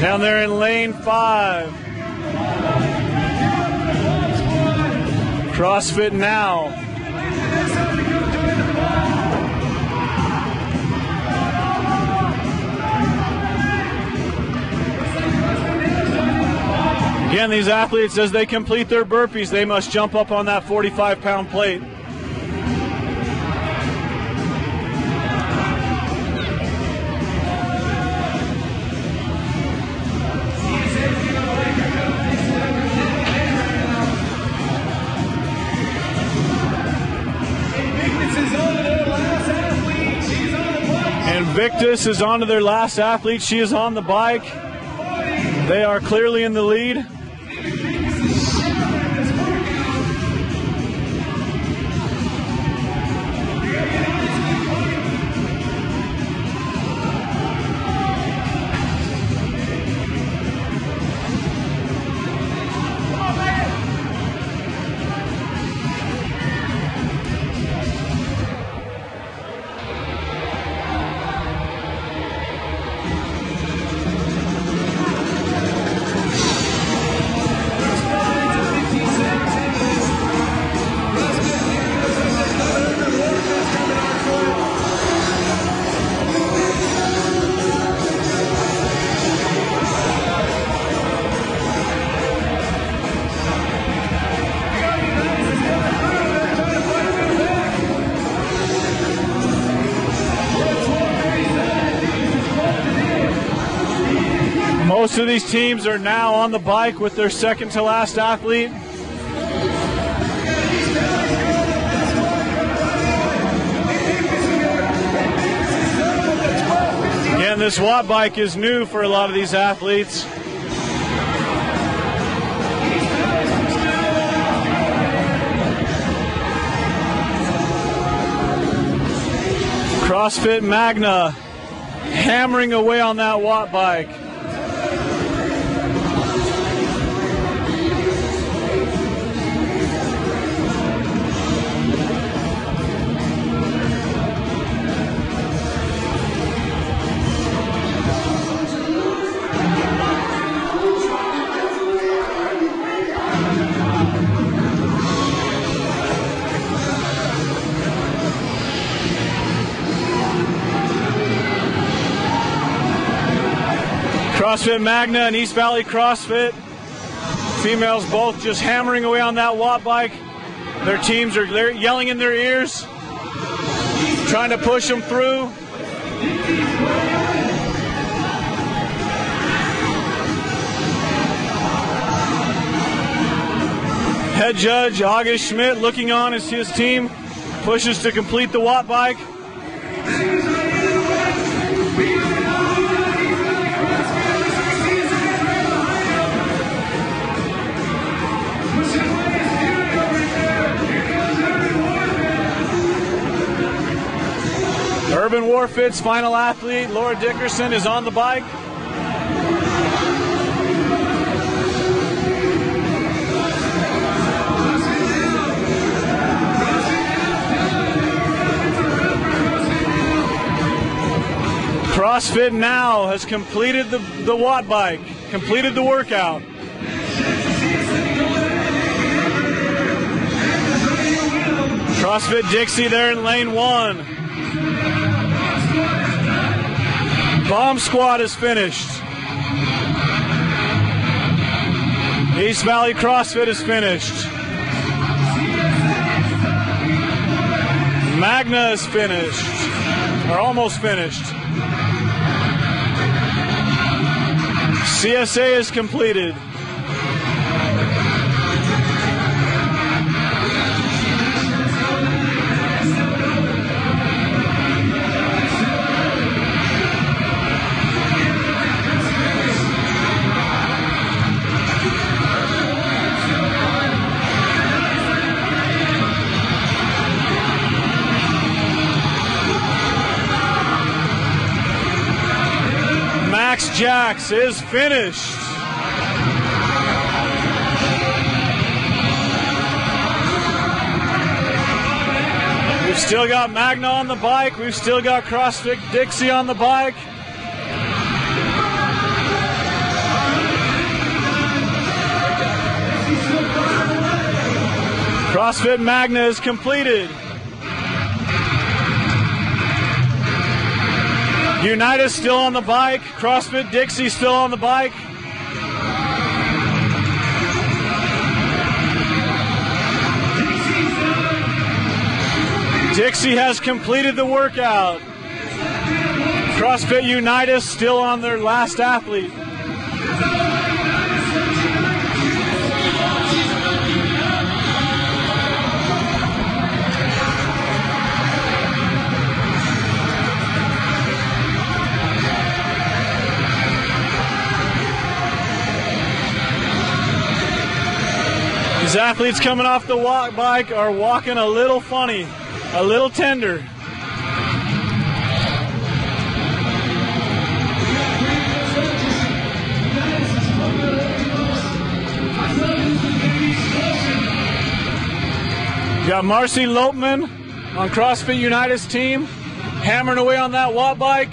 Down there in lane 5. CrossFit Now. Again, these athletes, as they complete their burpees, they must jump up on that 45-pound plate. Victus is on to their last athlete. She is on the bike. They are clearly in the lead. Most of these teams are now on the bike with their second to last athlete. Again, this watt bike is new for a lot of these athletes. CrossFit Magna hammering away on that watt bike. CrossFit Magna and East Valley CrossFit. Females both just hammering away on that watt bike. Their teams are yelling in their ears, trying to push them through. Head judge August Schmidt looking on as his team pushes to complete the watt bike. Urban Warfit's final athlete, Laura Dickerson, is on the bike. CrossFit Now has completed the watt bike, completed the workout. CrossFit Dixie there in lane 1. Bomb Squad is finished. East Valley CrossFit is finished. Magna is finished, or almost finished. CSA is completed. Max Jax is finished. We've still got Magna on the bike. We've still got CrossFit Dixie on the bike. CrossFit Magna is completed. Unitas still on the bike. CrossFit Dixie still on the bike. Dixie has completed the workout. CrossFit Unitas still on their last athlete. These athletes coming off the walk bike are walking a little funny, a little tender. Got Marcy Lopman on CrossFit Unitas team, hammering away on that watt bike.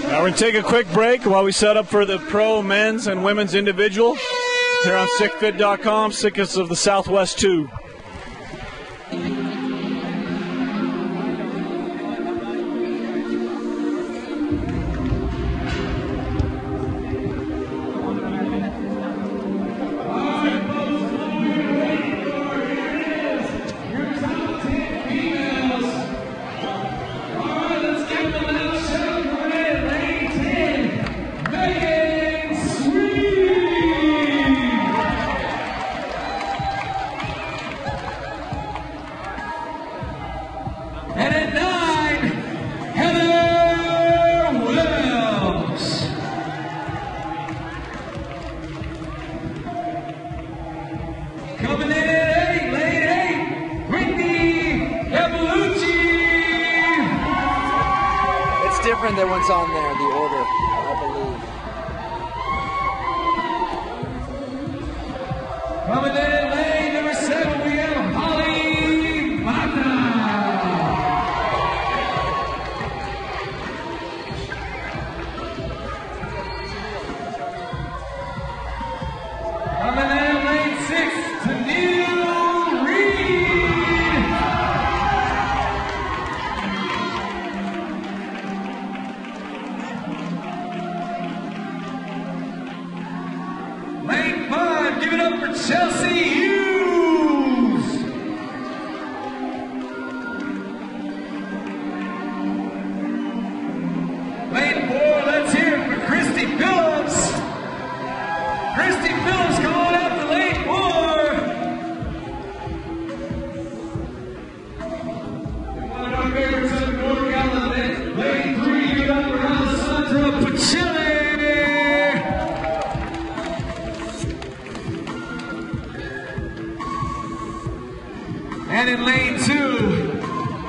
Now we're going to take a quick break while we set up for the pro men's and women's individual here on SICfit.com, Sickest of the Southwest 2. Different than what's on there, the order, I believe. Coming in lane number 7, we have Holly Magna. Coming in lane 6, Tennille Reed. Lane 5, give it up for Chelsea Hughes. to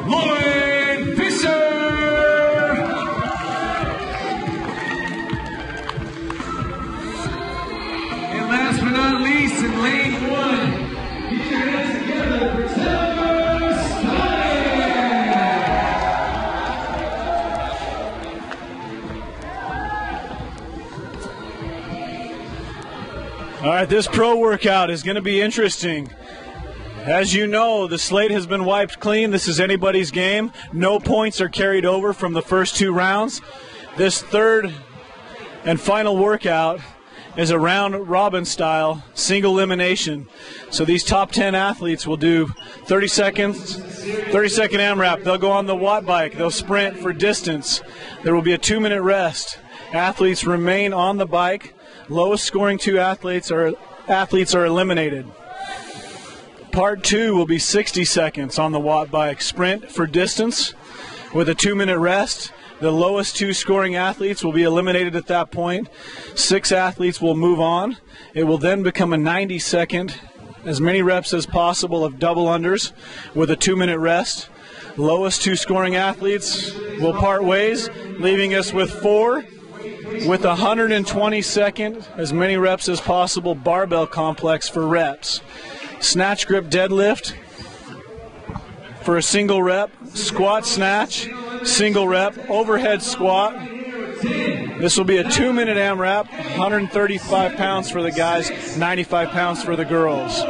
Lloyd Fisher. And last but not least, in lane 1, get your hands together for Taylor Stallings. All right, this pro workout is going to be interesting. As you know, the slate has been wiped clean. This is anybody's game. No points are carried over from the first 2 rounds. This third and final workout is a round-robin style single elimination. So these top 10 athletes will do 30-second AMRAP. They'll go on the watt bike. They'll sprint for distance. There will be a 2-minute rest. Athletes remain on the bike. Lowest scoring 2 athletes are eliminated. Part 2 will be 60 seconds on the watt bike. Sprint for distance with a 2-minute rest. The lowest 2 scoring athletes will be eliminated at that point. 6 athletes will move on. It will then become a 90-second, as many reps as possible of double unders with a 2-minute rest. Lowest 2 scoring athletes will part ways, leaving us with 4 with 120-second, as many reps as possible, barbell complex for reps. Snatch grip deadlift for a single rep, squat snatch, single rep, overhead squat. This will be a 2-minute AMRAP, 135 pounds for the guys, 95 pounds for the girls.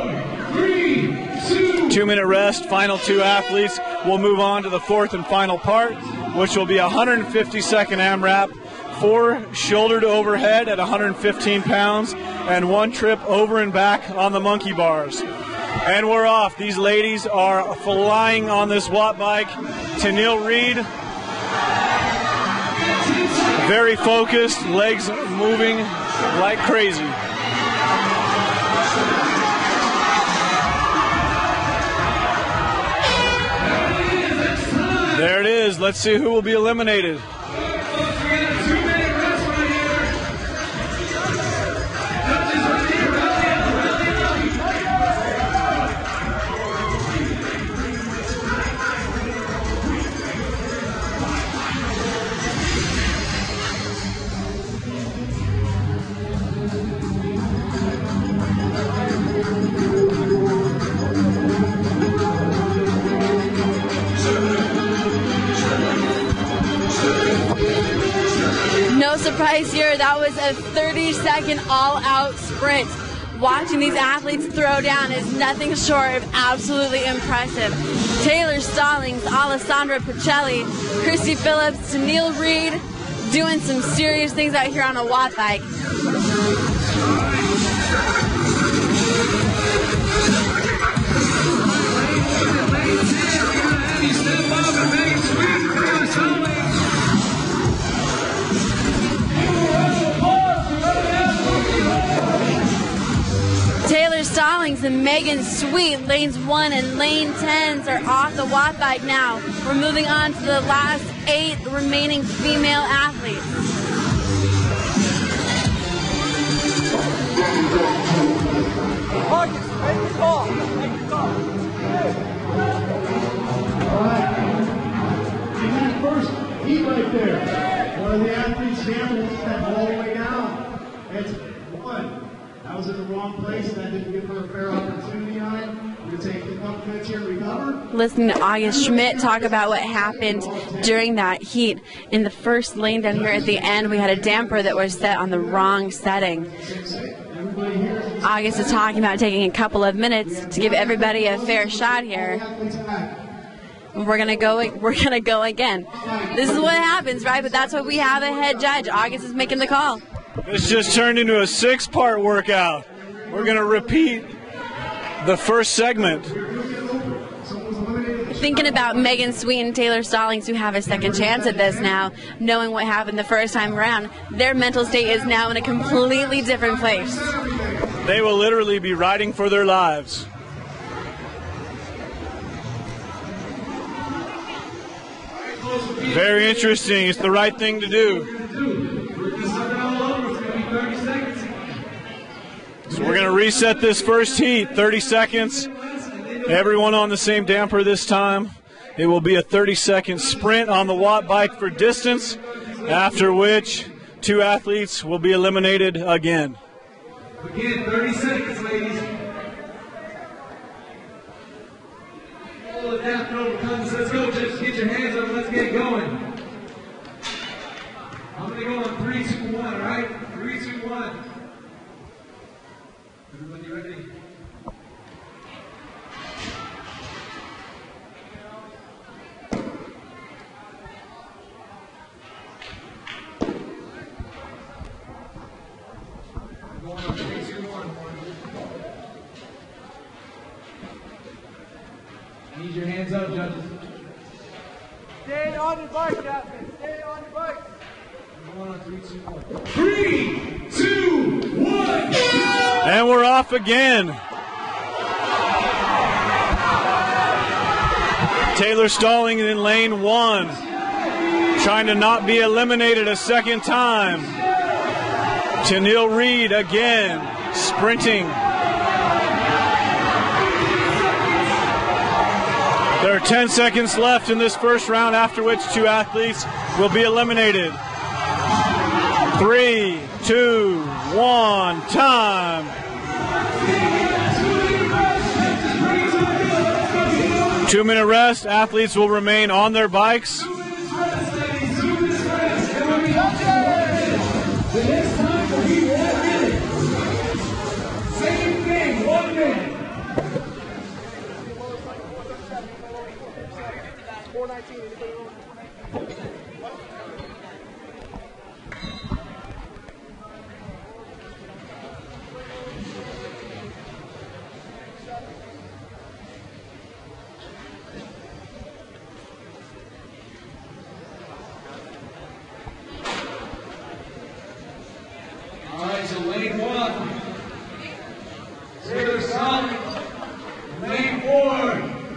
2-minute rest, final 2 athletes will move on to the 4th and final part, which will be a 150-second AMRAP, 4 shoulder to overhead at 115 pounds, and 1 trip over and back on the monkey bars. And we're off. These ladies are flying on this watt bike. Tennille Reed, very focused, legs moving like crazy. There it is. Let's see who will be eliminated. No surprise here, that was a 30-second all-out sprint. Watching these athletes throw down is nothing short of absolutely impressive. Taylor Stallings, Alessandra Pacelli, Christy Phillips, Tennille Reed, doing some serious things out here on a watt bike. Taylor Stallings and Megan Sweet, lanes 1 and lane 10s are off the watt bike now. We're moving on to the last 8 remaining female athletes. Marcus, make the call. Make the call. All right. In that first heat right there, one of the athletes gambled that all the way down. It's 1. That was in the wrong place. That didn't give her a fair opportunity on it. We're going to take a couple minutes here to recover. Listening to August Schmidt talk about what happened during that heat. In the first lane down here at the end, we had a damper that was set on the wrong setting. August is talking about taking a couple of minutes to give everybody a fair shot here. We're gonna go again. This is what happens, right? But that's what we have a head judge. August is making the call. This just turned into a 6-part workout. We're going to repeat the first segment. Thinking about Megan Sweet and Taylor Stallings, who have a second chance at this now, knowing what happened the first time around, their mental state is now in a completely different place. They will literally be riding for their lives. Very interesting. It's the right thing to do. So we're going to reset this first heat, 30 seconds. Everyone on the same damper this time. It will be a 30-second sprint on the Watt bike for distance, after which 2 athletes will be eliminated again. Again, 30 seconds, ladies. All the death comes. Let's go. Just get your hands up. Let's get going. I'm going to go on 3, 2, 1, all right? 3, 2, 1. Everybody ready? Going on 3, 2, 1. I need your hands up, judges. Stay on your bike, Captain. Stay on your bike. Going on 3, 2, 1. 3, 2, 1. And we're off again. Taylor Stalling in lane 1, trying to not be eliminated a second time. Tennille Reed again, sprinting. There are 10 seconds left in this first round, after which 2 athletes will be eliminated. 3, 2, 1, time. Two-minute rest. Athletes will remain on their bikes. Same thing, 1 minute. All right, so lane 1. Taylor Stalling. Lane 4.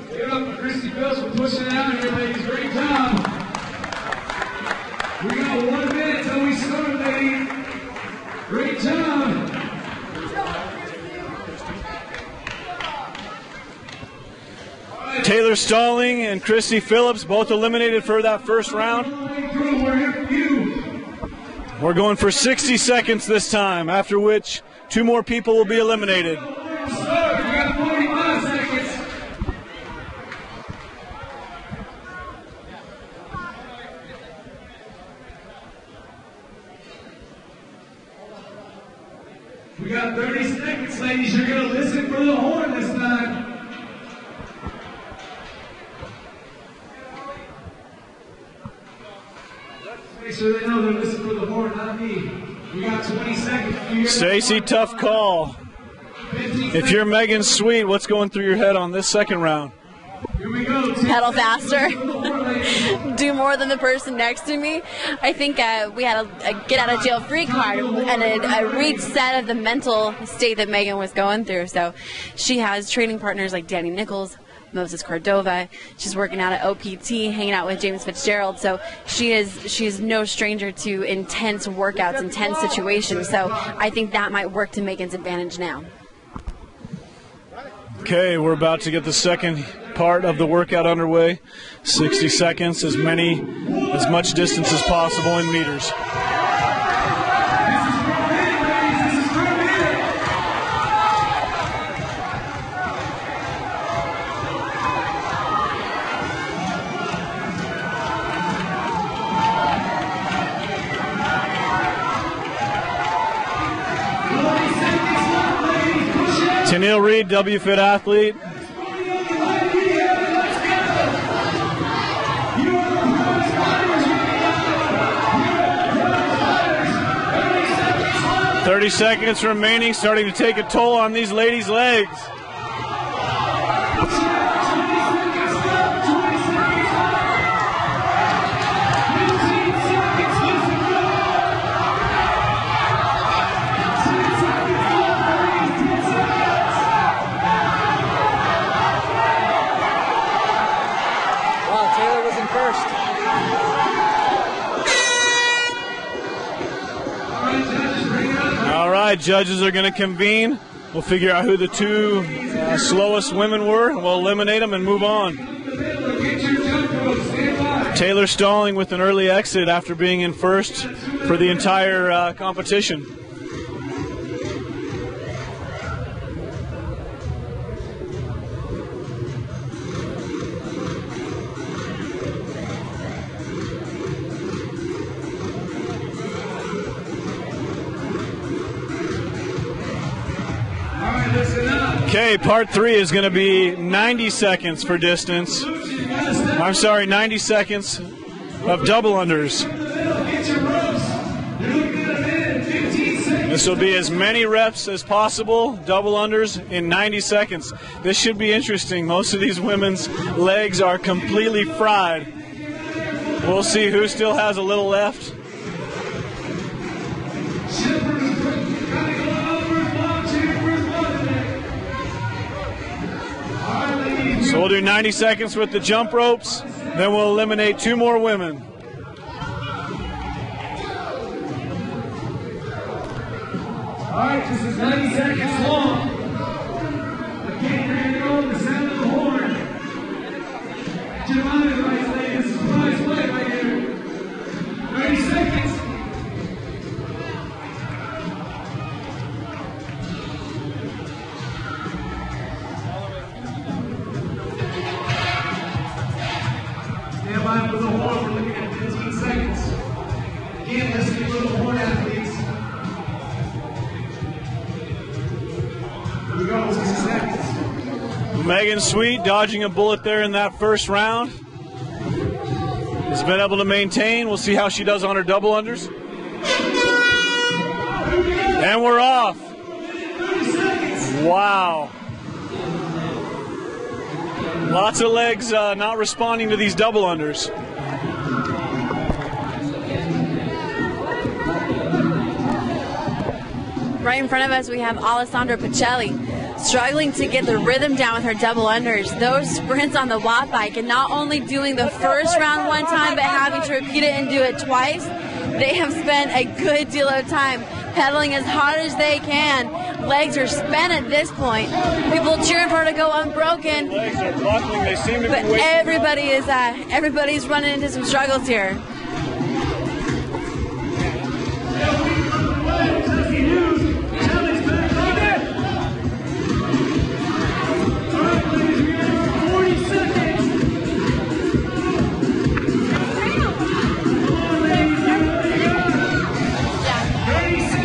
Give it up for Christy Phillips for pushing it out here, ladies. Great job. We got 1 minute till we start, ladies. Great job. Taylor Stalling and Christy Phillips both eliminated for that first round. We're here for you. We're going for 60 seconds this time, after which 2 more people will be eliminated. We got 45 seconds. We got 30 seconds, ladies. You're going to listen for the horn this time. Make sure they know they're listening for the horn, not me. We got 20 seconds. Stacy, tough call. If you're Megan Sweet, what's going through your head on this second round? Here we go. Pedal faster. Do more than the person next to me. I think we had a get out of jail free card and a reset of the mental state that Megan was going through. So she has training partners like Danny Nichols, Moses Cordova. She's working out at OPT, hanging out with James Fitzgerald. So she is no stranger to intense workouts, intense situations. So I think that might work to Megan's advantage now. Okay, we're about to get the second part of the workout underway. 60 seconds, as much distance as possible in meters. Tennille Reed, WFIT athlete. "30 seconds remaining, starting to take a toll on these ladies' legs. All right, judges are going to convene. We'll figure out who the two slowest women were, and we'll eliminate them and move on. Taylor stalling with an early exit after being in first for the entire competition. Okay, part 3 is going to be 90 seconds for distance. I'm sorry, 90 seconds of double unders. This will be as many reps as possible, double unders in 90 seconds. This should be interesting. Most of these women's legs are completely fried. We'll see who still has a little left. So we'll do 90 seconds with the jump ropes, then we'll eliminate 2 more women. All right, this is 90 seconds long. Again, you're going to go with the sound of the horn. Giovanni, right, ladies, this is prize play right here. 90 seconds. Stand by with the horn. We're looking at 15 seconds. Again, let's get little horn athletes. Megan Sweet dodging a bullet there in that first round. Has been able to maintain. We'll see how she does on her double unders. And we're off. Wow. Lots of legs not responding to these double unders. Right in front of us, we have Alessandra Pacelli struggling to get the rhythm down with her double unders. Those sprints on the watt bike, and not only doing the first round one time, but having to repeat it and do it twice. They have spent a good deal of time pedaling as hard as they can. Legs are spent at this point. People cheering for her to go unbroken. Legs are buckling. They seem to but be everybody's running into some struggles here.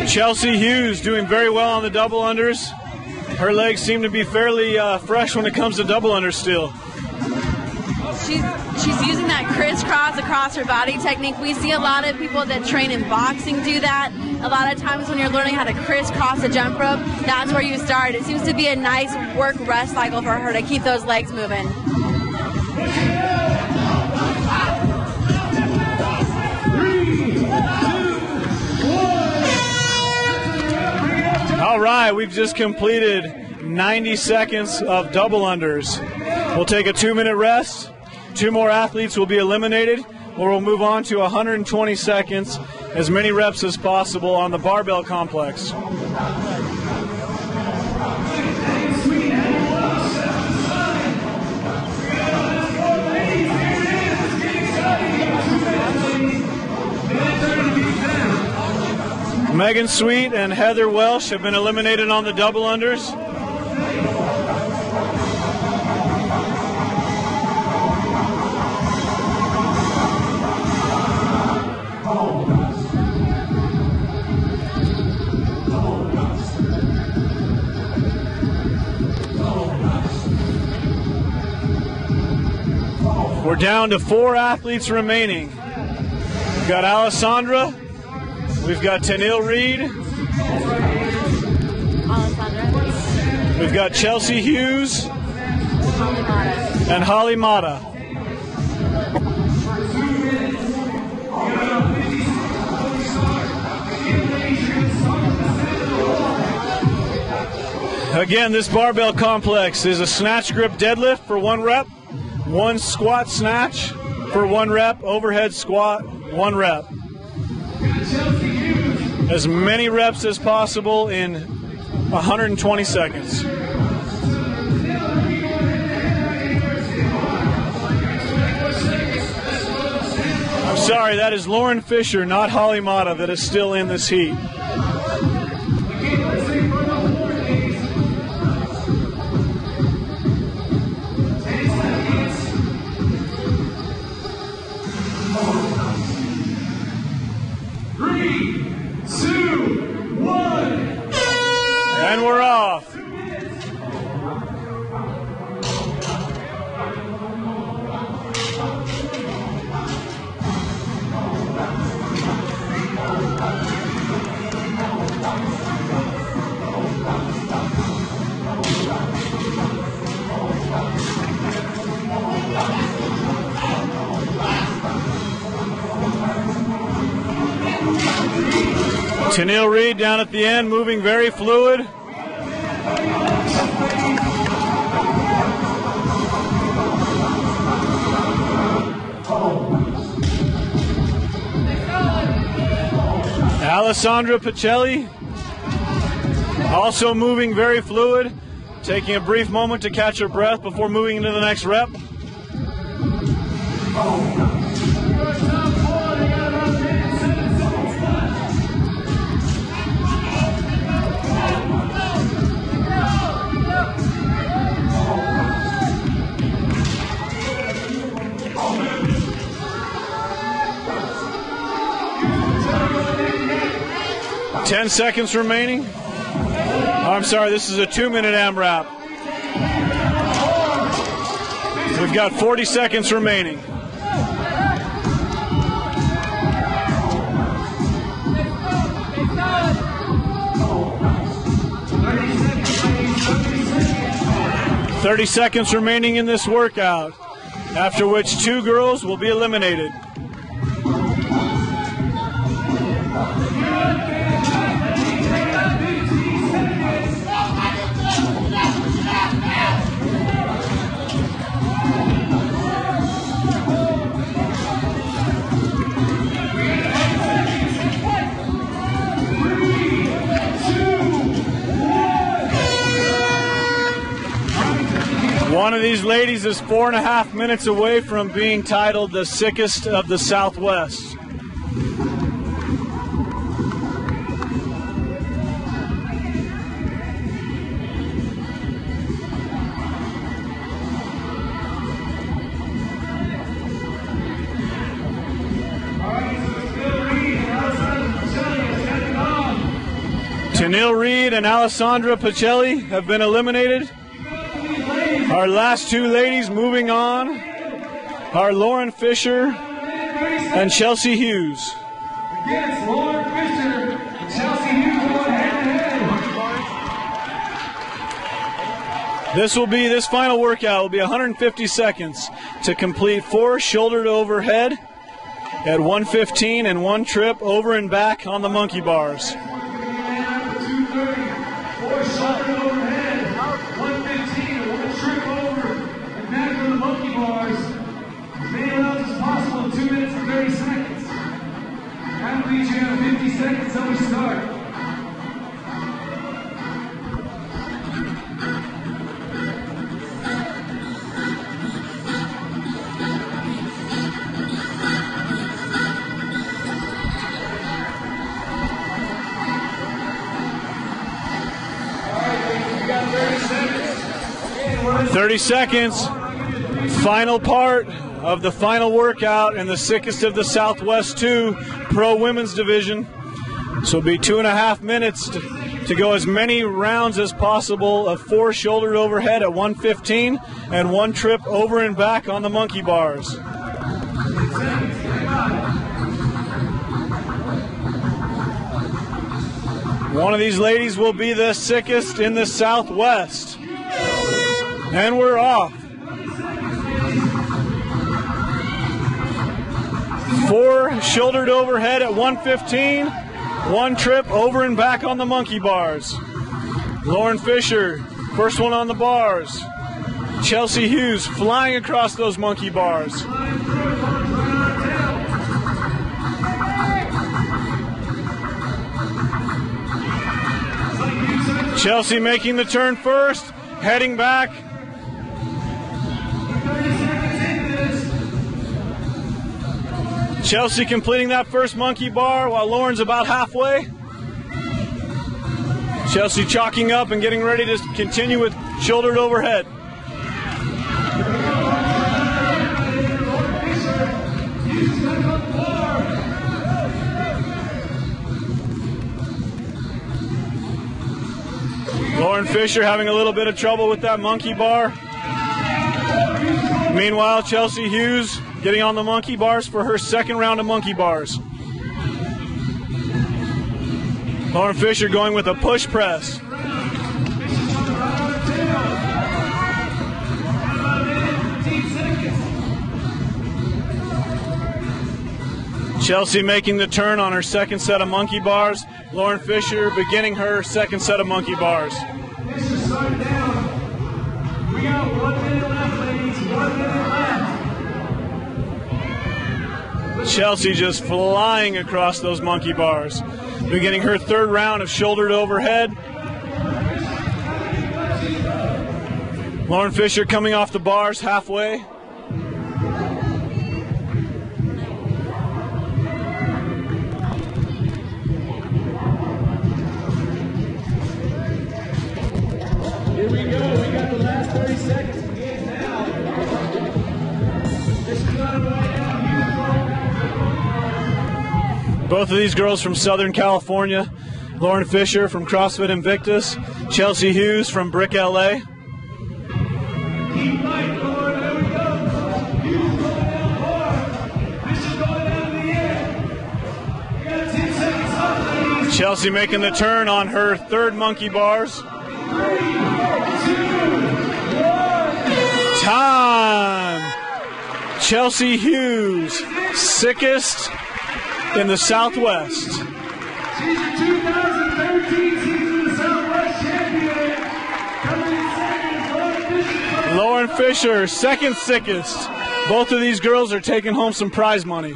Chelsea Hughes doing very well on the double unders. Her legs seem to be fairly fresh when it comes to double unders still. She's using that crisscross across her body technique. We see a lot of people that train in boxing do that. A lot of times when you're learning how to crisscross a jump rope, that's where you start. It seems to be a nice work rest cycle for her to keep those legs moving. All right, we've just completed 90 seconds of double unders. We'll take a 2-minute rest. 2 more athletes will be eliminated, or we'll move on to 120 seconds, as many reps as possible on the barbell complex. Megan Sweet and Heather Welsh have been eliminated on the double unders. We're down to 4 athletes remaining. We've got Alessandra. We've got Tanil Reed. We've got Chelsea Hughes. And Holly Mata. Again, this barbell complex is a snatch grip deadlift for 1 rep, 1 squat snatch for 1 rep, overhead squat, 1 rep. As many reps as possible in 120 seconds. I'm sorry, that is Lauren Fisher, not Holly Mata, that is still in this heat. And we're off. Tennille Reed down at the end, moving very fluid. Alessandra Pacelli also moving very fluid, taking a brief moment to catch her breath before moving into the next rep. 10 seconds remaining. Oh, I'm sorry, this is a 2-minute AMRAP. We've got 40 seconds remaining. "30 seconds remaining in this workout, after which 2 girls will be eliminated." One of these ladies is 4.5 minutes away from being titled the sickest of the Southwest. Tennille Reed and Alessandra Pacelli have been eliminated. Our last 2 ladies moving on are Lauren Fisher and Chelsea Hughes. Against Lauren Fisher and Chelsea Hughes going head-to-head. This final workout will be 150 seconds to complete 4 shouldered overhead at 115 and 1 trip over and back on the monkey bars. 230, 4 shouldered overhead, 115 and 1 trip over and back on the monkey bars. As many rounds as possible in 2 minutes and 30 seconds. Athletes, you have 50 seconds till we start. All right, ladies, we got 30 seconds. 30 seconds. Final part of the final workout in the Sickest of the Southwest 2 Pro Women's Division. This will be 2.5 minutes to go as many rounds as possible of 4 shouldered overhead at 115 and 1 trip over and back on the monkey bars. One of these ladies will be the sickest in the Southwest. And we're off. 4 shouldered overhead at 115, 1 trip over and back on the monkey bars. Lauren Fisher, first one on the bars. Chelsea Hughes flying across those monkey bars. Chelsea making the turn first, heading back. Chelsea completing that first monkey bar while Lauren's about halfway. Chelsea chalking up and getting ready to continue with shouldered overhead. Lauren Fisher having a little bit of trouble with that monkey bar. Meanwhile, Chelsea Hughes getting on the monkey bars for her second round of monkey bars. Lauren Fisher going with a push press. Chelsea making the turn on her second set of monkey bars. Lauren Fisher beginning her second set of monkey bars. We got 1 minute left, ladies. 1 minute left. Chelsea just flying across those monkey bars. Beginning her third round of shouldered overhead. Lauren Fisher coming off the bars halfway. Here we go. We got the last 30 seconds to get now. This is not right now. Both of these girls from Southern California. Lauren Fisher from CrossFit Invictus. Chelsea Hughes from Brick LA. Keep fighting, Lauren. There we go. Hughes going down hard. Fisher going down to the end. We got 10 seconds left, ladies. Chelsea making the turn on her third monkey bars. 3, 2, 1. Time. Chelsea Hughes, SICest in the Southwest. She's the 2013 Season of the Southwest champion. Coming in second, Lauren Fisher, second SICest. Both of these girls are taking home some prize money.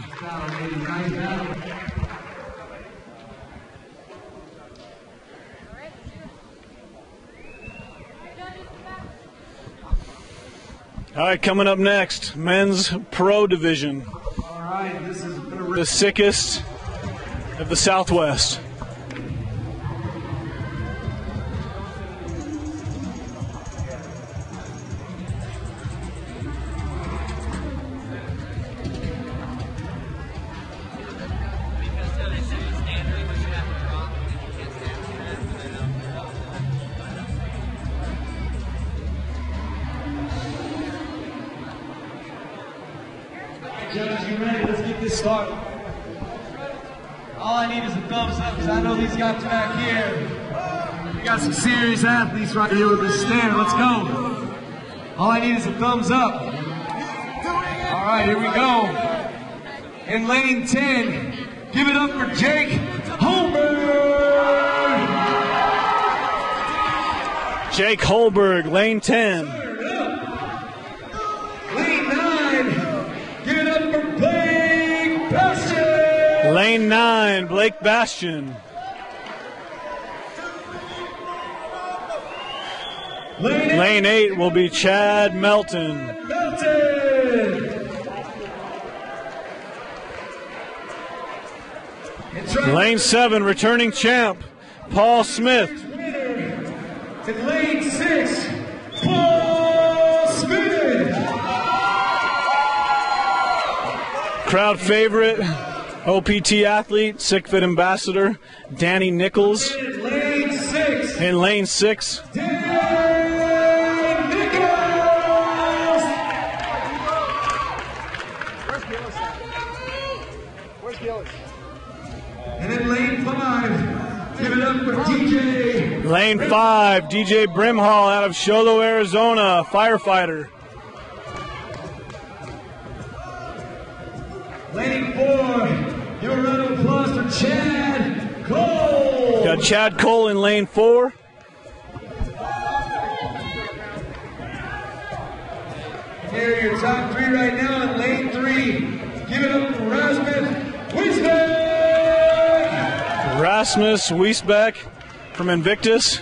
All right, coming up next, men's pro division. All right, this is The SICest of the Southwest. Judges, you ready? Let's get this started. All I need is a thumbs up because I know these guys back here. We got some serious athletes right here with this stand. Let's go. All I need is a thumbs up. All right, here we go. In lane 10, give it up for Jake Holberg. Jake Holberg, lane 10. Lane 9, give it up for Blake Bastion. Lane 9, Blake Bastion. Lane 8 will be Chad Melton. Lane 7, returning champ, Paul Smith. In lane 6, Paul Smith. Crowd favorite, OPT athlete, SICFit ambassador, Danny Nichols. In lane 6, In lane 6, Dan Nichols. And in lane 5, give it up for DJ. lane 5, DJ Brimhall out of Sholo, Arizona, firefighter. Lane 4, your round of applause for Chad Cole. Got Chad Cole in lane 4. Here are your top 3 right now in lane 3. Give it up for Rasmus Wiesbeck. Rasmus Wiesbeck from Invictus.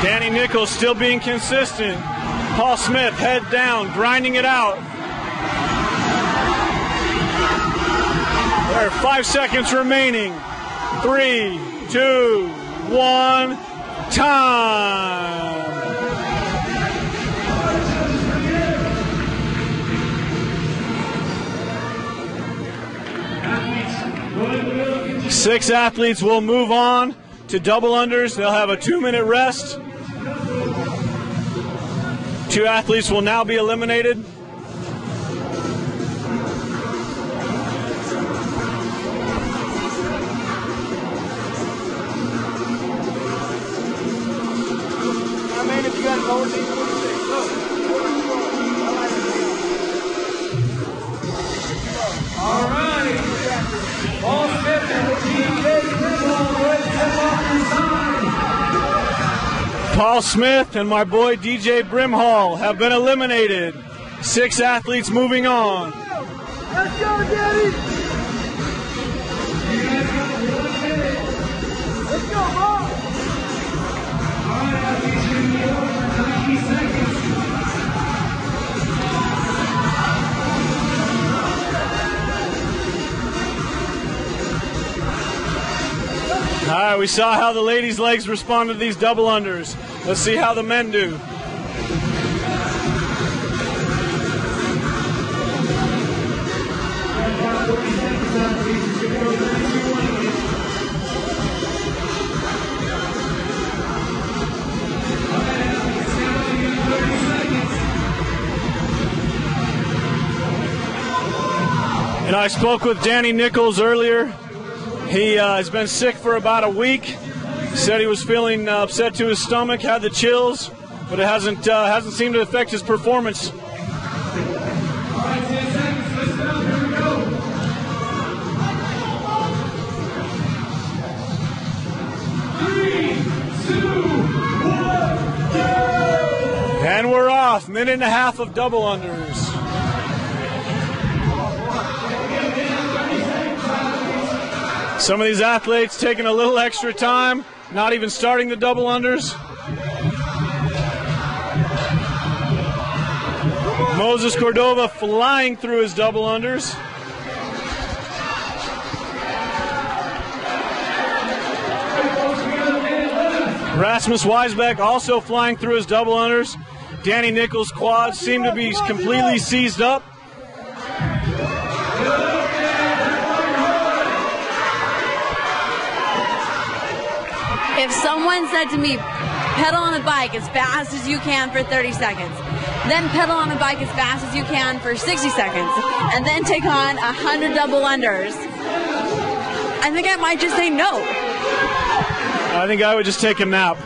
Danny Nichols still being consistent. Paul Smith, head down, grinding it out. There are 5 seconds remaining. 3, 2, 1, time. Six athletes will move on to double unders. They'll have a 2-minute rest. 2 athletes will now be eliminated. All right. Paul Smith and DJ Brimhall will step off your side. Paul Smith and my boy DJ Brimhall have been eliminated. 6 athletes moving on. Let's go, Daddy. Let's go, Paul. All right, athletes, you're going to be over for 90 seconds. All right, we saw how the ladies' legs responded to these double unders. Let's see how the men do. And I spoke with Danny Nichols earlier. He has been sick for about a week. Said he was feeling upset to his stomach, had the chills, but it hasn't seemed to affect his performance. And we're off. 1.5 minutes of double unders. Some of these athletes taking a little extra time, not even starting the double unders. Moses Cordova flying through his double unders. Rasmus Weisbeck also flying through his double unders. Danny Nichols' quads seem to be completely seized up. If someone said to me, pedal on a bike as fast as you can for 30 seconds, then pedal on a bike as fast as you can for 60 seconds, and then take on 100 double unders, I think I might just say no. I think I would just take a nap.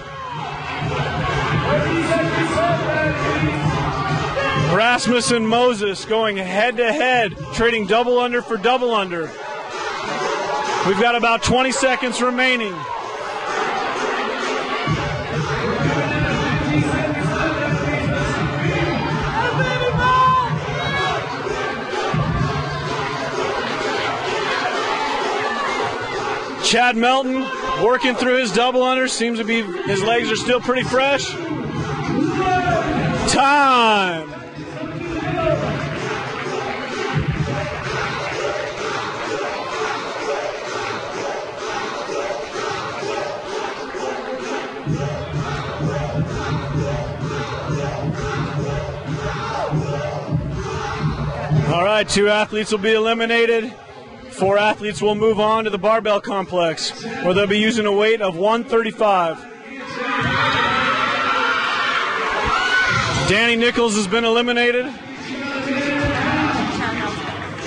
Rasmus and Moses going head-to-head, trading double under for double under. We've got about 20 seconds remaining. Chad Melton working through his double under. Seems to be his legs are still pretty fresh. Time. All right, 2 athletes will be eliminated. 4 athletes will move on to the barbell complex, where they'll be using a weight of 135. Danny Nichols has been eliminated.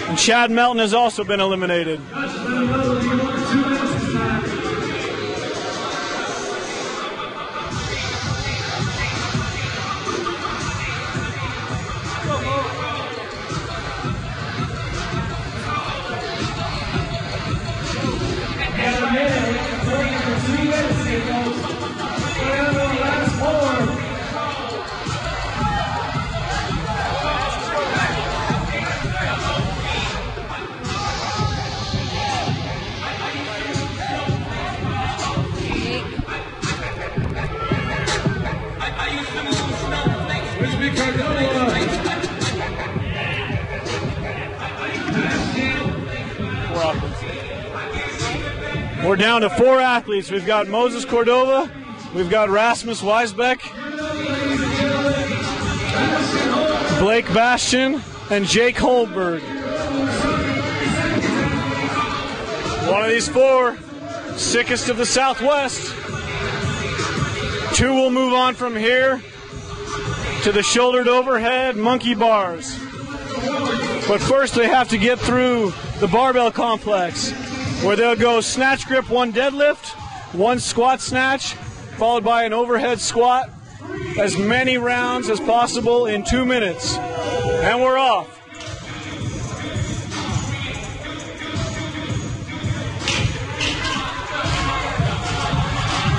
And Chad Melton has also been eliminated. We're down to 4 athletes. We've got Moses Cordova, we've got Rasmus Weisbeck, Blake Bastian, and Jake Holberg. One of these 4, sickest of the Southwest. 2 will move on from here to the shouldered overhead monkey bars. But first they have to get through the barbell complex, where they'll go snatch grip 1 deadlift, 1 squat snatch, followed by an overhead squat, as many rounds as possible in 2 minutes. And we're off.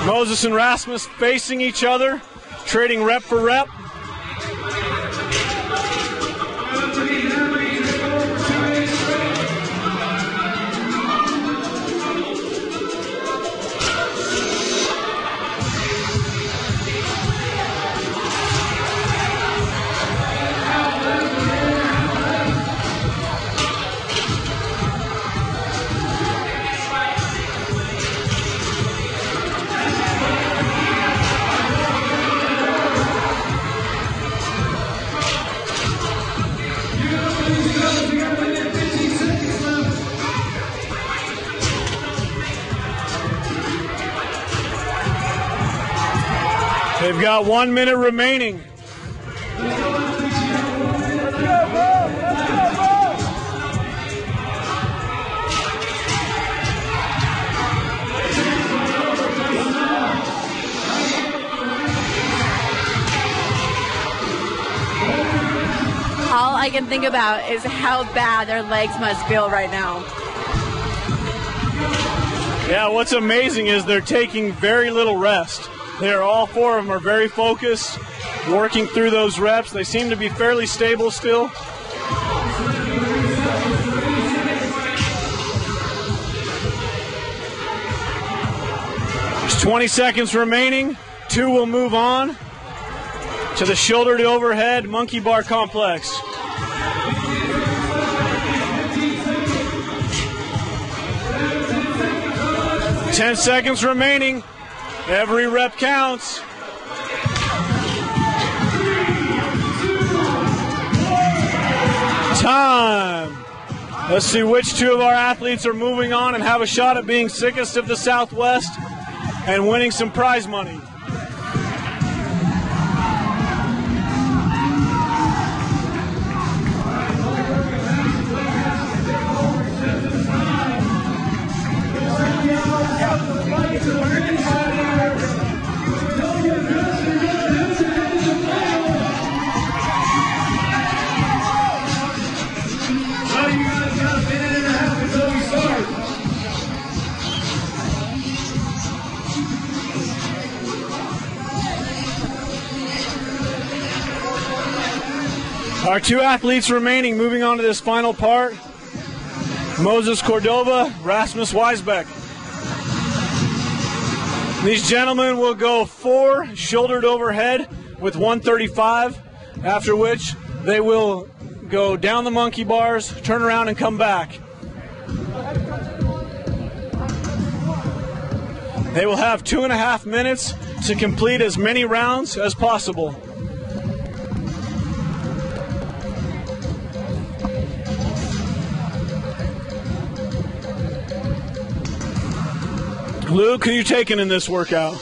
Moses and Rasmus facing each other, trading rep for rep. They've got 1 minute remaining. All I can think about is how bad their legs must feel right now. Yeah, what's amazing is they're taking very little rest. They're all 4 of them are very focused, working through those reps. They seem to be fairly stable still. There's 20 seconds remaining. 2 will move on to the shoulder to overhead monkey bar complex. Ten seconds remaining. Every rep counts. Time. Let's see which 2 of our athletes are moving on and have a shot at being sickest of the Southwest and winning some prize money. Our 2 athletes remaining, moving on to this final part. Moses Cordova, Rasmus Weisbeck. These gentlemen will go 4 shouldered overhead with 135, after which they will go down the monkey bars, turn around and come back. They will have 2.5 minutes to complete as many rounds as possible. Luke, who are you taking in this workout?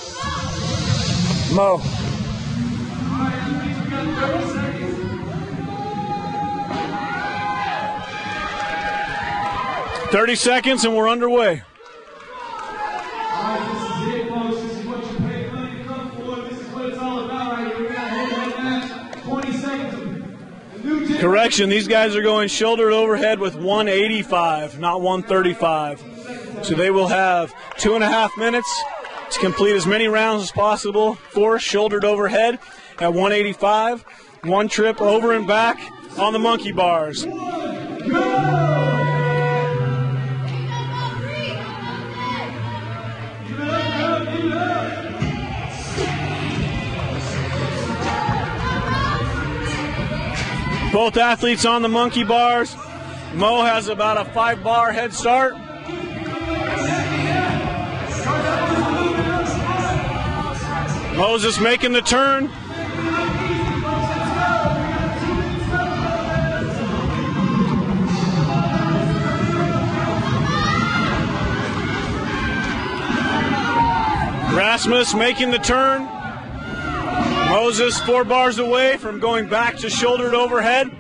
Mo. "30 seconds and we're underway. Correction, these guys are going shoulder overhead with 185, not 135. So they will have 2.5 minutes to complete as many rounds as possible. 4 shouldered overhead at 185, 1 trip over and back on the monkey bars. Both athletes on the monkey bars. Mo has about a 5-bar head start. Moses making the turn. Rasmus making the turn. Moses 4 bars away from going back to shouldered overhead.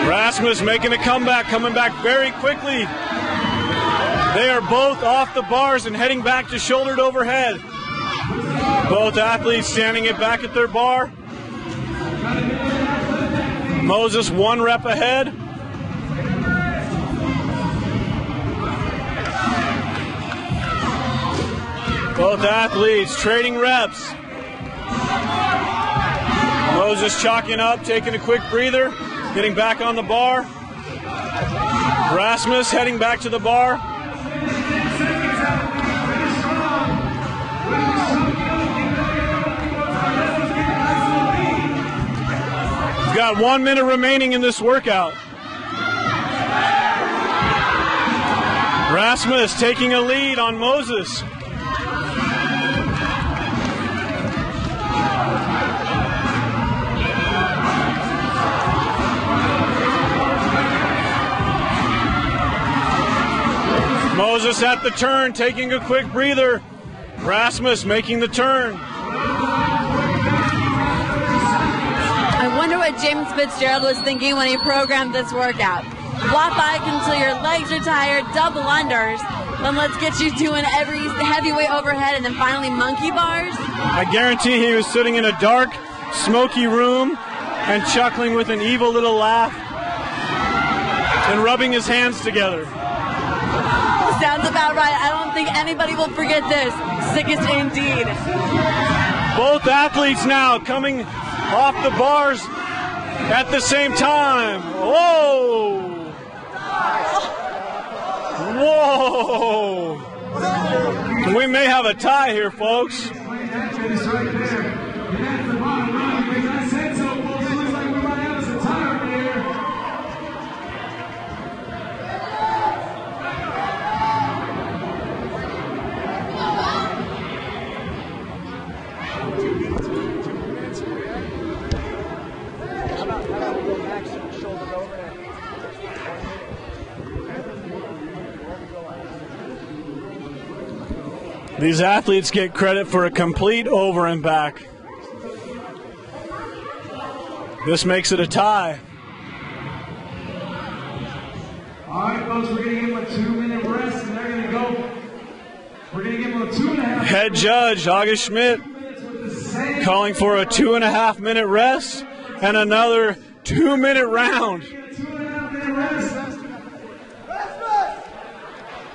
Rasmus making a comeback, coming back very quickly. They are both off the bars and heading back to shouldered overhead. Both athletes standing it back at their bar. Moses 1 rep ahead. Both athletes trading reps. Moses chalking up, taking a quick breather, getting back on the bar. Rasmus heading back to the bar. He's got 1 minute remaining in this workout. Rasmus taking a lead on Moses. Moses at the turn, taking a quick breather. Rasmus making the turn. I wonder what James Fitzgerald was thinking when he programmed this workout. Block bike until your legs are tired, double unders, then let's get you doing every heavyweight overhead and then finally monkey bars. I guarantee he was sitting in a dark, smoky room and chuckling with an evil little laugh and rubbing his hands together. Sounds about right. I don't think anybody will forget this. Sickest indeed. Both athletes now coming off the bars at the same time. Whoa! Whoa! We may have a tie here, folks. These athletes get credit for a complete over and back. This makes it a tie. All right, folks, we're going to give them a 2-minute rest, and they're going to go. We're going to give them a 2.5. Head judge August Schmidt calling for a 2.5 minute rest and another 2-minute round. 2.5-minute rest.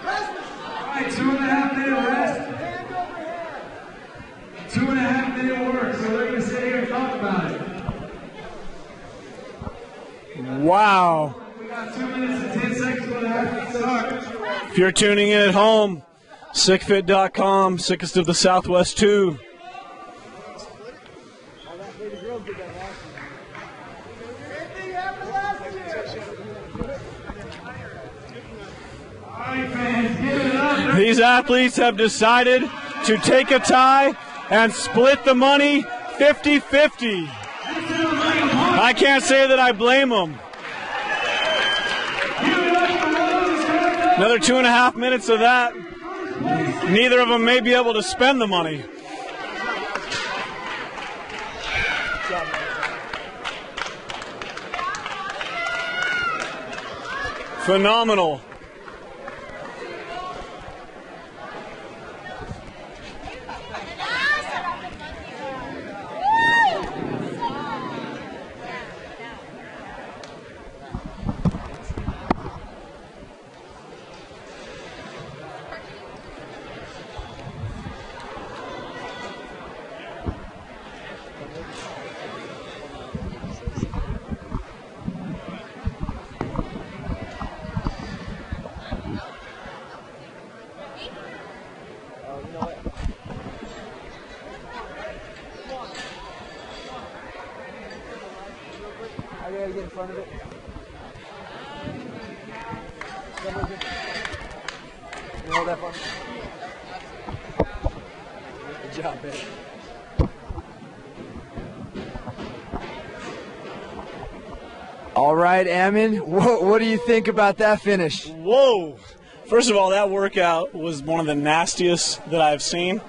All right, 2.5-minute rest. 2.5-minute work, so they're going to sit here and talk about it. Wow. We got 2 minutes and 10 seconds for the athlete start. If you're tuning in at home, SICfit.com, Sickest of the Southwest 2. These athletes have decided to take a tie and split the money 50-50. I can't say that I blame them. Another 2.5 minutes of that. Neither of them may be able to spend the money. Phenomenal. I gotta get in front of it. you hold that for me? Good job, baby. All right, Ammon, what do you think about that finish? Whoa! First of all, that workout was one of the nastiest that I've seen.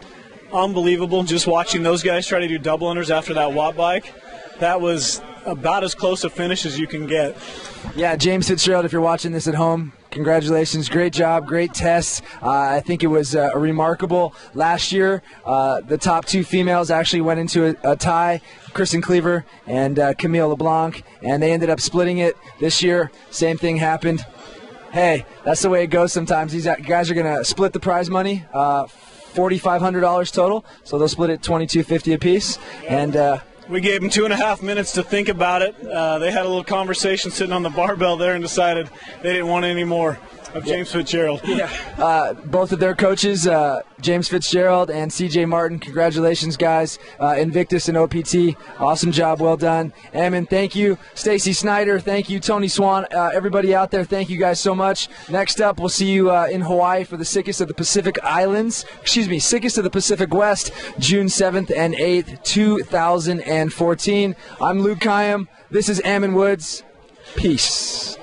Unbelievable, just watching those guys try to do double unders after that watt bike. That was about as close a finish as you can get. Yeah, James Fitzgerald, if you're watching this at home, congratulations. Great job, great tests. I think it was remarkable. Last year, the top 2 females actually went into a tie, Kristen Cleaver and Camille LeBlanc, and they ended up splitting it. This year, same thing happened. Hey, that's the way it goes sometimes. These guys are going to split the prize money, $4,500 total, so they'll split it $2,250 apiece. And we gave them 2.5 minutes to think about it. They had a little conversation sitting on the barbell there and decided they didn't want any more of James Fitzgerald. Yeah. Both of their coaches, James Fitzgerald and CJ Martin, congratulations, guys. Invictus and OPT, awesome job, well done. Ammon, thank you. Stacy Snyder, thank you. Tony Swan, everybody out there, thank you guys so much. Next up, we'll see you in Hawaii for the SICest of the Pacific Islands. SICest of the Pacific West, June 7th and 8th, 2014. I'm Luke Kayam. This is Ammon Woods. Peace.